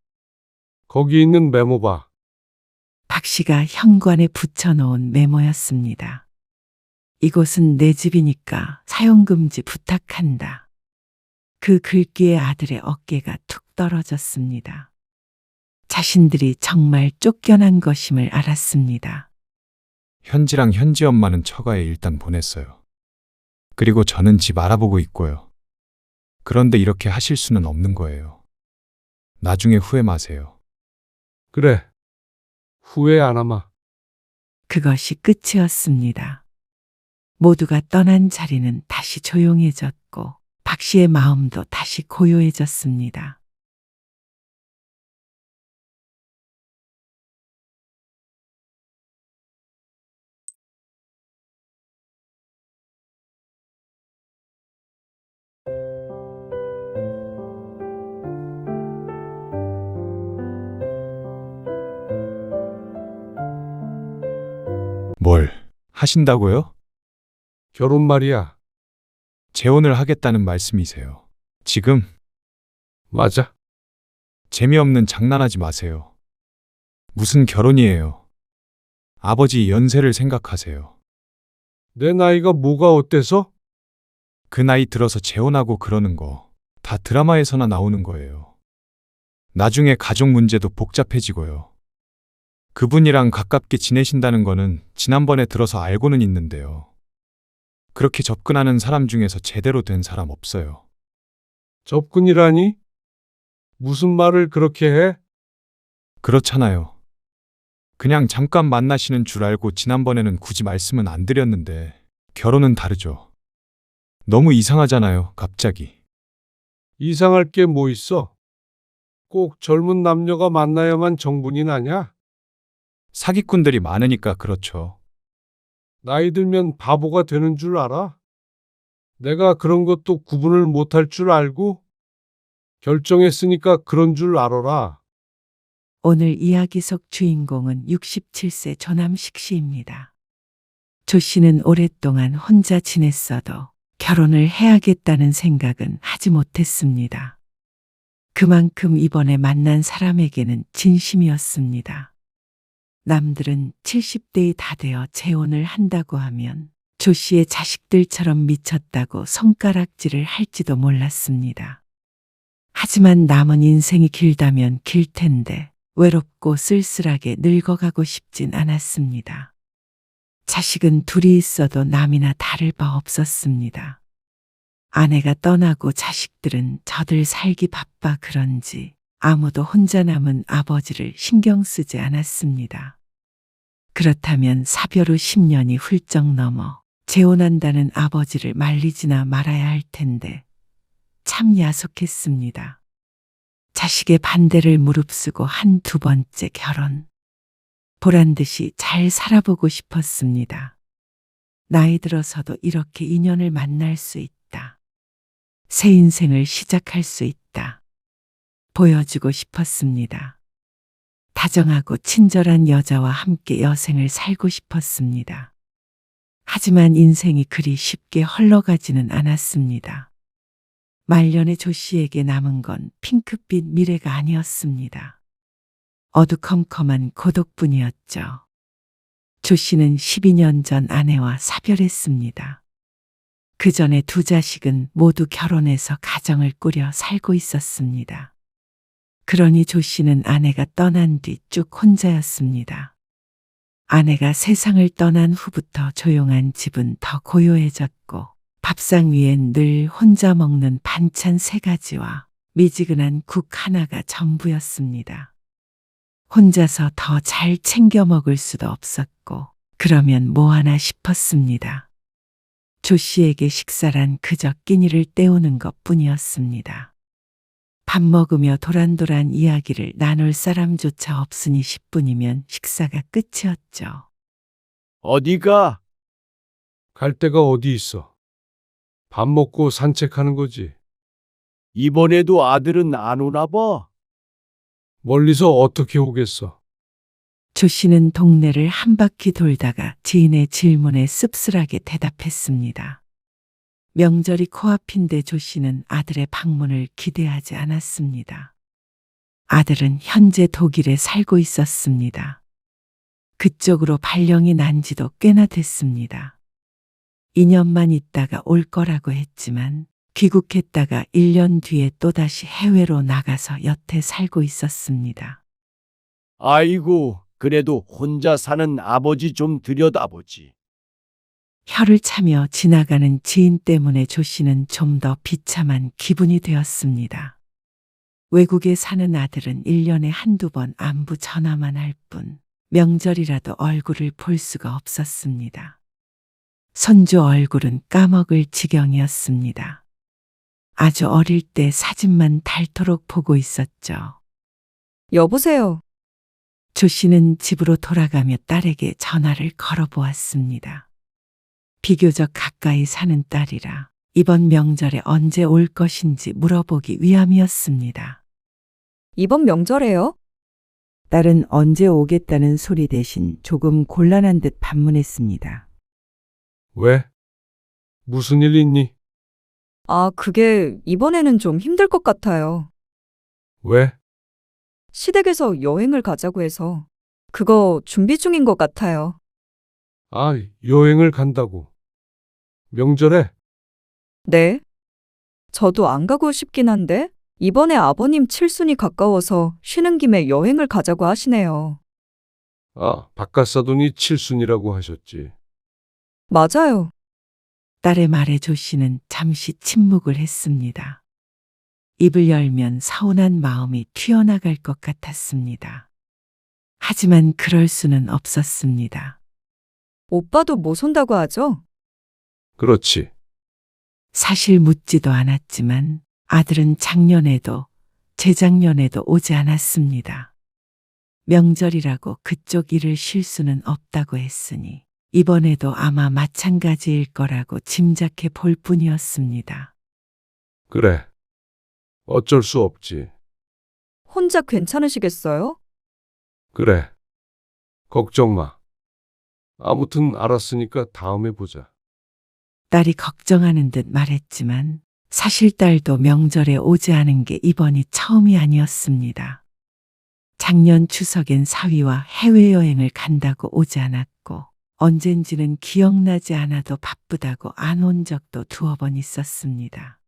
거기 있는 메모 봐. 박 씨가 현관에 붙여놓은 메모였습니다. 이곳은 내 집이니까 사용금지 부탁한다. 그 글귀에 아들의 어깨가 툭 떨어졌습니다. 자신들이 정말 쫓겨난 것임을 알았습니다. 현지랑 현지 엄마는 처가에 일단 보냈어요. 그리고 저는 집 알아보고 있고요. 그런데 이렇게 하실 수는 없는 거예요. 나중에 후회 마세요. 그래. 후회 안 하마. 그것이 끝이었습니다. 모두가 떠난 자리는 다시 조용해졌고 박 씨의 마음도 다시 고요해졌습니다. 뭘 하신다고요? 결혼 말이야. 재혼을 하겠다는 말씀이세요. 지금? 맞아. 재미없는 장난하지 마세요. 무슨 결혼이에요. 아버지 연세를 생각하세요. 내 나이가 뭐가 어때서? 그 나이 들어서 재혼하고 그러는 거 다 드라마에서나 나오는 거예요. 나중에 가족 문제도 복잡해지고요. 그분이랑 가깝게 지내신다는 거는 지난번에 들어서 알고는 있는데요. 그렇게 접근하는 사람 중에서 제대로 된 사람 없어요. 접근이라니? 무슨 말을 그렇게 해? 그렇잖아요. 그냥 잠깐 만나시는 줄 알고 지난번에는 굳이 말씀은 안 드렸는데 결혼은 다르죠. 너무 이상하잖아요, 갑자기. 이상할 게 뭐 있어? 꼭 젊은 남녀가 만나야만 정분이 나냐? 사기꾼들이 많으니까 그렇죠. 나이 들면 바보가 되는 줄 알아? 내가 그런 것도 구분을 못할 줄 알고? 결정했으니까 그런 줄 알아라. 오늘 이야기 속 주인공은 67세 조남식 씨입니다. 조 씨는 오랫동안 혼자 지냈어도 결혼을 해야겠다는 생각은 하지 못했습니다. 그만큼 이번에 만난 사람에게는 진심이었습니다. 남들은 70대이 다 되어 재혼을 한다고 하면 조 씨의 자식들처럼 미쳤다고 손가락질을 할지도 몰랐습니다. 하지만 남은 인생이 길다면 길 텐데 외롭고 쓸쓸하게 늙어가고 싶진 않았습니다. 자식은 둘이 있어도 남이나 다를 바 없었습니다. 아내가 떠나고 자식들은 저들 살기 바빠 그런지 아무도 혼자 남은 아버지를 신경 쓰지 않았습니다. 그렇다면 사별 후 10년이 훌쩍 넘어 재혼한다는 아버지를 말리지나 말아야 할 텐데 참 야속했습니다. 자식의 반대를 무릅쓰고 한두 번째 결혼. 보란듯이 잘 살아보고 싶었습니다. 나이 들어서도 이렇게 인연을 만날 수 있다. 새 인생을 시작할 수 있다. 보여주고 싶었습니다. 다정하고 친절한 여자와 함께 여생을 살고 싶었습니다. 하지만 인생이 그리 쉽게 흘러가지는 않았습니다. 말년의 조 씨에게 남은 건 핑크빛 미래가 아니었습니다. 어두컴컴한 고독뿐이었죠. 조 씨는 12년 전 아내와 사별했습니다. 그 전에 두 자식은 모두 결혼해서 가정을 꾸려 살고 있었습니다. 그러니 조 씨는 아내가 떠난 뒤 쭉 혼자였습니다. 아내가 세상을 떠난 후부터 조용한 집은 더 고요해졌고 밥상 위엔 늘 혼자 먹는 반찬 3가지와 미지근한 국 하나가 전부였습니다. 혼자서 더 잘 챙겨 먹을 수도 없었고 그러면 뭐 하나 싶었습니다. 조 씨에게 식사란 그저 끼니를 때우는 것뿐이었습니다. 밥 먹으며 도란도란 이야기를 나눌 사람조차 없으니 10분이면 식사가 끝이었죠. 어디가? 갈 데가 어디 있어? 밥 먹고 산책하는 거지. 이번에도 아들은 안 오나 봐. 멀리서 어떻게 오겠어? 조 씨는 동네를 한 바퀴 돌다가 지인의 질문에 씁쓸하게 대답했습니다. 명절이 코앞인데 조 씨는 아들의 방문을 기대하지 않았습니다. 아들은 현재 독일에 살고 있었습니다. 그쪽으로 발령이 난 지도 꽤나 됐습니다. 2년만 있다가 올 거라고 했지만 귀국했다가 1년 뒤에 또다시 해외로 나가서 여태 살고 있었습니다. 아이고, 그래도 혼자 사는 아버지 좀 들여다보지. 혀를 차며 지나가는 지인 때문에 조 씨는 좀 더 비참한 기분이 되었습니다. 외국에 사는 아들은 1년에 한두 번 안부 전화만 할 뿐 명절이라도 얼굴을 볼 수가 없었습니다. 손주 얼굴은 까먹을 지경이었습니다. 아주 어릴 때 사진만 닳도록 보고 있었죠. 여보세요. 조 씨는 집으로 돌아가며 딸에게 전화를 걸어보았습니다. 비교적 가까이 사는 딸이라 이번 명절에 언제 올 것인지 물어보기 위함이었습니다. 이번 명절에요? 딸은 언제 오겠다는 소리 대신 조금 곤란한 듯 반문했습니다. 왜? 무슨 일 있니? 아, 그게 이번에는 좀 힘들 것 같아요. 왜? 시댁에서 여행을 가자고 해서 그거 준비 중인 것 같아요. 아, 여행을 간다고. 명절에? 네? 저도 안 가고 싶긴 한데 이번에 아버님 칠순이 가까워서 쉬는 김에 여행을 가자고 하시네요. 아, 바깥사돈이 칠순이라고 하셨지. 맞아요. 딸의 말에 조 씨는 잠시 침묵을 했습니다. 입을 열면 서운한 마음이 튀어나갈 것 같았습니다. 하지만 그럴 수는 없었습니다. 오빠도 못 온다고 하죠? 그렇지. 사실 묻지도 않았지만 아들은 작년에도 재작년에도 오지 않았습니다. 명절이라고 그쪽 일을 쉴 수는 없다고 했으니 이번에도 아마 마찬가지일 거라고 짐작해 볼 뿐이었습니다. 그래. 어쩔 수 없지. 혼자 괜찮으시겠어요? 그래. 걱정 마. 아무튼 알았으니까 다음에 보자. 딸이 걱정하는 듯 말했지만 사실 딸도 명절에 오지 않은 게 이번이 처음이 아니었습니다. 작년 추석엔 사위와 해외여행을 간다고 오지 않았고 언젠지는 기억나지 않아도 바쁘다고 안 온 적도 2번 있었습니다.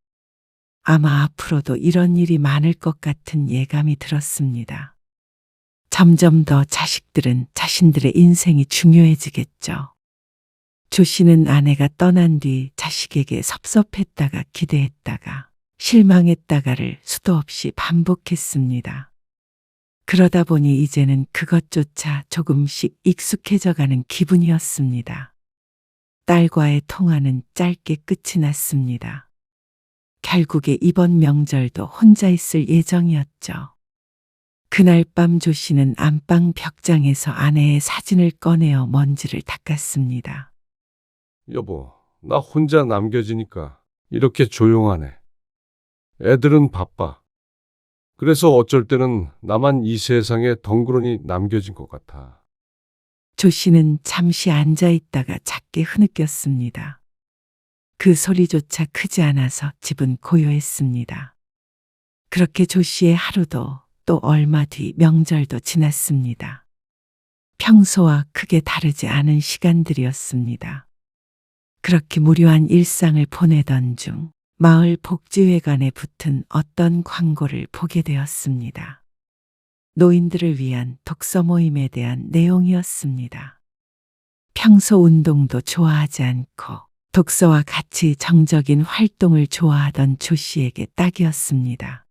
아마 앞으로도 이런 일이 많을 것 같은 예감이 들었습니다. 점점 더 자식들은 자신들의 인생이 중요해지겠죠. 조 씨는 아내가 떠난 뒤 자식에게 섭섭했다가 기대했다가 실망했다가를 수도 없이 반복했습니다. 그러다 보니 이제는 그것조차 조금씩 익숙해져가는 기분이었습니다. 딸과의 통화는 짧게 끝이 났습니다. 결국에 이번 명절도 혼자 있을 예정이었죠. 그날 밤 조 씨는 안방 벽장에서 아내의 사진을 꺼내어 먼지를 닦았습니다. 여보, 나 혼자 남겨지니까 이렇게 조용하네. 애들은 바빠. 그래서 어쩔 때는 나만 이 세상에 덩그러니 남겨진 것 같아. 조 씨는 잠시 앉아 있다가 작게 흐느꼈습니다. 그 소리조차 크지 않아서 집은 고요했습니다. 그렇게 조 씨의 하루도 또 얼마 뒤 명절도 지났습니다. 평소와 크게 다르지 않은 시간들이었습니다. 그렇게 무료한 일상을 보내던 중 마을 복지회관에 붙은 어떤 광고를 보게 되었습니다. 노인들을 위한 독서 모임에 대한 내용이었습니다. 평소 운동도 좋아하지 않고 독서와 같이 정적인 활동을 좋아하던 조 씨에게 딱이었습니다.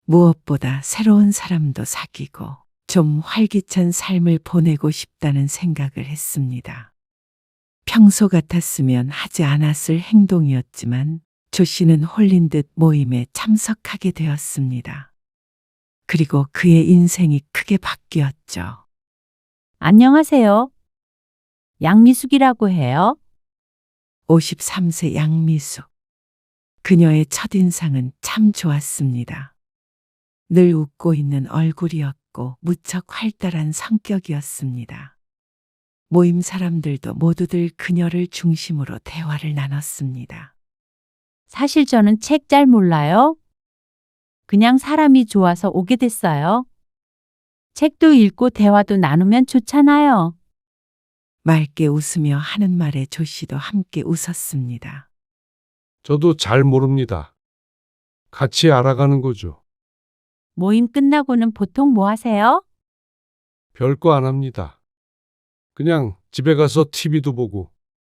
무엇보다 새로운 사람도 사귀고 좀 활기찬 삶을 보내고 싶다는 생각을 했습니다. 평소 같았으면 하지 않았을 행동이었지만 조 씨는 홀린 듯 모임에 참석하게 되었습니다. 그리고 그의 인생이 크게 바뀌었죠. 안녕하세요. 양미숙이라고 해요. 53세 양미숙. 그녀의 첫인상은 참 좋았습니다. 늘 웃고 있는 얼굴이었고 무척 활달한 성격이었습니다. 모임 사람들도 모두들 그녀를 중심으로 대화를 나눴습니다. 사실 저는 책 잘 몰라요. 그냥 사람이 좋아서 오게 됐어요. 책도 읽고 대화도 나누면 좋잖아요. 맑게 웃으며 하는 말에 조 씨도 함께 웃었습니다. 저도 잘 모릅니다. 같이 알아가는 거죠. 모임 끝나고는 보통 뭐 하세요? 별거 안 합니다. 그냥 집에 가서 TV도 보고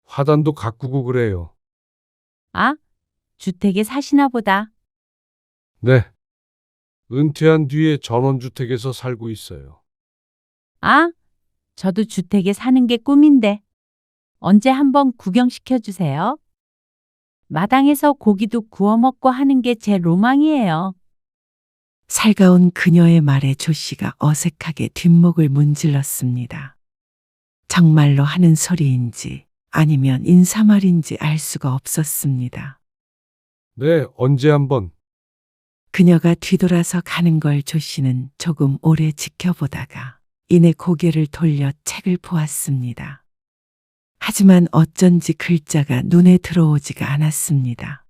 화단도 가꾸고 그래요. 아, 주택에 사시나 보다. 네. 은퇴한 뒤에 전원주택에서 살고 있어요. 아, 저도 주택에 사는 게 꿈인데. 언제 한번 구경시켜 주세요. 마당에서 고기도 구워 먹고 하는 게 제 로망이에요. 살가운 그녀의 말에 조 씨가 어색하게 뒷목을 문질렀습니다. 정말로 하는 소리인지 아니면 인사말인지 알 수가 없었습니다. 네, 언제 한번. 그녀가 뒤돌아서 가는 걸 조 씨는 조금 오래 지켜보다가 이내 고개를 돌려 책을 보았습니다. 하지만 어쩐지 글자가 눈에 들어오지가 않았습니다.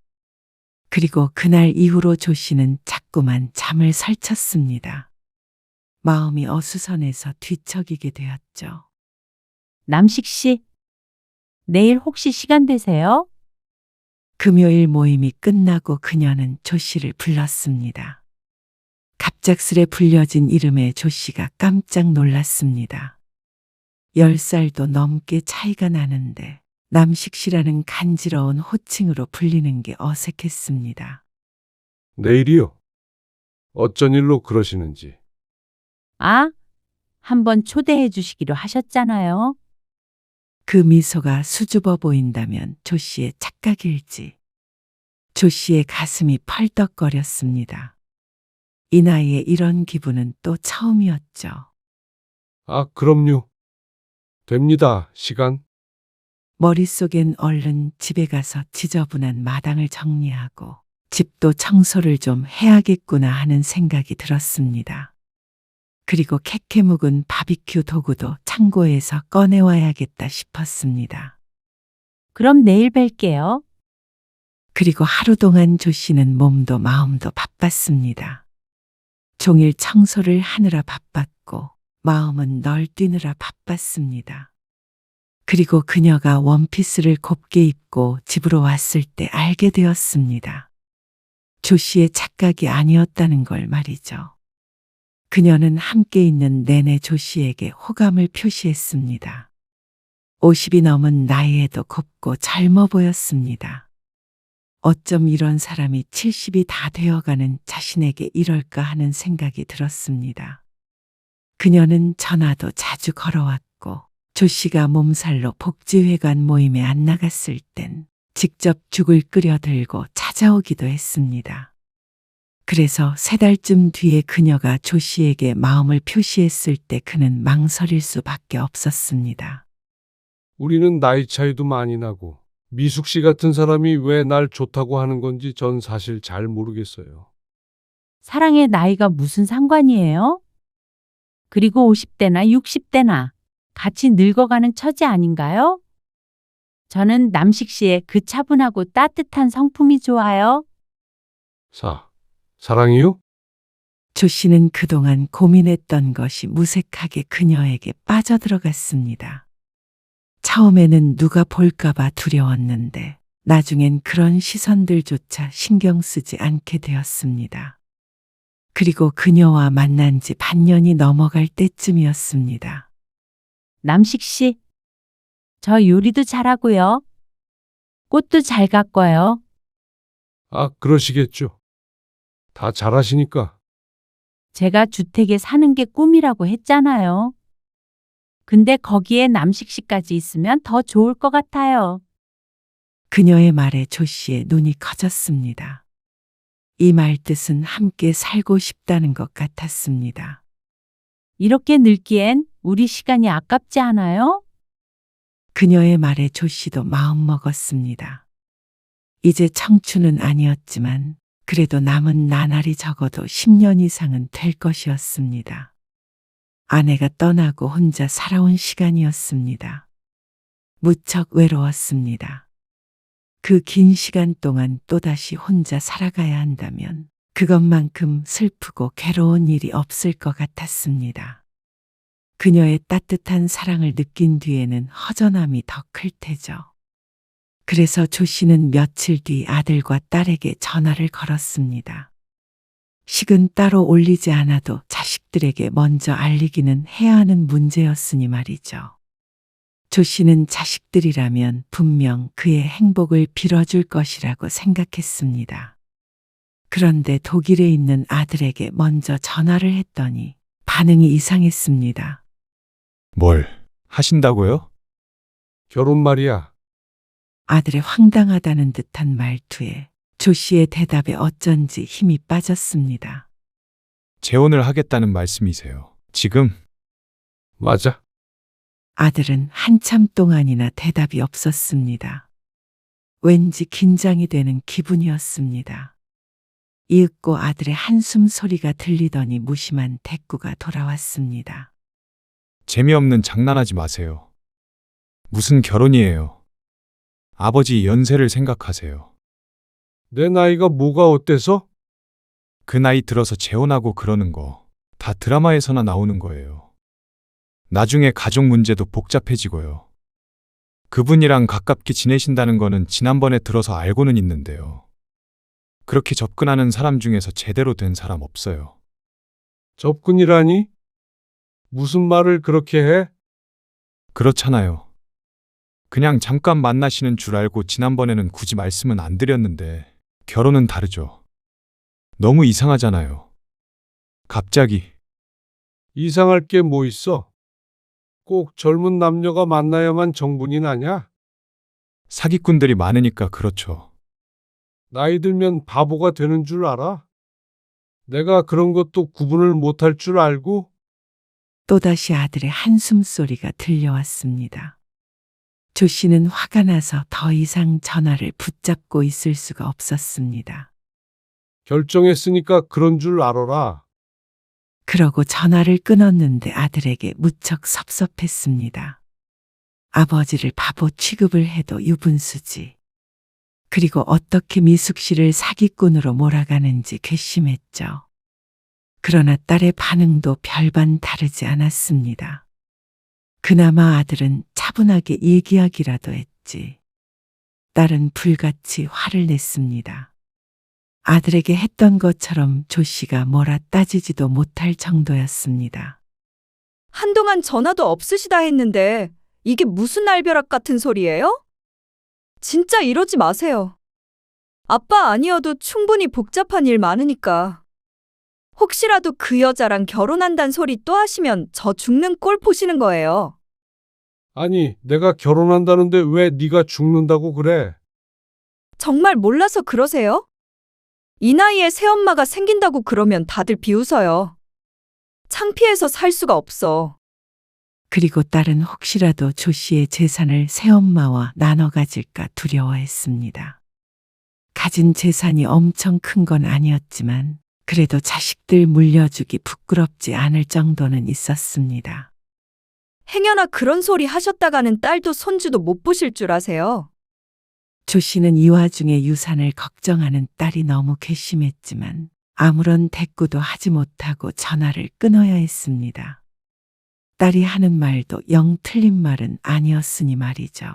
그리고 그날 이후로 조 씨는 자꾸만 잠을 설쳤습니다. 마음이 어수선해서 뒤척이게 되었죠. 남식 씨, 내일 혹시 시간 되세요? 금요일 모임이 끝나고 그녀는 조 씨를 불렀습니다. 갑작스레 불려진 이름에 조 씨가 깜짝 놀랐습니다. 10살도 넘게 차이가 나는데 남식 씨라는 간지러운 호칭으로 불리는 게 어색했습니다. 내일이요? 어쩐 일로 그러시는지. 아, 한번 초대해 주시기로 하셨잖아요. 그 미소가 수줍어 보인다면 조 씨의 착각일지. 조 씨의 가슴이 펄떡거렸습니다. 이 나이에 이런 기분은 또 처음이었죠. 아, 그럼요. 됩니다, 시간. 머릿속엔 얼른 집에 가서 지저분한 마당을 정리하고 집도 청소를 좀 해야겠구나 하는 생각이 들었습니다. 그리고 캐캐 묵은 바비큐 도구도 창고에서 꺼내와야겠다 싶었습니다. 그럼 내일 뵐게요. 그리고 하루 동안 조 씨는 몸도 마음도 바빴습니다. 종일 청소를 하느라 바빴고 마음은 널뛰느라 바빴습니다. 그리고 그녀가 원피스를 곱게 입고 집으로 왔을 때 알게 되었습니다. 조 씨의 착각이 아니었다는 걸 말이죠. 그녀는 함께 있는 내내 조 씨에게 호감을 표시했습니다. 50이 넘은 나이에도 곱고 젊어 보였습니다. 어쩜 이런 사람이 70이 다 되어가는 자신에게 이럴까 하는 생각이 들었습니다. 그녀는 전화도 자주 걸어왔고 조 씨가 몸살로 복지회관 모임에 안 나갔을 땐 직접 죽을 끓여 들고 찾아오기도 했습니다. 그래서 3달쯤 뒤에 그녀가 조 씨에게 마음을 표시했을 때 그는 망설일 수밖에 없었습니다. 우리는 나이 차이도 많이 나고 미숙 씨 같은 사람이 왜 날 좋다고 하는 건지 전 사실 잘 모르겠어요. 사랑의 나이가 무슨 상관이에요? 그리고 50대나 60대나 같이 늙어가는 처지 아닌가요? 저는 남식 씨의 그 차분하고 따뜻한 성품이 좋아요. 사랑이요? 조 씨는 그동안 고민했던 것이 무색하게 그녀에게 빠져들어갔습니다. 처음에는 누가 볼까봐 두려웠는데 나중엔 그런 시선들조차 신경 쓰지 않게 되었습니다. 그리고 그녀와 만난 지 반년이 넘어갈 때쯤이었습니다. 남식 씨, 저 요리도 잘하고요. 꽃도 잘 가꿔요. 아, 그러시겠죠. 다 잘하시니까. 제가 주택에 사는 게 꿈이라고 했잖아요. 근데 거기에 남식 씨까지 있으면 더 좋을 것 같아요. 그녀의 말에 조 씨의 눈이 커졌습니다. 이 말뜻은 함께 살고 싶다는 것 같았습니다. 이렇게 늙기엔 우리 시간이 아깝지 않아요? 그녀의 말에 조 씨도 마음먹었습니다. 이제 청춘은 아니었지만 그래도 남은 나날이 적어도 10년 이상은 될 것이었습니다. 아내가 떠나고 혼자 살아온 시간이었습니다. 무척 외로웠습니다. 그 긴 시간 동안 또다시 혼자 살아가야 한다면 그것만큼 슬프고 괴로운 일이 없을 것 같았습니다. 그녀의 따뜻한 사랑을 느낀 뒤에는 허전함이 더 클 테죠. 그래서 조 씨는 며칠 뒤 아들과 딸에게 전화를 걸었습니다. 식은 따로 올리지 않아도 자식들에게 먼저 알리기는 해야 하는 문제였으니 말이죠. 조 씨는 자식들이라면 분명 그의 행복을 빌어줄 것이라고 생각했습니다. 그런데 독일에 있는 아들에게 먼저 전화를 했더니 반응이 이상했습니다. 뭘 하신다고요? 결혼 말이야. 아들의 황당하다는 듯한 말투에 조 씨의 대답에 어쩐지 힘이 빠졌습니다. 재혼을 하겠다는 말씀이세요. 지금? 맞아. 아들은 한참 동안이나 대답이 없었습니다. 왠지 긴장이 되는 기분이었습니다. 이윽고 아들의 한숨 소리가 들리더니 무심한 대꾸가 돌아왔습니다. 재미없는 장난하지 마세요. 무슨 결혼이에요. 아버지 연세를 생각하세요. 내 나이가 뭐가 어때서? 그 나이 들어서 재혼하고 그러는 거 다 드라마에서나 나오는 거예요. 나중에 가족 문제도 복잡해지고요. 그분이랑 가깝게 지내신다는 거는 지난번에 들어서 알고는 있는데요. 그렇게 접근하는 사람 중에서 제대로 된 사람 없어요. 접근이라니? 무슨 말을 그렇게 해? 그렇잖아요. 그냥 잠깐 만나시는 줄 알고 지난번에는 굳이 말씀은 안 드렸는데 결혼은 다르죠. 너무 이상하잖아요. 갑자기. 이상할 게 뭐 있어? 꼭 젊은 남녀가 만나야만 정분이 나냐? 사기꾼들이 많으니까 그렇죠. 나이 들면 바보가 되는 줄 알아? 내가 그런 것도 구분을 못할 줄 알고? 또다시 아들의 한숨 소리가 들려왔습니다. 조 씨는 화가 나서 더 이상 전화를 붙잡고 있을 수가 없었습니다. 결정했으니까 그런 줄 알아라. 그러고 전화를 끊었는데 아들에게 무척 섭섭했습니다. 아버지를 바보 취급을 해도 유분수지. 그리고 어떻게 미숙 씨를 사기꾼으로 몰아가는지 괘씸했죠. 그러나 딸의 반응도 별반 다르지 않았습니다. 그나마 아들은 차분하게 얘기하기라도 했지. 딸은 불같이 화를 냈습니다. 아들에게 했던 것처럼 조 씨가 뭐라 따지지도 못할 정도였습니다. 한동안 전화도 없으시다 했는데 이게 무슨 날벼락 같은 소리예요? 진짜 이러지 마세요. 아빠 아니어도 충분히 복잡한 일 많으니까. 혹시라도 그 여자랑 결혼한단 소리 또 하시면 저 죽는 꼴 보시는 거예요. 아니, 내가 결혼한다는데 왜 네가 죽는다고 그래? 정말 몰라서 그러세요? 이 나이에 새엄마가 생긴다고 그러면 다들 비웃어요. 창피해서 살 수가 없어. 그리고 딸은 혹시라도 조 씨의 재산을 새엄마와 나눠 가질까 두려워했습니다. 가진 재산이 엄청 큰 건 아니었지만 그래도 자식들 물려주기 부끄럽지 않을 정도는 있었습니다. 행여나 그런 소리 하셨다가는 딸도 손주도 못 보실 줄 아세요. 조 씨는 이 와중에 유산을 걱정하는 딸이 너무 괘씸했지만 아무런 대꾸도 하지 못하고 전화를 끊어야 했습니다. 딸이 하는 말도 영 틀린 말은 아니었으니 말이죠.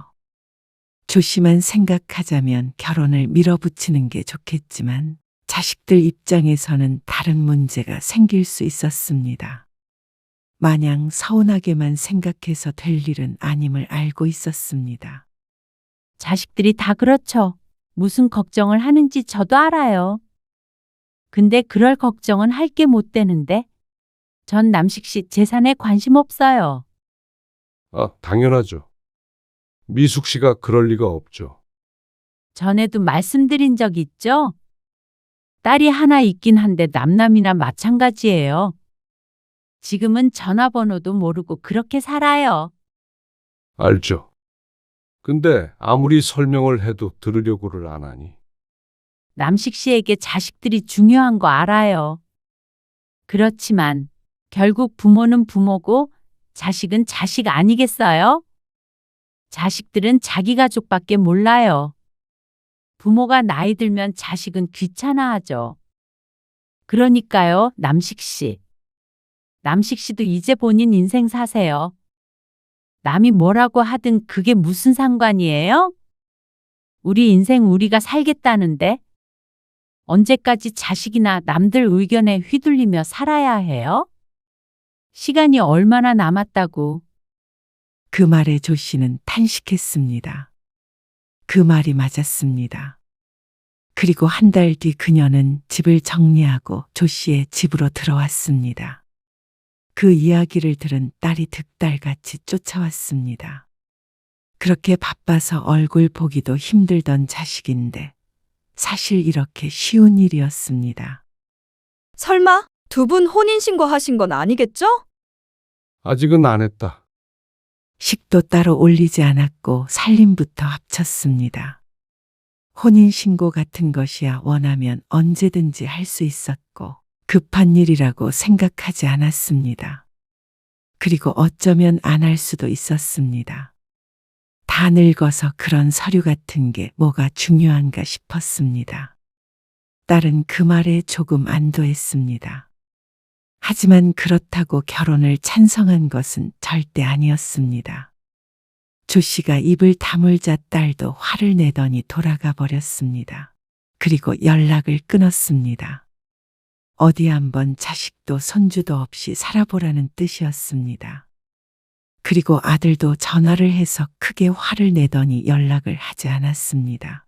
조 씨만 생각하자면 결혼을 밀어붙이는 게 좋겠지만 자식들 입장에서는 다른 문제가 생길 수 있었습니다. 마냥 서운하게만 생각해서 될 일은 아님을 알고 있었습니다. 자식들이 다 그렇죠. 무슨 걱정을 하는지 저도 알아요. 근데 그럴 걱정은 할 게 못 되는데. 전 남식 씨 재산에 관심 없어요. 아, 당연하죠. 미숙 씨가 그럴 리가 없죠. 전에도 말씀드린 적 있죠? 딸이 하나 있긴 한데 남남이나 마찬가지예요. 지금은 전화번호도 모르고 그렇게 살아요. 알죠. 근데 아무리 설명을 해도 들으려고를 안 하니. 남식 씨에게 자식들이 중요한 거 알아요. 그렇지만 결국 부모는 부모고 자식은 자식 아니겠어요? 자식들은 자기 가족밖에 몰라요. 부모가 나이 들면 자식은 귀찮아하죠. 그러니까요, 남식 씨. 남식 씨도 이제 본인 인생 사세요. 남이 뭐라고 하든 그게 무슨 상관이에요? 우리 인생 우리가 살겠다는데 언제까지 자식이나 남들 의견에 휘둘리며 살아야 해요? 시간이 얼마나 남았다고. 그 말에 조 씨는 탄식했습니다. 그 말이 맞았습니다. 그리고 한 달 뒤 그녀는 집을 정리하고 조 씨의 집으로 들어왔습니다. 그 이야기를 들은 딸이 득달같이 쫓아왔습니다. 그렇게 바빠서 얼굴 보기도 힘들던 자식인데 사실 이렇게 쉬운 일이었습니다. 설마 두 분 혼인신고 하신 건 아니겠죠? 아직은 안 했다. 식도 따로 올리지 않았고 살림부터 합쳤습니다. 혼인신고 같은 것이야 원하면 언제든지 할 수 있었고 급한 일이라고 생각하지 않았습니다. 그리고 어쩌면 안 할 수도 있었습니다. 다 늙어서 그런 서류 같은 게 뭐가 중요한가 싶었습니다. 딸은 그 말에 조금 안도했습니다. 하지만 그렇다고 결혼을 찬성한 것은 절대 아니었습니다. 조 씨가 입을 다물자 딸도 화를 내더니 돌아가 버렸습니다. 그리고 연락을 끊었습니다. 어디 한번 자식도 손주도 없이 살아보라는 뜻이었습니다. 그리고 아들도 전화를 해서 크게 화를 내더니 연락을 하지 않았습니다.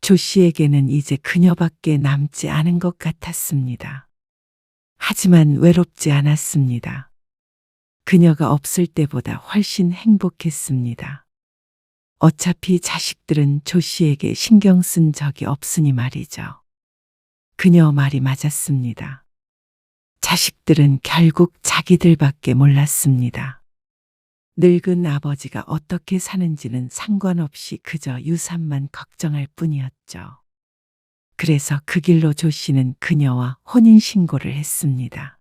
조 씨에게는 이제 그녀밖에 남지 않은 것 같았습니다. 하지만 외롭지 않았습니다. 그녀가 없을 때보다 훨씬 행복했습니다. 어차피 자식들은 조 씨에게 신경 쓴 적이 없으니 말이죠. 그녀 말이 맞았습니다. 자식들은 결국 자기들밖에 몰랐습니다. 늙은 아버지가 어떻게 사는지는 상관없이 그저 유산만 걱정할 뿐이었죠. 그래서 그 길로 조 씨는 그녀와 혼인신고를 했습니다.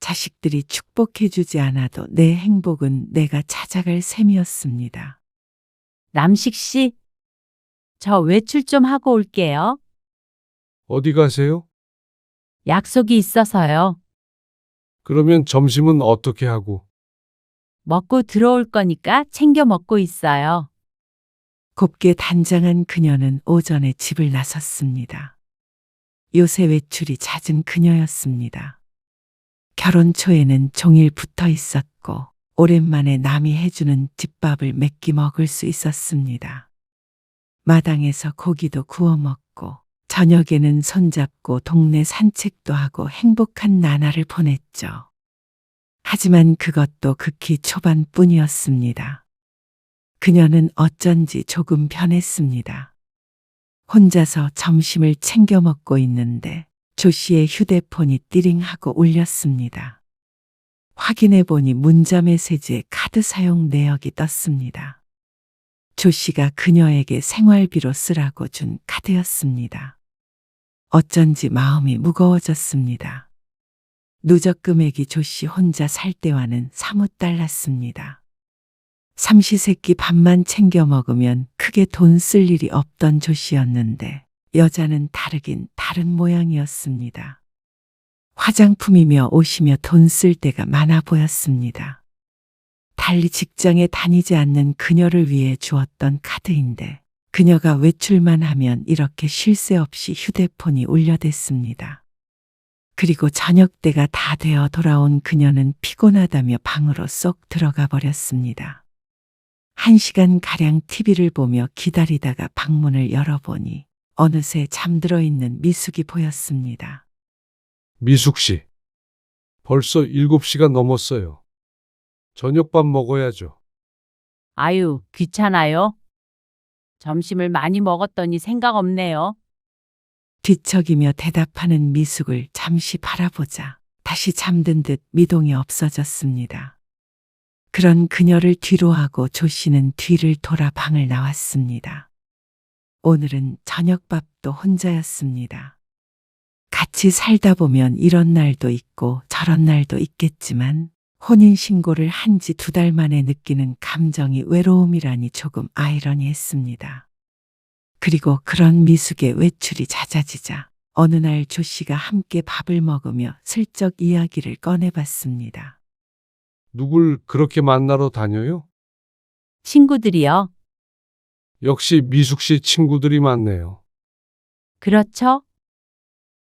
자식들이 축복해주지 않아도 내 행복은 내가 찾아갈 셈이었습니다. 남식 씨, 저 외출 좀 하고 올게요. 어디 가세요? 약속이 있어서요. 그러면 점심은 어떻게 하고? 먹고 들어올 거니까 챙겨 먹고 있어요. 곱게 단장한 그녀는 오전에 집을 나섰습니다. 요새 외출이 잦은 그녀였습니다. 결혼 초에는 종일 붙어 있었고 오랜만에 남이 해주는 집밥을 몇 끼 먹을 수 있었습니다. 마당에서 고기도 구워 먹고 저녁에는 손잡고 동네 산책도 하고 행복한 나날을 보냈죠. 하지만 그것도 극히 초반뿐이었습니다. 그녀는 어쩐지 조금 변했습니다. 혼자서 점심을 챙겨 먹고 있는데 조 씨의 휴대폰이 띠링하고 울렸습니다. 확인해 보니 문자 메시지에 카드 사용 내역이 떴습니다. 조 씨가 그녀에게 생활비로 쓰라고 준 카드였습니다. 어쩐지 마음이 무거워졌습니다. 누적 금액이 조 씨 혼자 살 때와는 사뭇 달랐습니다. 삼시세끼 밥만 챙겨 먹으면 크게 돈 쓸 일이 없던 조 씨였는데 여자는 다르긴 다른 모양이었습니다. 화장품이며 옷이며 돈 쓸 데가 많아 보였습니다. 달리 직장에 다니지 않는 그녀를 위해 주었던 카드인데 그녀가 외출만 하면 이렇게 쉴 새 없이 휴대폰이 울려댔습니다. 그리고 저녁 때가 다 되어 돌아온 그녀는 피곤하다며 방으로 쏙 들어가 버렸습니다. 1시간가량 TV를 보며 기다리다가 방문을 열어보니 어느새 잠들어 있는 미숙이 보였습니다. 미숙 씨, 벌써 7시가 넘었어요. 저녁밥 먹어야죠. 아유, 귀찮아요. 점심을 많이 먹었더니 생각 없네요. 뒤척이며 대답하는 미숙을 잠시 바라보자 다시 잠든 듯 미동이 없어졌습니다. 그런 그녀를 뒤로 하고 조 씨는 뒤를 돌아 방을 나왔습니다. 오늘은 저녁밥도 혼자였습니다. 같이 살다 보면 이런 날도 있고 저런 날도 있겠지만 혼인신고를 한 지 2달 만에 느끼는 감정이 외로움이라니 조금 아이러니했습니다. 그리고 그런 미숙의 외출이 잦아지자 어느 날 조 씨가 함께 밥을 먹으며 슬쩍 이야기를 꺼내봤습니다. 누굴 그렇게 만나러 다녀요? 친구들이요. 역시 미숙 씨 친구들이 많네요. 그렇죠?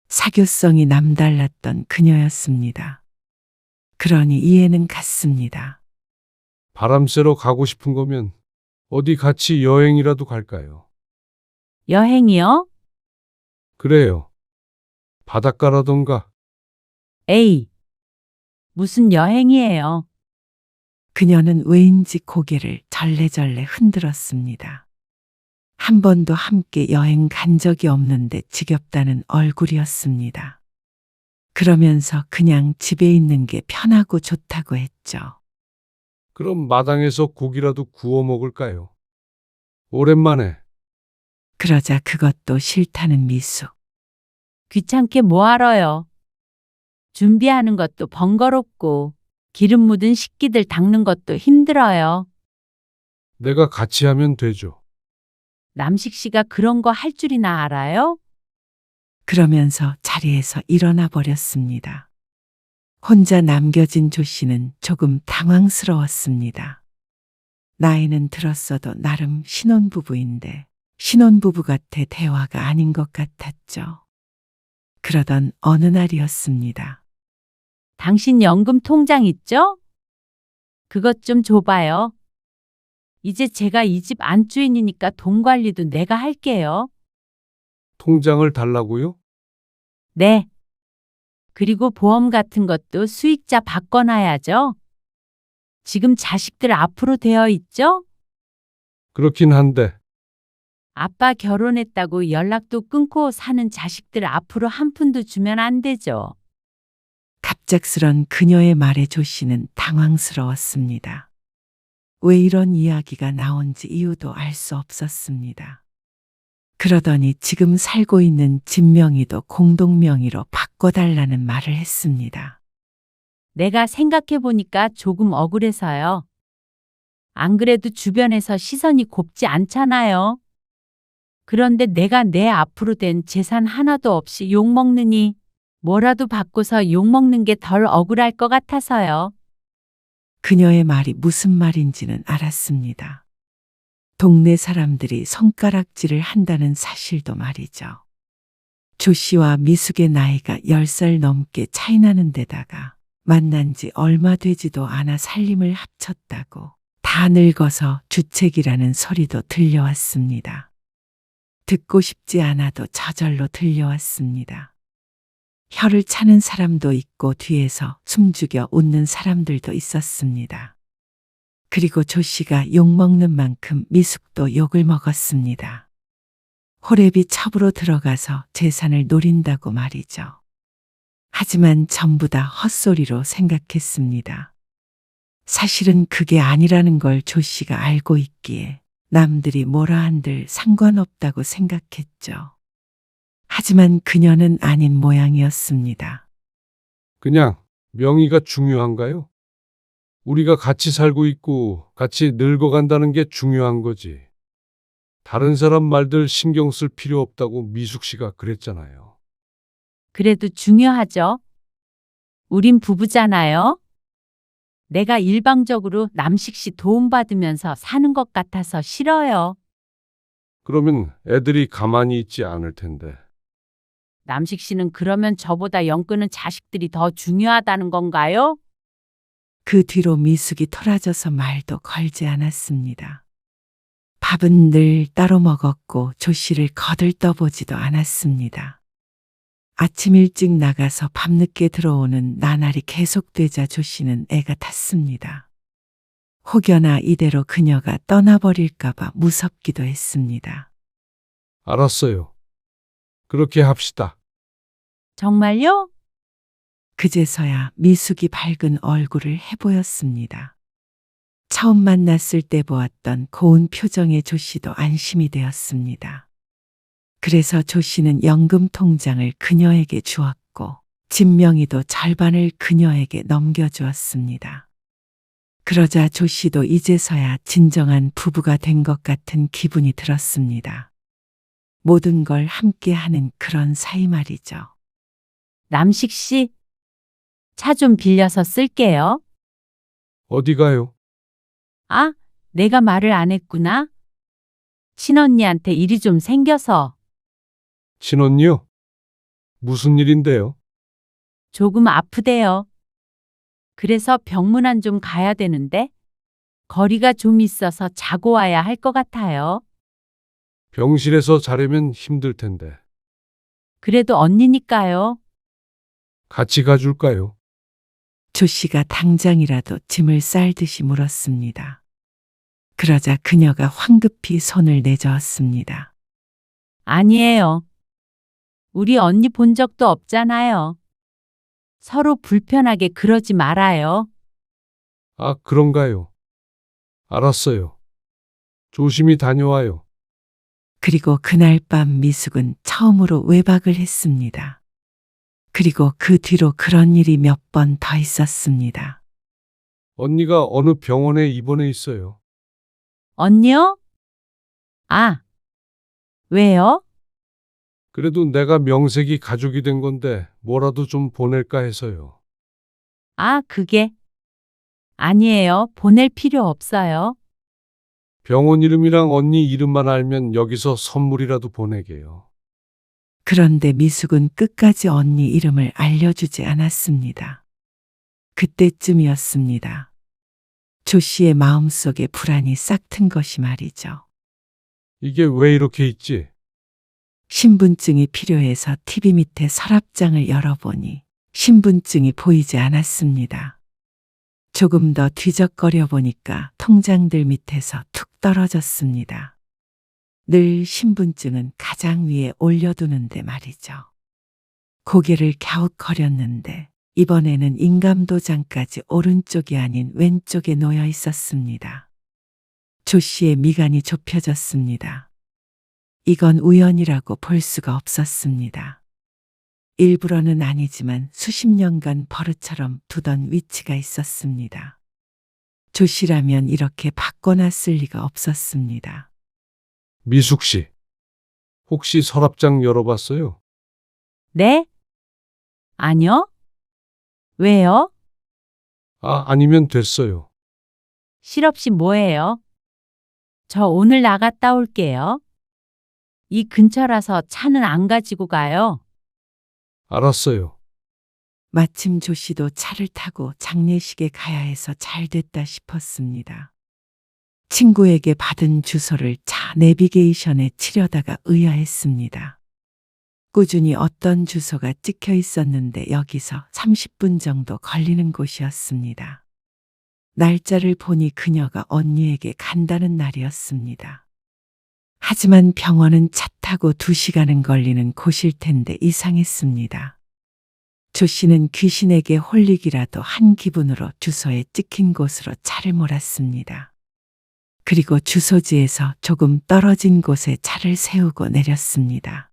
사교성이 남달랐던 그녀였습니다. 그러니 이해는 갔습니다. 바람 쐬러 가고 싶은 거면 어디 같이 여행이라도 갈까요? 여행이요? 그래요. 바닷가라던가. 에이, 무슨 여행이에요? 그녀는 왜인지 고개를 절레절레 흔들었습니다. 한 번도 함께 여행 간 적이 없는데 지겹다는 얼굴이었습니다. 그러면서 그냥 집에 있는 게 편하고 좋다고 했죠. 그럼 마당에서 고기라도 구워 먹을까요? 오랜만에. 그러자 그것도 싫다는 미숙. 귀찮게 뭐하러요? 준비하는 것도 번거롭고 기름 묻은 식기들 닦는 것도 힘들어요. 내가 같이 하면 되죠. 남식 씨가 그런 거 할 줄이나 알아요? 그러면서 자리에서 일어나 버렸습니다. 혼자 남겨진 조 씨는 조금 당황스러웠습니다. 나이는 들었어도 나름 신혼부부인데 신혼부부 같아 대화가 아닌 것 같았죠. 그러던 어느 날이었습니다. 당신 연금 통장 있죠? 그것 좀 줘봐요. 이제 제가 이 집 안주인이니까 돈 관리도 내가 할게요. 통장을 달라고요? 네. 그리고 보험 같은 것도 수익자 바꿔놔야죠. 지금 자식들 앞으로 되어 있죠? 그렇긴 한데. 아빠 결혼했다고 연락도 끊고 사는 자식들 앞으로 한 푼도 주면 안 되죠. 갑작스런 그녀의 말에 조 씨는 당황스러웠습니다. 왜 이런 이야기가 나온지 이유도 알 수 없었습니다. 그러더니 지금 살고 있는 집 명의도 공동명의로 바꿔달라는 말을 했습니다. 내가 생각해보니까 조금 억울해서요. 안 그래도 주변에서 시선이 곱지 않잖아요. 그런데 내가 내 앞으로 된 재산 하나도 없이 욕먹느니 뭐라도 바꿔서 욕먹는 게 덜 억울할 것 같아서요. 그녀의 말이 무슨 말인지는 알았습니다. 동네 사람들이 손가락질을 한다는 사실도 말이죠. 조 씨와 미숙의 나이가 10살 넘게 차이나는 데다가 만난 지 얼마 되지도 않아 살림을 합쳤다고 다 늙어서 주책이라는 소리도 들려왔습니다. 듣고 싶지 않아도 저절로 들려왔습니다. 혀를 차는 사람도 있고 뒤에서 숨죽여 웃는 사람들도 있었습니다. 그리고 조 씨가 욕먹는 만큼 미숙도 욕을 먹었습니다. 호랩이 첩으로 들어가서 재산을 노린다고 말이죠. 하지만 전부 다 헛소리로 생각했습니다. 사실은 그게 아니라는 걸 조 씨가 알고 있기에 남들이 뭐라 한들 상관없다고 생각했죠. 하지만 그녀는 아닌 모양이었습니다. 그냥 명의가 중요한가요? 우리가 같이 살고 있고 같이 늙어간다는 게 중요한 거지. 다른 사람 말들 신경 쓸 필요 없다고 미숙 씨가 그랬잖아요. 그래도 중요하죠. 우린 부부잖아요. 내가 일방적으로 남식 씨 도움받으면서 사는 것 같아서 싫어요. 그러면 애들이 가만히 있지 않을 텐데. 남식 씨는 그러면 저보다 영 끄는 자식들이 더 중요하다는 건가요? 그 뒤로 미숙이 토라져서 말도 걸지 않았습니다. 밥은 늘 따로 먹었고 조 씨를 거들떠보지도 않았습니다. 아침 일찍 나가서 밤늦게 들어오는 나날이 계속되자 조 씨는 애가 탔습니다. 혹여나 이대로 그녀가 떠나버릴까봐 무섭기도 했습니다. 알았어요. 그렇게 합시다. 정말요? 그제서야 미숙이 밝은 얼굴을 해보였습니다. 처음 만났을 때 보았던 고운 표정의 조 씨도 안심이 되었습니다. 그래서 조 씨는 연금 통장을 그녀에게 주었고 집 명의도 절반을 그녀에게 넘겨주었습니다. 그러자 조 씨도 이제서야 진정한 부부가 된 것 같은 기분이 들었습니다. 모든 걸 함께 하는 그런 사이 말이죠. 남식 씨, 차 좀 빌려서 쓸게요. 어디 가요? 아, 내가 말을 안 했구나. 친언니한테 일이 좀 생겨서 친언니요? 무슨 일인데요? 조금 아프대요. 그래서 병문안 좀 가야 되는데 거리가 좀 있어서 자고 와야 할 것 같아요. 병실에서 자려면 힘들 텐데. 그래도 언니니까요. 같이 가줄까요? 조 씨가 당장이라도 짐을 쌀듯이 물었습니다. 그러자 그녀가 황급히 손을 내저었습니다. 아니에요. 우리 언니 본 적도 없잖아요. 서로 불편하게 그러지 말아요. 아, 그런가요? 알았어요. 조심히 다녀와요. 그리고 그날 밤 미숙은 처음으로 외박을 했습니다. 그리고 그 뒤로 그런 일이 몇 번 더 있었습니다. 언니가 어느 병원에 입원해 있어요. 언니요? 아, 왜요? 그래도 내가 명색이 가족이 된 건데 뭐라도 좀 보낼까 해서요. 아, 그게 아니에요. 보낼 필요 없어요. 병원 이름이랑 언니 이름만 알면 여기서 선물이라도 보내게요. 그런데 미숙은 끝까지 언니 이름을 알려주지 않았습니다. 그때쯤이었습니다. 조 씨의 마음속에 불안이 싹 튼 것이 말이죠. 이게 왜 이렇게 있지? 신분증이 필요해서 TV 밑에 서랍장을 열어보니 신분증이 보이지 않았습니다. 조금 더 뒤적거려 보니까 통장들 밑에서 툭 떨어졌습니다. 늘 신분증은 가장 위에 올려두는데 말이죠. 고개를 갸웃거렸는데 이번에는 인감도장까지 오른쪽이 아닌 왼쪽에 놓여 있었습니다. 조 씨의 미간이 좁혀졌습니다. 이건 우연이라고 볼 수가 없었습니다. 일부러는 아니지만 수십 년간 버릇처럼 두던 위치가 있었습니다. 조 씨라면 이렇게 바꿔놨을 리가 없었습니다. 미숙 씨, 혹시 서랍장 열어봤어요? 네? 아니요? 왜요? 아, 아니면 됐어요. 실없이 뭐예요? 저 오늘 나갔다 올게요. 이 근처라서 차는 안 가지고 가요. 알았어요. 마침 조 씨도 차를 타고 장례식에 가야 해서 잘 됐다 싶었습니다. 친구에게 받은 주소를 차 내비게이션에 치려다가 의아했습니다. 꾸준히 어떤 주소가 찍혀 있었는데 여기서 30분 정도 걸리는 곳이었습니다. 날짜를 보니 그녀가 언니에게 간다는 날이었습니다. 하지만 병원은 차 타고 2시간은 걸리는 곳일 텐데 이상했습니다. 조 씨는 귀신에게 홀리기라도 한 기분으로 주소에 찍힌 곳으로 차를 몰았습니다. 그리고 주소지에서 조금 떨어진 곳에 차를 세우고 내렸습니다.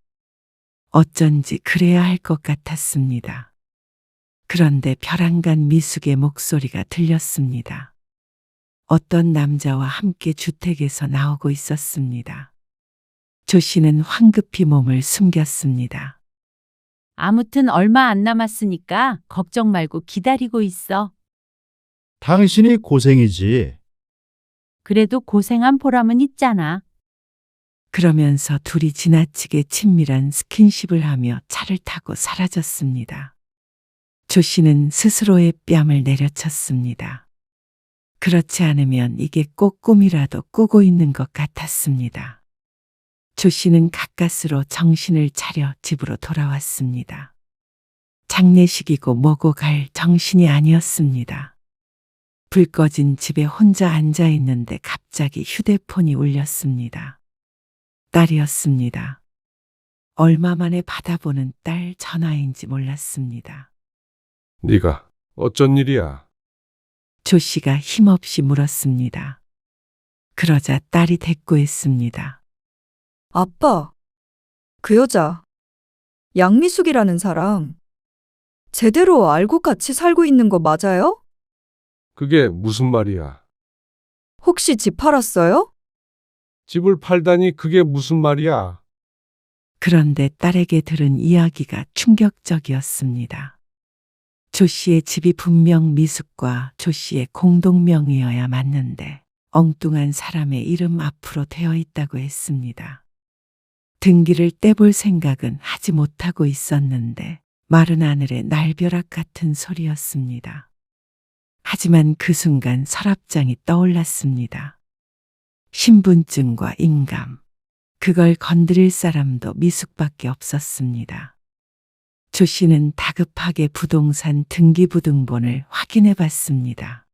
어쩐지 그래야 할 것 같았습니다. 그런데 벼랑간 미숙의 목소리가 들렸습니다. 어떤 남자와 함께 주택에서 나오고 있었습니다. 조 씨는 황급히 몸을 숨겼습니다. 아무튼 얼마 안 남았으니까 걱정 말고 기다리고 있어. 당신이 고생이지. 그래도 고생한 보람은 있잖아. 그러면서 둘이 지나치게 친밀한 스킨십을 하며 차를 타고 사라졌습니다. 조 씨는 스스로의 뺨을 내려쳤습니다. 그렇지 않으면 이게 꼭 꿈이라도 꾸고 있는 것 같았습니다. 조 씨는 가까스로 정신을 차려 집으로 돌아왔습니다. 장례식이고 뭐고 갈 정신이 아니었습니다. 불 꺼진 집에 혼자 앉아 있는데 갑자기 휴대폰이 울렸습니다. 딸이었습니다. 얼마 만에 받아보는 딸 전화인지 몰랐습니다. 네가 어쩐 일이야? 조 씨가 힘없이 물었습니다. 그러자 딸이 대꾸했습니다. 아빠, 그 여자, 양미숙이라는 사람, 제대로 알고 같이 살고 있는 거 맞아요? 그게 무슨 말이야? 혹시 집 팔았어요? 집을 팔다니 그게 무슨 말이야? 그런데 딸에게 들은 이야기가 충격적이었습니다. 조 씨의 집이 분명 미숙과 조 씨의 공동명의여야 맞는데 엉뚱한 사람의 이름 앞으로 되어 있다고 했습니다. 등기를 떼볼 생각은 하지 못하고 있었는데 마른 하늘의 날벼락 같은 소리였습니다. 하지만 그 순간 서랍장이 떠올랐습니다. 신분증과 인감, 그걸 건드릴 사람도 미숙밖에 없었습니다. 조 씨는 다급하게 부동산 등기부등본을 확인해 봤습니다.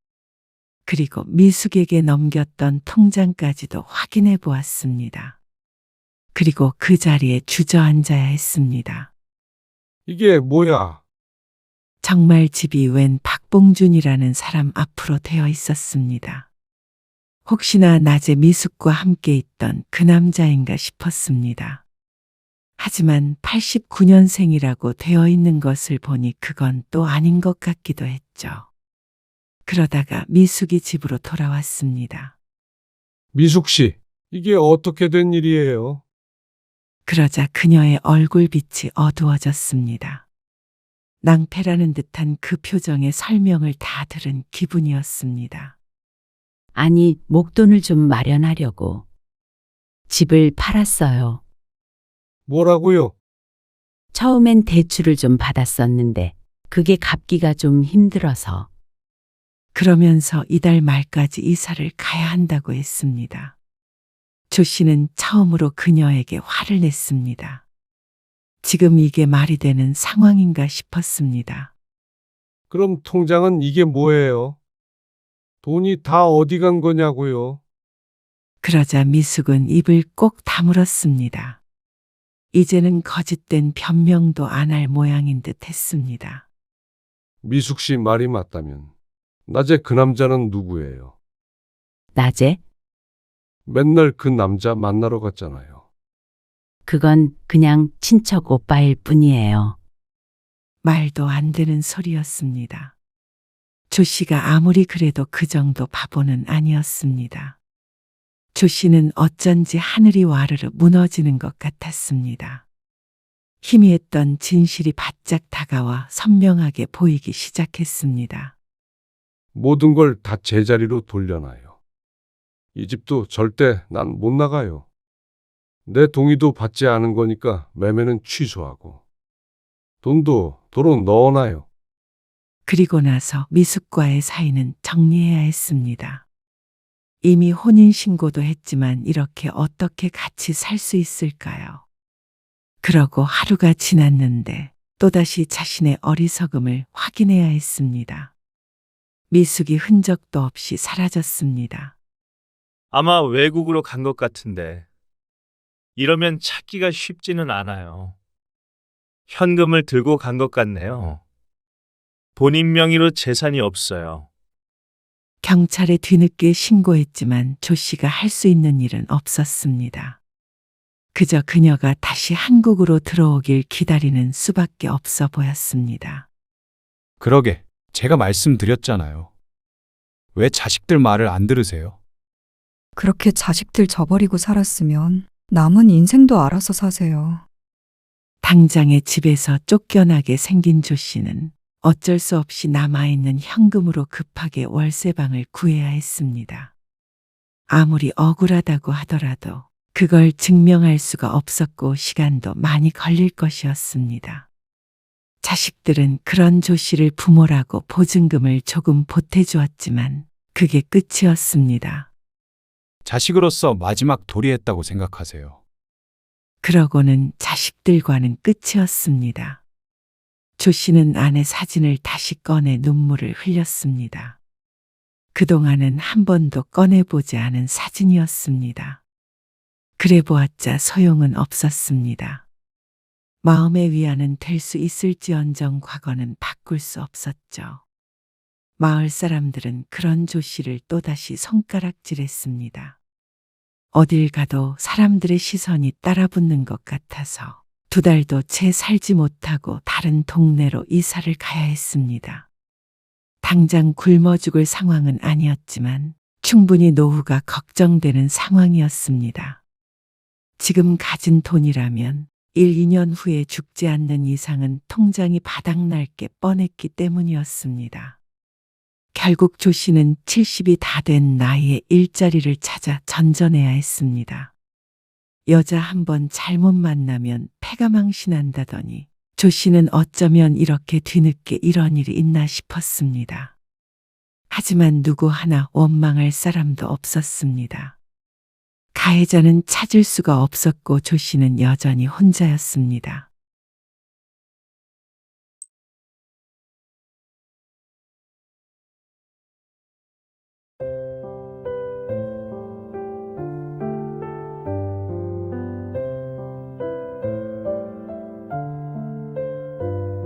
그리고 미숙에게 넘겼던 통장까지도 확인해 보았습니다. 그리고 그 자리에 주저앉아야 했습니다. 이게 뭐야? 정말 집이 웬 박봉준이라는 사람 앞으로 되어 있었습니다. 혹시나 낮에 미숙과 함께 있던 그 남자인가 싶었습니다. 하지만 89년생이라고 되어 있는 것을 보니 그건 또 아닌 것 같기도 했죠. 그러다가 미숙이 집으로 돌아왔습니다. 미숙 씨, 이게 어떻게 된 일이에요? 그러자 그녀의 얼굴빛이 어두워졌습니다. 낭패라는 듯한 그 표정의 설명을 다 들은 기분이었습니다. 아니, 목돈을 좀 마련하려고 집을 팔았어요. 뭐라고요? 처음엔 대출을 좀 받았었는데 그게 갚기가 좀 힘들어서. 그러면서 이달 말까지 이사를 가야 한다고 했습니다. 조 씨는 처음으로 그녀에게 화를 냈습니다. 지금 이게 말이 되는 상황인가 싶었습니다. 그럼 통장은 이게 뭐예요? 돈이 다 어디 간 거냐고요? 그러자 미숙은 입을 꼭 다물었습니다. 이제는 거짓된 변명도 안 할 모양인 듯 했습니다. 미숙 씨 말이 맞다면 낮에 그 남자는 누구예요? 낮에? 맨날 그 남자 만나러 갔잖아요. 그건 그냥 친척 오빠일 뿐이에요. 말도 안 되는 소리였습니다. 조 씨가 아무리 그래도 그 정도 바보는 아니었습니다. 조 씨는 어쩐지 하늘이 와르르 무너지는 것 같았습니다. 희미했던 진실이 바짝 다가와 선명하게 보이기 시작했습니다. 모든 걸 다 제자리로 돌려놔요. 이 집도 절대 난 못 나가요. 내 동의도 받지 않은 거니까 매매는 취소하고 돈도 도로 넣어놔요. 그리고 나서 미숙과의 사이는 정리해야 했습니다. 이미 혼인신고도 했지만 이렇게 어떻게 같이 살 수 있을까요? 그러고 하루가 지났는데 또다시 자신의 어리석음을 확인해야 했습니다. 미숙이 흔적도 없이 사라졌습니다. 아마 외국으로 간 것 같은데 이러면 찾기가 쉽지는 않아요. 현금을 들고 간 것 같네요. 본인 명의로 재산이 없어요. 경찰에 뒤늦게 신고했지만 조 씨가 할 수 있는 일은 없었습니다. 그저 그녀가 다시 한국으로 들어오길 기다리는 수밖에 없어 보였습니다. 그러게, 제가 말씀드렸잖아요. 왜 자식들 말을 안 들으세요? 그렇게 자식들 저버리고 살았으면 남은 인생도 알아서 사세요. 당장의 집에서 쫓겨나게 생긴 조 씨는 어쩔 수 없이 남아있는 현금으로 급하게 월세방을 구해야 했습니다. 아무리 억울하다고 하더라도 그걸 증명할 수가 없었고 시간도 많이 걸릴 것이었습니다. 자식들은 그런 조 씨를 부모라고 보증금을 조금 보태주었지만 그게 끝이었습니다. 자식으로서 마지막 도리했다고 생각하세요. 그러고는 자식들과는 끝이었습니다. 조 씨는 아내 사진을 다시 꺼내 눈물을 흘렸습니다. 그동안은 한 번도 꺼내보지 않은 사진이었습니다. 그래 보았자 소용은 없었습니다. 마음의 위안은 될 수 있을지언정 과거는 바꿀 수 없었죠. 마을 사람들은 그런 조 씨를 또다시 손가락질했습니다. 어딜 가도 사람들의 시선이 따라붙는 것 같아서 2달도 채 살지 못하고 다른 동네로 이사를 가야 했습니다. 당장 굶어 죽을 상황은 아니었지만 충분히 노후가 걱정되는 상황이었습니다. 지금 가진 돈이라면 1, 2년 후에 죽지 않는 이상은 통장이 바닥날 게 뻔했기 때문이었습니다. 결국 조 씨는 70이 다 된 나이에 일자리를 찾아 전전해야 했습니다. 여자 한 번 잘못 만나면 패가 망신한다더니 조 씨는 어쩌면 이렇게 뒤늦게 이런 일이 있나 싶었습니다. 하지만 누구 하나 원망할 사람도 없었습니다. 가해자는 찾을 수가 없었고 조 씨는 여전히 혼자였습니다.